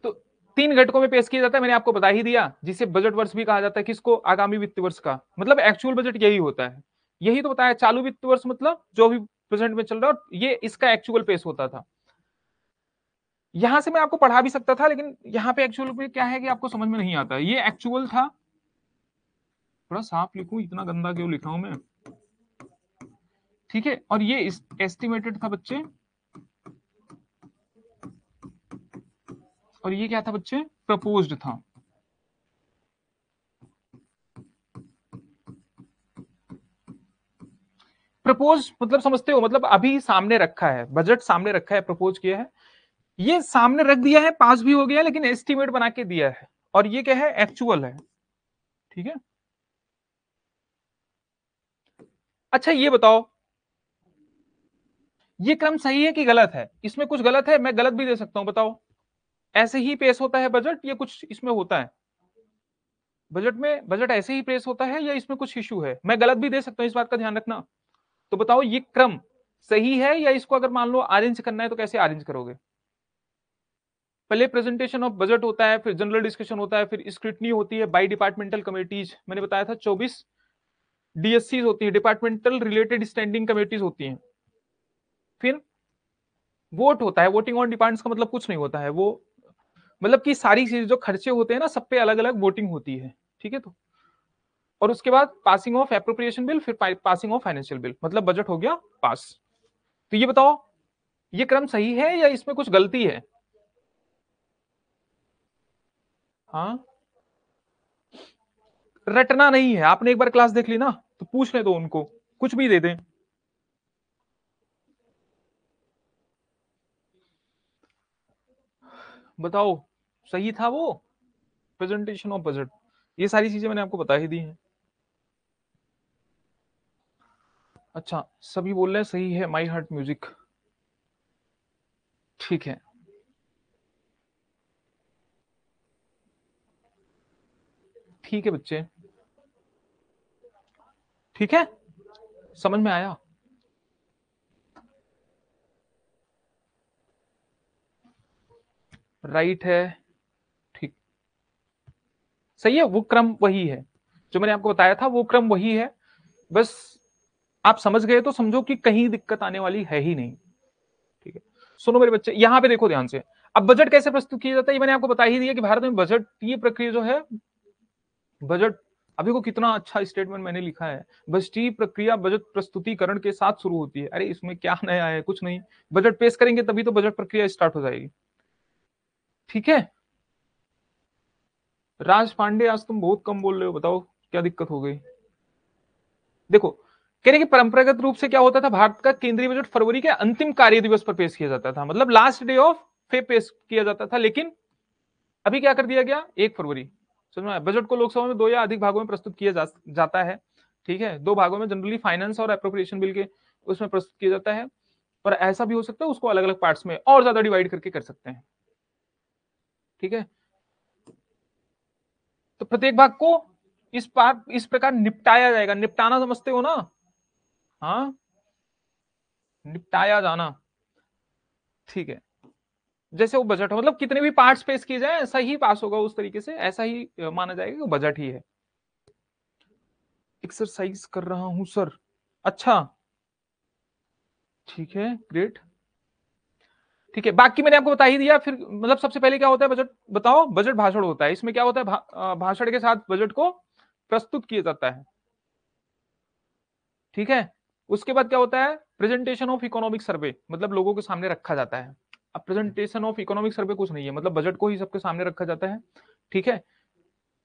तो 3 घटकों में पेश किया जाता है, मैंने आपको बता ही दिया, जिसे बजट वर्ष भी कहा जाता है। किसको? आगामी वित्त वर्ष का, मतलब एक्चुअल बजट यही होता है। यही तो बताया, चालू वित्त वर्ष मतलब जो भी प्रेजेंट में चल रहा है, ये इसका एक्चुअल पेश होता था। यहां से मैं आपको पढ़ा भी सकता था, लेकिन यहाँ पे एक्चुअल पे क्या है कि आपको समझ में नहीं आता। ये एक्चुअल था, थोड़ा साफ लिखूं, इतना गंदा क्यों लिखा हूं मैं? ठीक है, और ये एस्टिमेटेड था बच्चे, और ये क्या था बच्चे? प्रपोज्ड था। प्रपोज मतलब समझते हो, मतलब अभी सामने रखा है, बजट सामने रखा है, प्रपोज किया है, ये सामने रख दिया है, पास भी हो गया, लेकिन एस्टिमेट बना के दिया है, और ये क्या है? एक्चुअल है। ठीक है, अच्छा ये बताओ, ये क्रम सही है कि गलत है? इसमें कुछ गलत है, मैं गलत भी दे सकता हूं, बताओ। ऐसे ही पेश होता है बजट, या कुछ इसमें होता है? बजट में, बजट ऐसे ही पेश होता है, या इसमें कुछ इशू है? मैं गलत भी दे सकता हूं, इस बात का ध्यान रखना। तो बताओ, ये क्रम सही है, या इसको अगर मान लो अरेंज करना है तो कैसे अरेंज करोगे? पहले प्रेजेंटेशन ऑफ बजट होता है, फिर जनरल डिस्कशन होता है, फिर स्क्रूटनी होती है बाई डिपार्टमेंटल कमेटीज, मैंने बताया था 24 डीएससी होती है, डिपार्टमेंटल रिलेटेड स्टैंडिंग कमेटीज होती हैं। फिर वोट होता है, वोटिंग ऑन डिमांड्स का मतलब कुछ नहीं होता है वो, मतलब कि सारी चीज जो खर्चे होते हैं ना, सब पे अलग अलग वोटिंग होती है। ठीक है, तो और उसके बाद पासिंग ऑफ एप्रोप्रिएशन बिल, फिर पासिंग ऑफ फाइनेंशियल बिल, मतलब बजट हो गया पास। तो ये बताओ, ये क्रम सही है या इसमें कुछ गलती है? हाँ, रटना नहीं है, आपने एक बार क्लास देख ली ना, तो पूछ ले दो उनको, कुछ भी दे दें। बताओ, सही था वो प्रेजेंटेशन ऑफ बजट? ये सारी चीजें मैंने आपको बता ही दी हैं। अच्छा, सभी बोल रहे हैं सही है, माई हार्ट म्यूजिक। ठीक है, ठीक है बच्चे, ठीक है, समझ में आया? राइट है, ठीक, सही है, वो क्रम वही है जो मैंने आपको बताया था, वो क्रम वही है। बस आप समझ गए तो समझो कि कहीं दिक्कत आने वाली है ही नहीं। ठीक है, सुनो मेरे बच्चे, यहां पे देखो ध्यान से। अब बजट कैसे प्रस्तुत किया जाता है, ये मैंने आपको बता ही दिया कि भारत में बजट ये प्रक्रिया जो है, बजट, अभी को कितना अच्छा स्टेटमेंट मैंने लिखा है, बजटीय प्रक्रिया बजट प्रस्तुतिकरण के साथ शुरू होती है। अरे इसमें क्या नया है? कुछ नहीं, बजट पेश करेंगे तभी तो बजट प्रक्रिया स्टार्ट हो जाएगी। ठीक है, राज पांडे, आज तुम बहुत कम बोल रहे हो, बताओ क्या दिक्कत हो गई? देखो, कह रहे कि परंपरागत रूप से क्या होता था, भारत का केंद्रीय बजट फरवरी के अंतिम कार्य दिवस पर पेश किया जाता था, मतलब लास्ट डे ऑफ फे पेश किया जाता था। लेकिन अभी क्या कर दिया गया, 1 फरवरी। समझ में? बजट को लोकसभा में 2 या अधिक भागों में प्रस्तुत किया जाता है। ठीक है, 2 भागों में, जनरली फाइनेंस और अप्रोप्रिएशन बिल के उसमें प्रस्तुत किया जाता है। और ऐसा भी हो सकता है उसको अलग अलग पार्ट्स में और ज्यादा डिवाइड करके कर सकते हैं। ठीक है, तो प्रत्येक भाग को इस प्रकार निपटाया जाएगा। निपटाना समझते हो ना? हाँ, निपटाया जाना। ठीक है, जैसे वो बजट हो, मतलब कितने भी पार्ट्स पेश किए जाए ऐसा ही पास होगा, उस तरीके से ऐसा ही माना जाएगा कि वो बजट ही है। एक्सरसाइज कर रहा हूं सर। अच्छा, ठीक है, ग्रेट। ठीक है, बाकी मैंने आपको बता ही दिया। फिर मतलब सबसे पहले क्या होता है बजट, बताओ? बजट भाषण होता है, इसमें क्या होता है, भाषण के साथ बजट को प्रस्तुत किया जाता है। ठीक है, उसके बाद क्या होता है, प्रेजेंटेशन ऑफ इकोनॉमिक सर्वे, मतलब लोगों के सामने रखा जाता है। अब प्रेजेंटेशन ऑफ इकोनॉमिक सर्वे कुछ नहीं है, मतलब बजट को ही सबके सामने रखा जाता है। ठीक है,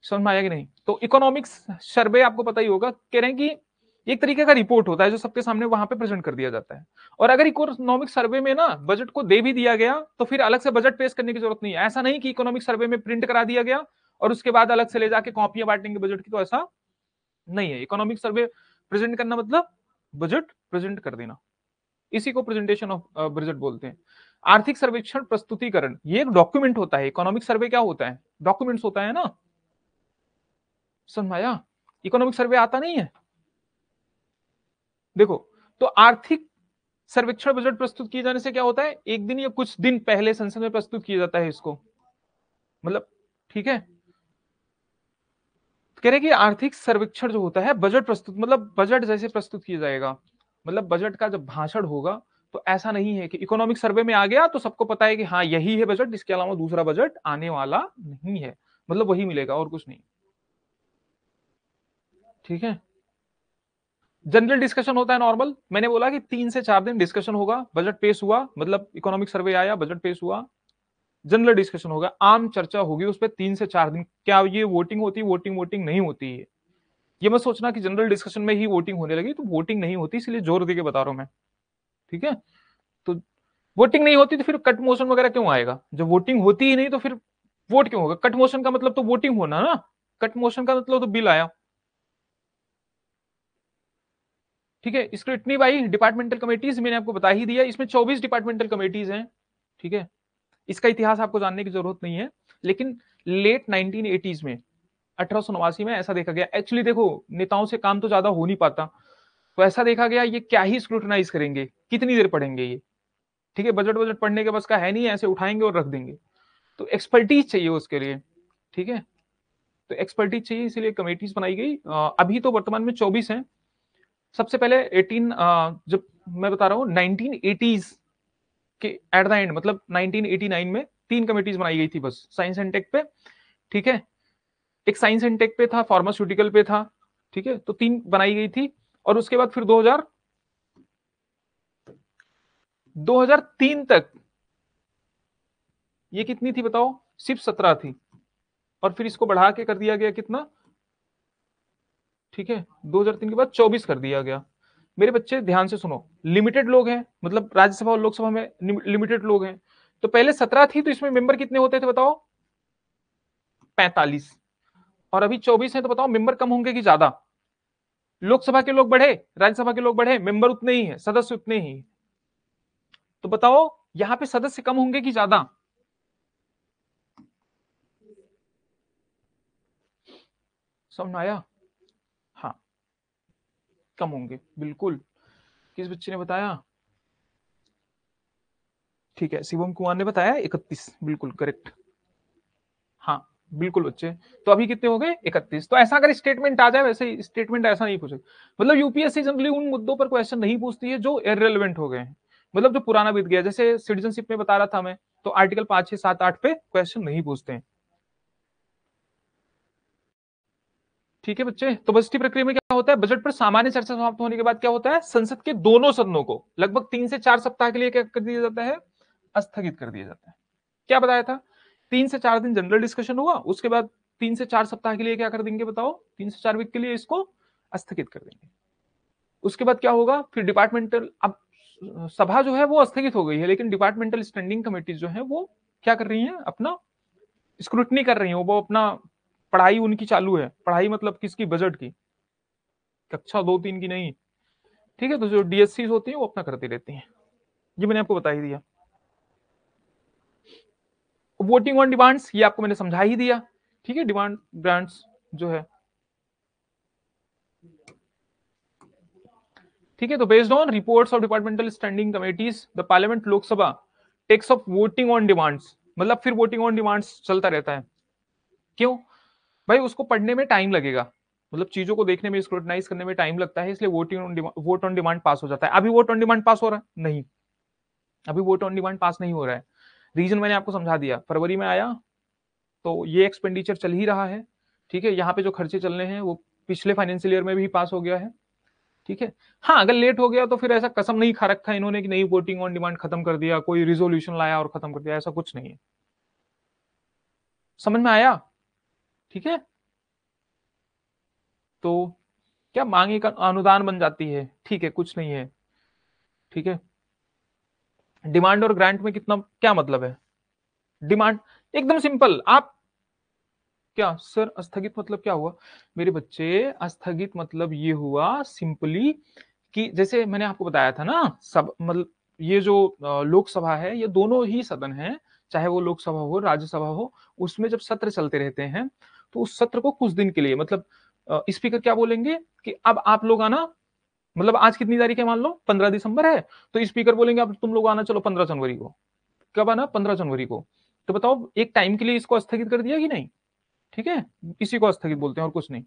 समझ में आया कि नहीं? तो इकोनॉमिक्स सर्वे आपको पता ही होगा, कह रहे हैं कि एक तरीके का रिपोर्ट होता है जो सबके सामने वहां पे प्रेजेंट कर दिया जाता है। और अगर इकोनॉमिक सर्वे में ना बजट को दे भी दिया गया तो फिर अलग से बजट पेश करने की जरूरत नहीं है। ऐसा नहीं कि इकोनॉमिक सर्वे में प्रिंट करा दिया गया और उसके बाद अलग से ले जाके कॉपियां बांटेंगे बजट की, तो ऐसा नहीं है। इकोनॉमिक सर्वे प्रेजेंट करना मतलब बजट प्रेजेंट कर देना, इसी को प्रेजेंटेशन ऑफ बजट बोलते हैं। आर्थिक सर्वेक्षण प्रस्तुतिकरण, ये एक डॉक्यूमेंट होता है। इकोनॉमिक सर्वे क्या होता है? डॉक्यूमेंट्स होता है ना, समझ आया? इकोनॉमिक सर्वे आता नहीं है। देखो, तो आर्थिक सर्वेक्षण बजट प्रस्तुत किए जाने से क्या होता है, एक दिन या कुछ दिन पहले संसद में प्रस्तुत किया जाता है इसको, मतलब ठीक है। कह रहे कि आर्थिक सर्वेक्षण जो होता है बजट प्रस्तुत, मतलब बजट जैसे प्रस्तुत किया जाएगा, मतलब बजट का जब भाषण होगा तो ऐसा नहीं है कि इकोनॉमिक सर्वे में आ गया तो सबको पता है कि हाँ यही है बजट, इसके अलावा दूसरा बजट आने वाला नहीं है, मतलब वही मिलेगा और कुछ नहीं। ठीक है। जनरल डिस्कशन होता है नॉर्मल, मैंने बोला कि 3 से 4 दिन डिस्कशन होगा, बजट पेश हुआ मतलब इकोनॉमिक सर्वे आया, बजट पेश हुआ, जनरल डिस्कशन होगा, आम चर्चा होगी उस पर 3 से 4 दिन। क्या ये वोटिंग होती है? वोटिंग वोटिंग नहीं होती है। ये मत सोचना कि जनरल डिस्कशन में ही वोटिंग होने लगी, तो वोटिंग नहीं होती, इसलिए जोर देके बता रहा हूं मैं। ठीक है। तो वोटिंग नहीं होती तो फिर कट मोशन वगैरह क्यों आएगा? जब वोटिंग होती ही नहीं तो फिर वोट क्यों होगा? कट मोशन का मतलब तो वोटिंग होना ना, कट मोशन का मतलब तो बिल आया। ठीक है। स्क्रूटनी बाई डिपार्टमेंटल कमेटीज मैंने आपको बता ही दिया, इसमें 24 डिपार्टमेंटल कमेटीज हैं। ठीक है। इसका इतिहास आपको जानने की जरूरत नहीं है, लेकिन लेट 1980s में, 1889 में ऐसा देखा गया। एक्चुअली देखो, नेताओं से काम तो ज्यादा हो नहीं पाता, तो ऐसा देखा गया ये क्या ही स्क्रूटनाइज करेंगे, कितनी देर पढ़ेंगे ये। ठीक है। बजट बजट पढ़ने के बस का है नहीं, ऐसे उठाएंगे और रख देंगे, तो एक्सपर्टीज चाहिए उसके लिए। ठीक है। तो एक्सपर्टीज चाहिए, इसीलिए कमेटीज बनाई गई। अभी तो वर्तमान में 24 हैं। सबसे पहले जब मैं बता रहा हूँ 1980s के एट द एंड, मतलब 1989 में 3 कमेटीज बनाई गई थी बस, साइंस एंड टेक पे। ठीक है। एक साइंस एंड टेक पे था, फार्मास्यूटिकल पे था। ठीक है। तो 3 बनाई गई थी। और उसके बाद फिर 2003 तक ये कितनी थी बताओ? सिर्फ 17 थी। और फिर इसको बढ़ा के कर दिया गया कितना? ठीक है। 2003 के बाद 24 कर दिया गया। मेरे बच्चे ध्यान से सुनो, लिमिटेड लोग हैं, मतलब राज्यसभा और लोकसभा में लिमिटेड लोग हैं। तो पहले 17 थी, तो इसमें मेंबर कितने होते थे बताओ? 45। और अभी 24 है, तो बताओ मेंबर कम होंगे कि ज्यादा? लोकसभा के लोग बढ़े, राज्यसभा के लोग बढ़े, मेंबर उतने ही है, सदस्य उतने ही। तो बताओ यहां पे सदस्य कम होंगे कि ज्यादा? समझ में आया? हाँ, कम होंगे बिल्कुल। किस बच्चे ने बताया? ठीक है, शिवम कुमार ने बताया 31, बिल्कुल करेक्ट। हाँ बिल्कुल बच्चे। तो अभी कितने हो गए? 31। तो ऐसा अगर स्टेटमेंट आ जाए, वैसे स्टेटमेंट ऐसा नहीं पूछे, मतलब यूपीएससी जनरली उन मुद्दों पर क्वेश्चन नहीं पूछती है जो इररिलेवेंट हो गए हैं, मतलब जो पुराना बीत गया। जैसे सिटीजनशिप में बता रहा था मैं, तो आर्टिकल 5, 6, 7, 8 पे क्वेश्चन नहीं पूछते हैं। ठीक है बच्चे। तो बजटीय प्रक्रिया में क्या होता है, बजट पर सामान्य चर्चा समाप्त होने के बाद क्या होता है, संसद के दोनों सदनों को लगभग 3 से 4 सप्ताह के लिए क्या कर दिया जाता है? स्थगित कर दिया जाता है। क्या बताया था? 3 से 4 दिन जनरल डिस्कशन हुआ, उसके बाद 3 से 4 सप्ताह के लिए क्या कर देंगे बताओ? 3 से 4 वीक के लिए इसको स्थगित कर देंगे। उसके बाद क्या होगा फिर? डिपार्टमेंटल, अब सभा जो है वो स्थगित हो गई है, लेकिन डिपार्टमेंटल स्टैंडिंग कमेटीज जो है वो क्या कर रही हैं? अपना स्क्रूटनी कर रही हैं, वो अपना पढ़ाई उनकी चालू है। पढ़ाई मतलब किसकी? बजट की, कक्षा 2, 3 की नहीं। ठीक है। तो जो डीएससी होती है वो अपना करती रहती हैं। ये मैंने आपको बता ही दिया। वोटिंग ऑन डिमांड्स, ये आपको मैंने समझा ही दिया। ठीक है। डिमांड ग्रांट्स जो है, ठीक है। तो based on reports of departmental standing committees, the parliament, Lok Sabha takes of voting on demands, मतलब फिर वोटिंग ऑन डिमांड्स चलता रहता है। क्यों भाई? उसको पढ़ने में टाइम लगेगा, मतलब चीजों को देखने में, स्क्रूटनाइज करने में टाइम लगता है, इसलिए वोट ऑन डिमांड पास हो जाता है। अभी वोट ऑन डिमांड पास हो रहा है? नहीं, अभी वोट ऑन डिमांड पास नहीं हो रहा है। रीजन मैंने आपको समझा दिया, फरवरी में आया तो ये एक्सपेंडिचर चल ही रहा है। ठीक है। यहाँ पे जो खर्चे चलने हैं वो पिछले फाइनेंशियल ईयर में भी पास हो गया है। ठीक है। हाँ, अगर लेट हो गया तो फिर ऐसा कसम नहीं खा रखा इन्होंने कि नहीं वोटिंग ऑन डिमांड खत्म कर दिया, कोई रिजोल्यूशन लाया और खत्म कर दिया, ऐसा कुछ नहीं है। समझ में आया? ठीक है। तो क्या मांगे का अनुदान बन जाती है? ठीक है, कुछ नहीं है। ठीक है। डिमांड और ग्रांट में कितना क्या मतलब है? डिमांड एकदम सिंपल, आप क्या सर स्थगित मतलब क्या हुआ? मेरे बच्चे स्थगित मतलब ये हुआ सिंपली कि जैसे मैंने आपको बताया था ना, सब मतलब ये जो लोकसभा है ये दोनों ही सदन है, चाहे वो लोकसभा हो राज्यसभा हो, उसमें जब सत्र चलते रहते हैं तो उस सत्र को कुछ दिन के लिए मतलब स्पीकर क्या बोलेंगे कि अब आप लोग आना, मतलब आज कितनी तारीख है मान लो 15 दिसंबर है, तो स्पीकर बोलेंगे अब तुम लोग आना चलो 15 जनवरी को। कब आना? 15 जनवरी को। तो बताओ एक टाइम के लिए इसको स्थगित कर दिया कि नहीं? ठीक है, इसी को स्थगित बोलते हैं और कुछ नहीं।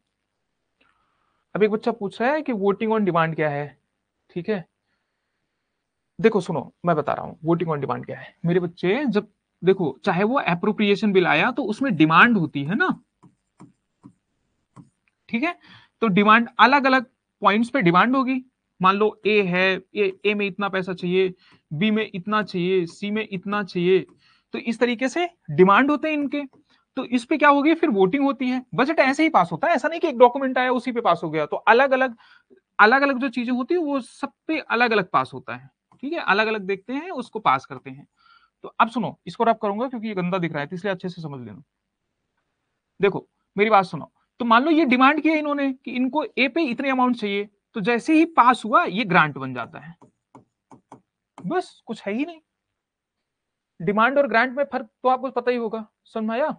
अब एक बच्चा पूछ रहा है कि वोटिंग ऑन डिमांड क्या है। ठीक है, देखो सुनो मैं बता रहा हूं वोटिंग ऑन डिमांड क्या है मेरे बच्चे। जब देखो चाहे वो एप्रोप्रिएशन बिल आया तो उसमें डिमांड होती है ना, ठीक है, तो डिमांड अलग अलग पॉइंट्स पे डिमांड होगी। मान लो ए है, ए में इतना पैसा चाहिए, बी में इतना चाहिए, सी में इतना चाहिए, तो इस तरीके से डिमांड होते हैं इनके। तो इस पे क्या होगी फिर वोटिंग होती है। बजट ऐसे ही पास होता है, ऐसा नहीं कि एक डॉक्यूमेंट आया उसी पे पास हो गया। तो अलग अलग जो चीजें होती है वो सब पे अलग अलग पास होता है। ठीक है, अलग अलग देखते हैं उसको पास करते हैं। तो अब सुनो, इसको रब करूंगा क्योंकि ये गंदा दिख रहा है तो इसलिए अच्छे से समझ लेना। देखो मेरी बात सुनो, तो मान लो ये डिमांड किया इन्होंने कि इनको ए पे इतने अमाउंट चाहिए, तो जैसे ही पास हुआ ये ग्रांट बन जाता है। बस कुछ है ही नहीं। डिमांड और ग्रांट में फर्क तो आपको पता ही होगा, समझ में आया?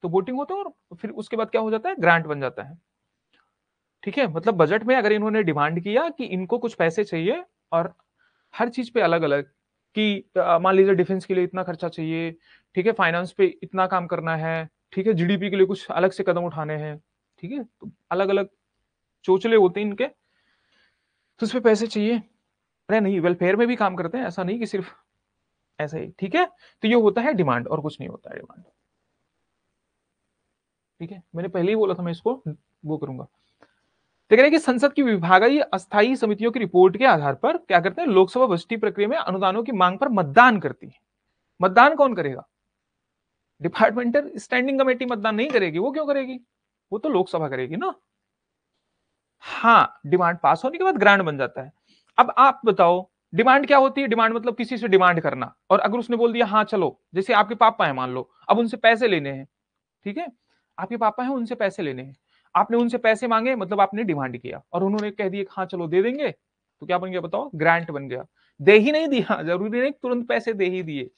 तो वोटिंग होता है और फिर उसके बाद क्या हो जाता है, ग्रांट बन जाता है। ठीक है, मतलब बजट में अगर इन्होंने डिमांड किया कि इनको कुछ पैसे चाहिए और हर चीज पे अलग अलग, कि मान लीजिए डिफेंस के लिए इतना खर्चा चाहिए, ठीक है, फाइनेंस पे इतना काम करना है, ठीक है, जीडीपी के लिए कुछ अलग से कदम उठाने हैं, ठीक है, तो अलग अलग चोचले होते हैं इनके, तो उसपे पैसे चाहिए। अरे नहीं, वेलफेयर में भी काम करते हैं, ऐसा नहीं कि सिर्फ ऐसा ही। ठीक है, तो ये होता है डिमांड और कुछ नहीं होता है डिमांड। ठीक है, मैंने पहले ही बोला था मैं इसको वो करूंगा। तो कह रहे हैं कि संसद की विभागीय अस्थायी समितियों की रिपोर्ट के आधार पर क्या करते हैं, लोकसभा बजटीय प्रक्रिया में अनुदानों की मांग पर मतदान करती है। मतदान कौन करेगा? डिपार्टमेंटल स्टैंडिंग कमेटी मतदान नहीं करेगी। वो क्यों करेगी? वो तो लोकसभा करेगी ना। हाँ, डिमांड पास होने के बाद ग्रांट बन जाता है। अब आप बताओ डिमांड क्या होती है? डिमांड मतलब किसी से डिमांड करना, और अगर उसने बोल दिया हाँ चलो, जैसे आपके पापा है मान लो, अब उनसे पैसे लेने हैं, ठीक है, आपके पापा हैं उनसे पैसे लेने हैं, आपने उनसे पैसे मांगे मतलब आपने डिमांड किया और उन्होंने कह दिया हाँ चलो दे देंगे, तो क्या बन गया बताओ? ग्रांट बन गया। दे ही नहीं दिया, जरूरी नहीं तुरंत पैसे दे ही दिए,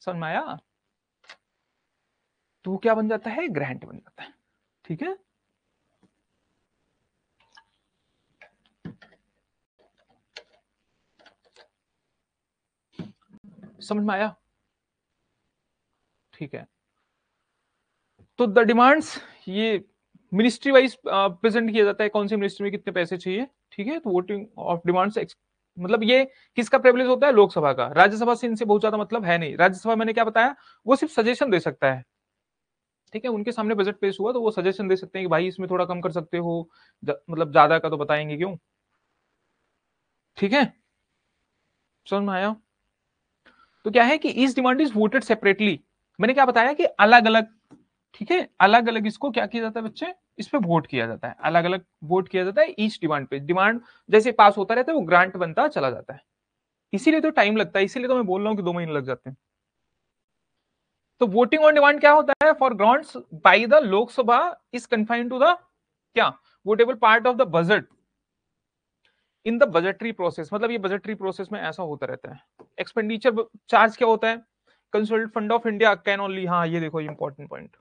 समझ में आया? तो वो क्या बन जाता है? ग्रांट बन जाता है। ठीक है, समझ में आया? ठीक है, तो द डिमांड्स ये मिनिस्ट्री वाइज प्रेजेंट किया जाता है, कौन सी मिनिस्ट्री में कितने पैसे चाहिए। ठीक है, तो वोटिंग ऑफ डिमांड्स मतलब ये किसका प्रिविलेज होता है? लोकसभा का। राज्यसभा से इनसे बहुत ज्यादा मतलब है नहीं। राज्यसभा मैंने क्या बताया, वो सिर्फ सजेशन दे सकता है। ठीक है, उनके सामने बजट पेश हुआ तो वो सजेशन दे सकते हैं कि भाई इसमें थोड़ा कम कर सकते हो, मतलब ज्यादा का तो बताएंगे क्यों। ठीक है, समझ में आया? तो क्या है कि each demand is voted separately. मैंने क्या बताया कि अलग अलग, ठीक है, अलग अलग इसको क्या किया जाता है बच्चे, इस पे वोट किया जाता है, अलग अलग वोट किया जाता है ईच डिमांड पे। डिमांड जैसे पास होता रहता है वो ग्रांट बनता चला जाता है। इसीलिए तो टाइम लगता है, इसीलिए तो मैं बोल रहा हूँ कि 2 महीने लग जाते हैं। तो वोटिंग ऑन डिमांड क्या होता है? For grants by the Lok Sabha is confined to the क्या, votable part of the budget in the budgetary process. मतलब ये बजटरी प्रोसेस में ऐसा होता रहता है। एक्सपेंडिचर चार्ज क्या होता है? Consolidated fund of India can only, हाँ ये देखो इंपॉर्टेंट पॉइंट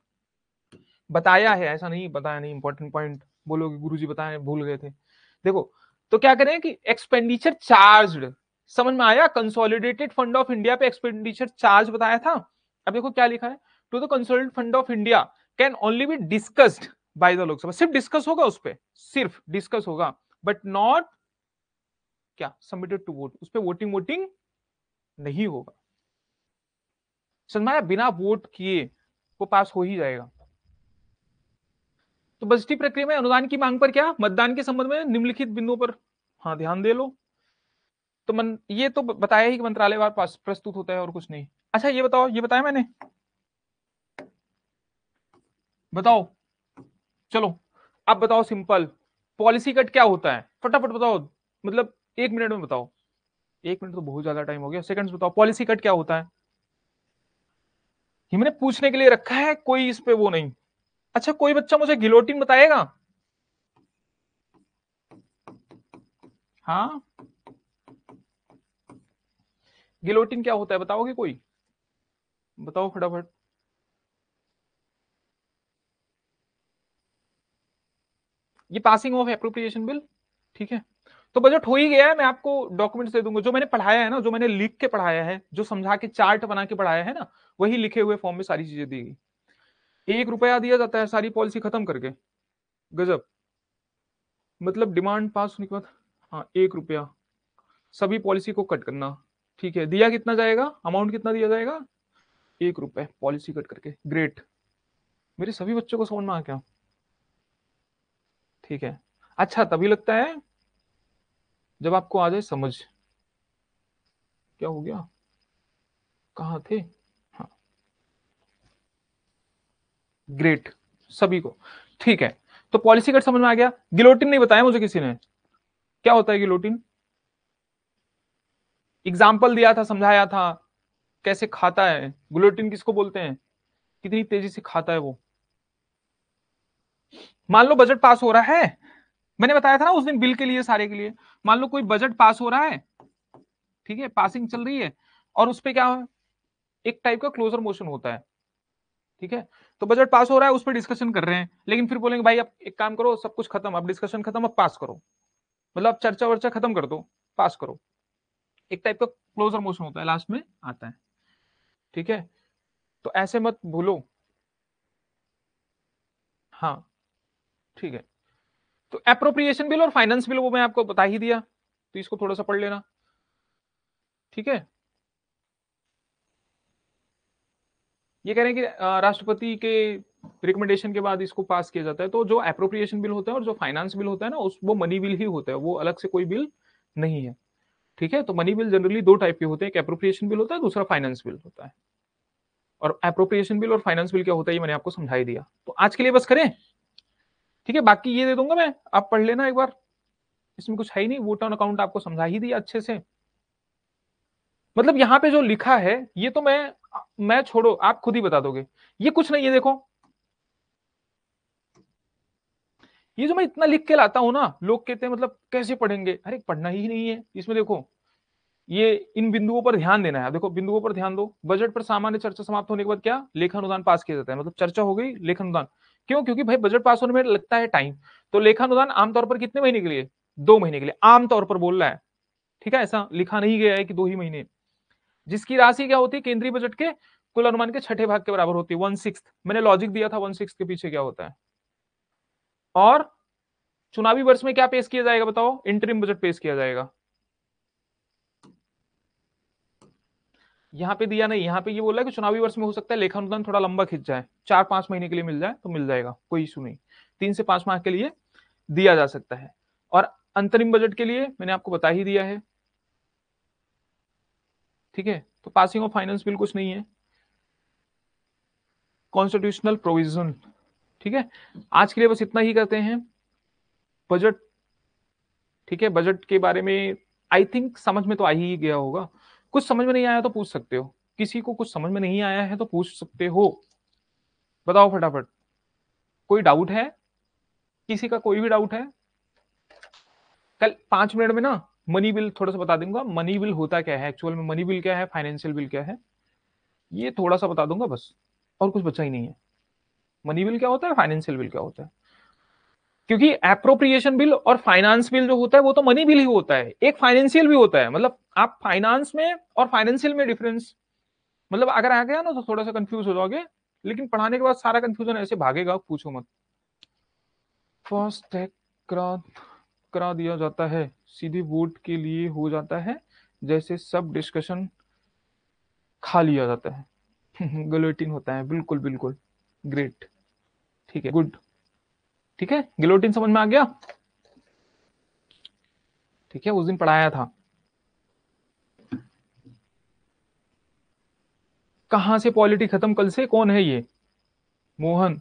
बताया है, ऐसा नहीं बताया नहीं, इंपॉर्टेंट पॉइंट बोलोगे गुरुजी बताए भूल गए थे। देखो, तो क्या करें कि एक्सपेंडिचर चार्ज, समझ में आया? कंसोलिडेटेड फंड ऑफ इंडिया पे एक्सपेंडिचर चार्ज बताया था। अब देखो क्या लिखा है, to the consolidated fund of India can only be discussed by the Lok Sabha. सिर्फ डिस्कस होगा उस पर, सिर्फ डिस्कस होगा, बट नॉट क्या सबमिटेड टू वोट। उस पर वोटिंग वोटिंग नहीं होगा। समझ में आया? बिना वोट किए वो पास हो ही जाएगा। तो बजटीय प्रक्रिया में अनुदान की मांग पर क्या, मतदान के संबंध में निम्नलिखित बिंदुओं पर हाँ ध्यान दे लो। तो ये तो बताया ही कि मंत्रालयवार पास प्रस्तुत होता है और कुछ नहीं। अच्छा ये बताओ, ये बताया मैंने, बताओ, चलो अब बताओ सिंपल, पॉलिसी कट क्या होता है? फटाफट बताओ, मतलब 1 मिनट में बताओ। 1 मिनट तो बहुत ज्यादा टाइम हो गया, सेकंड्स बताओ, पॉलिसी कट क्या होता है? ये मैंने पूछने के लिए रखा है, कोई इस पे वो नहीं। अच्छा, कोई बच्चा मुझे गिलोटिन बताएगा? हाँ, गिलोटिन क्या होता है बताओगे कोई? बताओ फटाफट। ये पासिंग ऑफ एप्रोप्रिएशन बिल, ठीक है। तो बजट हो ही गया है, मैं आपको डॉक्यूमेंट्स दे दूंगा, जो मैंने पढ़ाया है ना, जो मैंने लिख के पढ़ाया है, जो समझा के चार्ट बना के पढ़ाया है ना, वही लिखे हुए फॉर्म में सारी चीजें दी गई। 1 रुपया दिया जाता है सारी पॉलिसी खत्म करके। गजब। मतलब डिमांड पास होने के बाद, हाँ 1 रुपया सभी पॉलिसी को कट करना। ठीक है, दिया कितना जाएगा, अमाउंट कितना दिया जाएगा? 1 रुपए पॉलिसी कट करके। ग्रेट, मेरे सभी बच्चों को समझ में आ गया। ठीक है। अच्छा, तभी लगता है जब आपको आ जाए समझ। क्या हो गया, कहाँ थे? हाँ, ग्रेट, सभी को। ठीक है, तो पॉलिसी कट समझ में आ गया। गिलोटिन नहीं बताया मुझे किसी ने, क्या होता है गिलोटिन? एग्जाम्पल दिया था, समझाया था कैसे खाता है। गिलोटिन किसको बोलते हैं, कितनी तेजी से खाता है वो। मान लो बजट पास हो रहा है, मैंने बताया था ना उस दिन बिल के लिए, सारे के लिए। मान लो कोई बजट पास हो रहा है, ठीक है, पासिंग चल रही है, और उस पे क्या है, एक टाइप का क्लोजर मोशन होता है। ठीक है, तो बजट पास हो रहा है, उस पर डिस्कशन कर रहे हैं, लेकिन फिर बोलेंगे भाई अब एक काम करो, सब कुछ खत्म, अब डिस्कशन खत्म, अब पास करो। मतलब चर्चा वर्चा खत्म कर दो, पास करो। एक टाइप का क्लोजर मोशन होता है, लास्ट में आता है। ठीक है, तो ऐसे मत भूलो। हाँ, ठीक है। तो एप्रोप्रिएशन बिल और फाइनेंस बिल वो मैं आपको बता ही दिया, तो इसको थोड़ा सा पढ़ लेना। ठीक है, ये कह रहे हैं कि राष्ट्रपति के रिकमेंडेशन के बाद इसको पास किया जाता है। तो जो एप्रोप्रिएशन बिल होता है और जो फाइनेंस बिल होता है ना, उस वो मनी बिल ही होता है, वो अलग से कोई बिल नहीं है। ठीक है, तो मनी बिल जनरली दो टाइप के होते हैं, एक एप्रोप्रिएशन बिल होता है, दूसरा फाइनेंस बिल होता है। और एप्रोप्रिएशन बिल और फाइनेंस बिल क्या होता है ये मैंने आपको समझा ही दिया। तो आज के लिए बस करें, ठीक है, बाकी ये दे दूंगा मैं, आप पढ़ लेना एक बार। इसमें कुछ है ही नहीं, वोट ऑन अकाउंट आपको समझा ही दिया अच्छे से। मतलब यहाँ पे जो लिखा है ये तो मैं छोड़ो, आप खुद ही बता दोगे, ये कुछ नहीं है। देखो, ये जो मैं इतना लिख के लाता हूं ना, लोग कहते हैं मतलब कैसे पढ़ेंगे, अरे पढ़ना ही नहीं है इसमें। देखो, ये इन बिंदुओं पर ध्यान देना है। देखो, बिंदुओं पर ध्यान दो। बजट पर सामान्य चर्चा समाप्त होने के बाद क्या, लेखानुदान पास किया जाता है। मतलब चर्चा हो गई, लेखानुदान। क्यों? क्योंकि भाई बजट पास होने में लगता है टाइम। तो लेखानुदान आमतौर पर कितने महीने के लिए, 2 महीने के लिए आमतौर पर बोल रहा है। ठीक है, ऐसा लिखा नहीं गया है कि 2 ही महीने। जिसकी राशि क्या होती है, केंद्रीय बजट के कुल अनुमान के छठे भाग के बराबर होती है, 1/6। मैंने लॉजिक दिया था 1/6 के पीछे क्या होता है। और चुनावी वर्ष में क्या पेश किया जाएगा बताओ, इंटरिम बजट पेश किया जाएगा। यहाँ पे दिया नहीं, यहाँ पे ये बोला है कि चुनावी वर्ष में हो सकता है लेखानुदान थोड़ा लंबा खिंच जाए, 4-5 महीने के लिए मिल जाए तो मिल जाएगा, कोई इशू नहीं। 3 से 5 माह के लिए दिया जा सकता है। और अंतरिम बजट के लिए मैंने आपको बता ही दिया है। ठीक है, तो पासिंग ऑफ फाइनेंस बिल कुछ नहीं है, कॉन्स्टिट्यूशनल प्रोविजन। ठीक है, आज के लिए बस इतना ही करते हैं। बजट, ठीक है, बजट के बारे में आई थिंक समझ में तो आ ही गया होगा। कुछ समझ में नहीं आया तो पूछ सकते हो, किसी को कुछ समझ में नहीं आया है तो पूछ सकते हो। बताओ फटाफट, कोई डाउट है, किसी का कोई भी डाउट है? कल 5 मिनट में ना मनी बिल थोड़ा सा बता दूंगा, मनी बिल होता क्या है एक्चुअल में, मनी बिल क्या है, फाइनेंशियल बिल क्या है, ये थोड़ा सा बता दूंगा बस, और कुछ बचा ही नहीं है। मनी बिल क्या होता है, फाइनेंशियल बिल क्या होता है। क्योंकि एप्रोप्रिएशन बिल और फाइनेंस बिल जो होता है वो तो मनी बिल ही होता है, एक फाइनेंशियल भी होता है। मतलब आप फाइनेंस में और फाइनेंशियल में डिफरेंस, मतलब अगर आ गया ना तो थोड़ा सा कंफ्यूज हो जाओगे, लेकिन पढ़ाने के बाद सारा कंफ्यूजन ऐसे भागेगा, पूछो मत। फास्ट टैग करा करा दिया जाता है, सीधे वोट के लिए हो जाता है, जैसे सब डिस्कशन खा लिया जाता है। गिलोटिन होता है, बिल्कुल बिल्कुल, ग्रेट। ठीक है, गुड। ठीक है, गिलोटिन समझ में आ गया। ठीक है, उस दिन पढ़ाया था। कहां से पॉलिटी खत्म, कल से? कौन है ये? मोहन।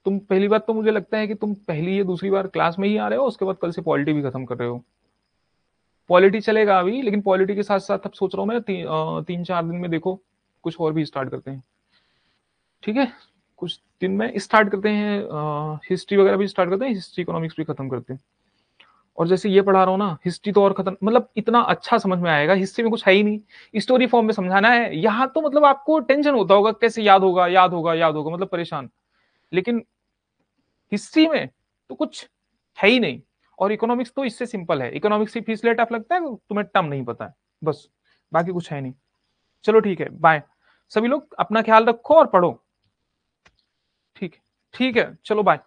तुम पहली बात तो मुझे लगता है कि तुम पहली या दूसरी बार क्लास में ही आ रहे हो, उसके बाद कल से पॉलिटी भी खत्म कर रहे हो। पॉलिटी चलेगा अभी, लेकिन पॉलिटी के साथ साथ अब सोच रहा हूँ मैं 3-4 दिन में देखो कुछ और भी स्टार्ट करते हैं। ठीक है, कुछ दिन में स्टार्ट करते हैं, हिस्ट्री वगैरह भी स्टार्ट करते हैं, हिस्ट्री इकोनॉमिक्स भी खत्म करते हैं। और जैसे ये पढ़ा रहा हूँ ना, हिस्ट्री तो और खत्म, मतलब इतना अच्छा समझ में आएगा, हिस्ट्री में कुछ है ही नहीं, स्टोरी फॉर्म में समझाना है। यहाँ तो मतलब आपको टेंशन होता होगा कैसे याद होगा, याद होगा, याद होगा, मतलब परेशान। लेकिन हिस्ट्री में तो कुछ है ही नहीं। और इकोनॉमिक्स तो इससे सिंपल है, इकोनॉमिक्स सिर्फ इसलिए टफ लगता है तुम्हें टर्म नहीं पता है, बस, बाकी कुछ है नहीं। चलो ठीक है, बाय। सभी लोग अपना ख्याल रखो और पढ़ो। ठीक है, ठीक है, चलो बाय।